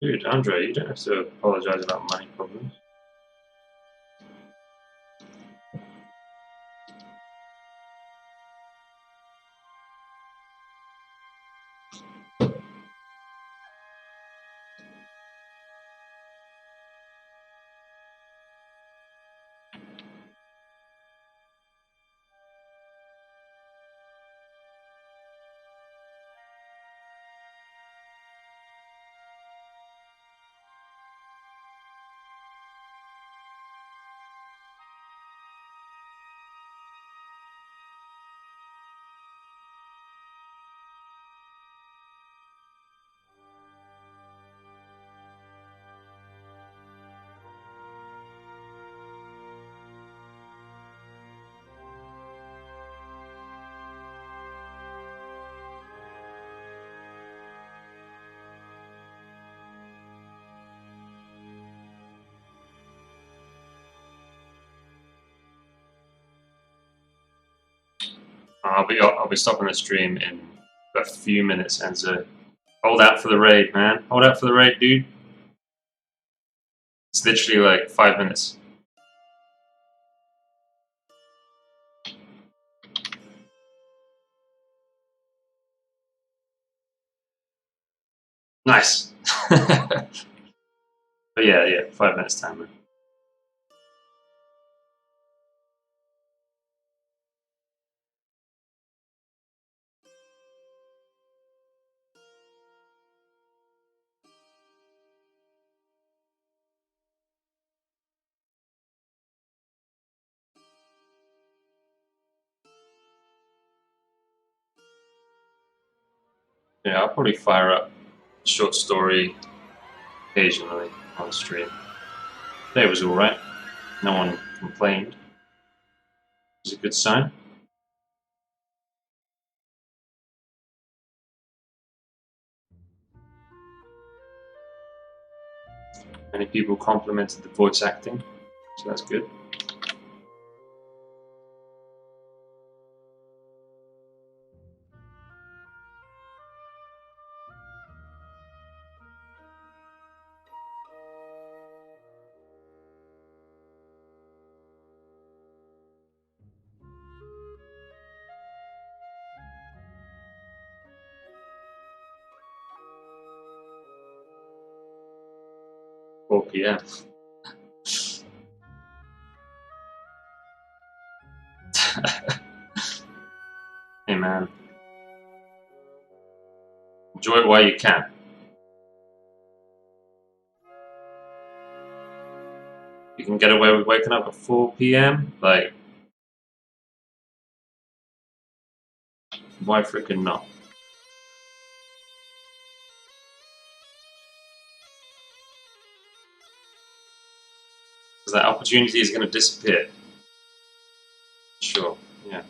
Dude, Andre, you don't have to apologize about money problems. I'll be stopping the stream in a few minutes, Enzo. Hold out for the raid, man. Hold out for the raid, dude. It's literally like 5 minutes. Nice. But yeah, 5 minutes time, man. Yeah, I'll probably fire up a short story occasionally on stream. Today was alright. No one complained. It was a good sign. Many people complimented the voice acting, so that's good. 4 p.m. Hey man, enjoy it while you can. You can get away with waking up at 4 p.m. Like, why freaking not? Because that opportunity is going to disappear. Sure, yeah.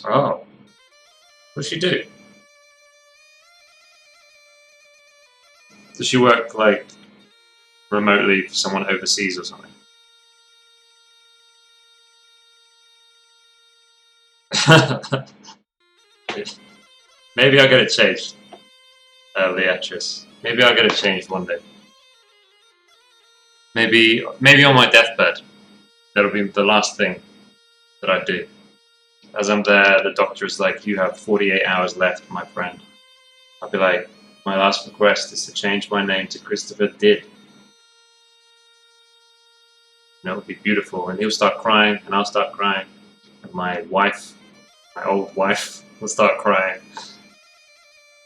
Oh, what does she do? Does she work like remotely for someone overseas or something? Maybe I'll get it changed, Leatrice. Maybe I'll get it changed one day. Maybe on my deathbed, that'll be the last thing that I do. As I'm there, the doctor is like, "You have 48 hours left, my friend." I'll be like, "My last request is to change my name to Christopher Did." And it'll be beautiful. And he'll start crying, and I'll start crying. And my wife, my old wife, will start crying.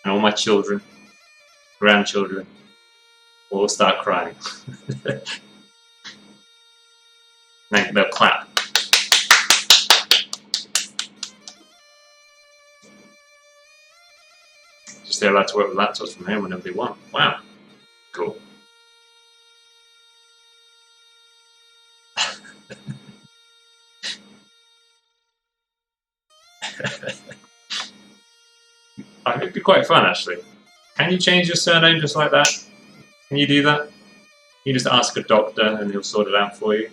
And all my children, grandchildren, will start crying. And they'll clap. Just they're allowed to work with laptops from home whenever they want. Wow. Cool. It'd be quite fun, actually. Can you change your surname just like that? Can you do that? You just ask a doctor and he'll sort it out for you.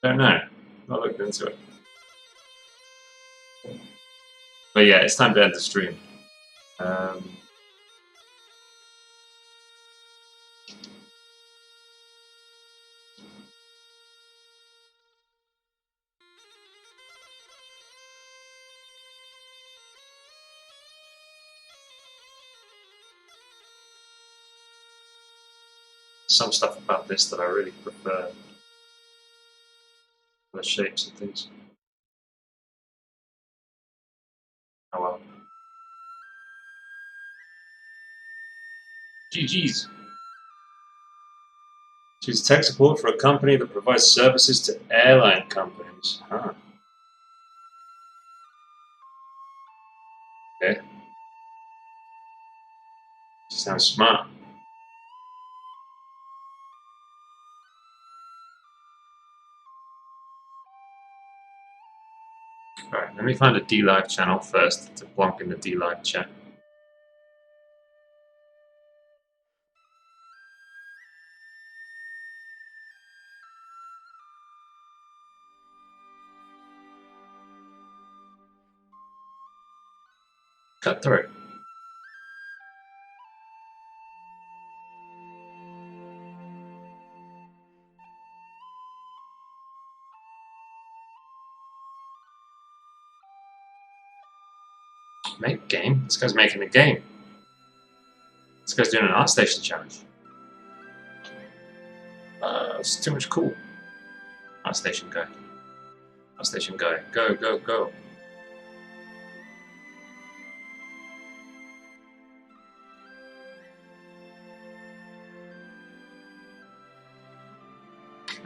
Don't know. I'll look into it. But yeah, it's time to end the stream. Some stuff about this that I really prefer. The shapes and things. Oh well. GG's. Choose tech support for a company that provides services to airline companies. Huh. Okay. Sounds smart. Alright, let me find a D-Live channel first to plonk in the D-Live chat. Cut through. Make game? This guy's making a game. This guy's doing an art station challenge. It's too much cool. Art station guy. Art station guy. Go, go, go.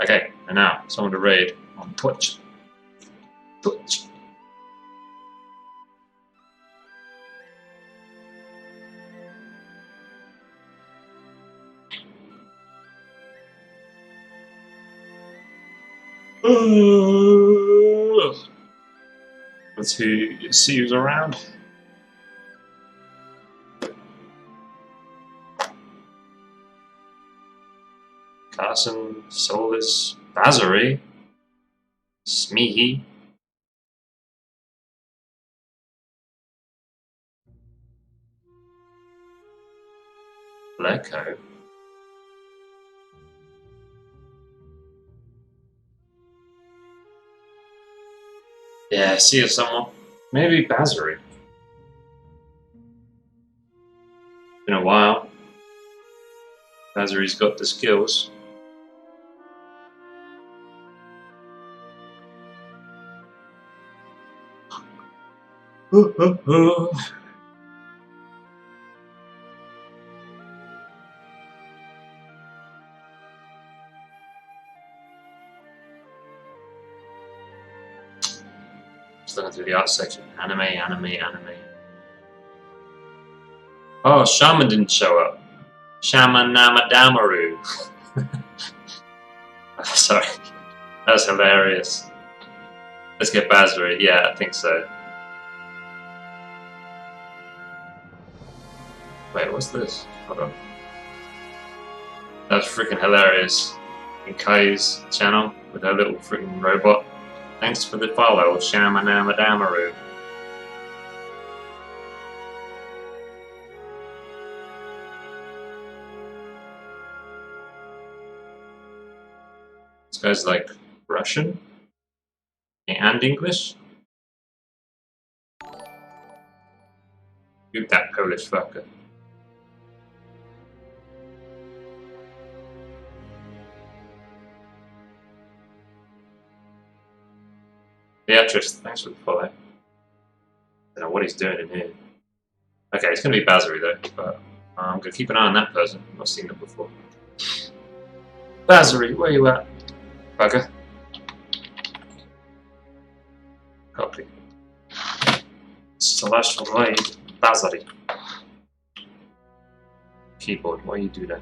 Okay, and now someone to raid on Twitch. Twitch. Let's see who's around. Carson, Solis, Bazary, Smeehy. Lecco. Yeah, I see someone. Maybe Bazary. Been a while. Bazary's got the skills. Just looking through the art section. Anime. Oh, Shaman didn't show up. Shaman Namadamaru. Sorry. That was hilarious. Let's get Bazary. Yeah, I think so. Wait, what's this? Hold on. That's freaking hilarious. In Kai's channel with her little freaking robot. Thanks for the follow, Shamanamaru. This guy's like Russian and English. Shoot that Polish fucker. Beatrice, thanks for the follow. I don't know what he's doing in here. Okay, it's going to be Bazary though, but I'm going to keep an eye on that person. I've not seen them before. Bazary, where you at? Bugger. Copy. Slash raid Bazary. Keyboard, why you do that?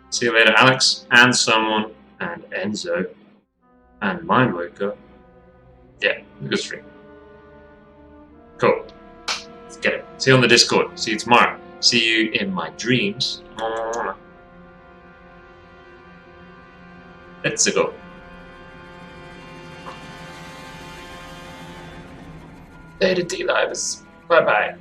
See you later, Alex, and someone, and Enzo, and Mindwaker. Yeah, good stream. Cool. Let's get it. See you on the Discord. See you tomorrow. See you in my dreams. Let's go. Later, D-Livers. Bye-bye.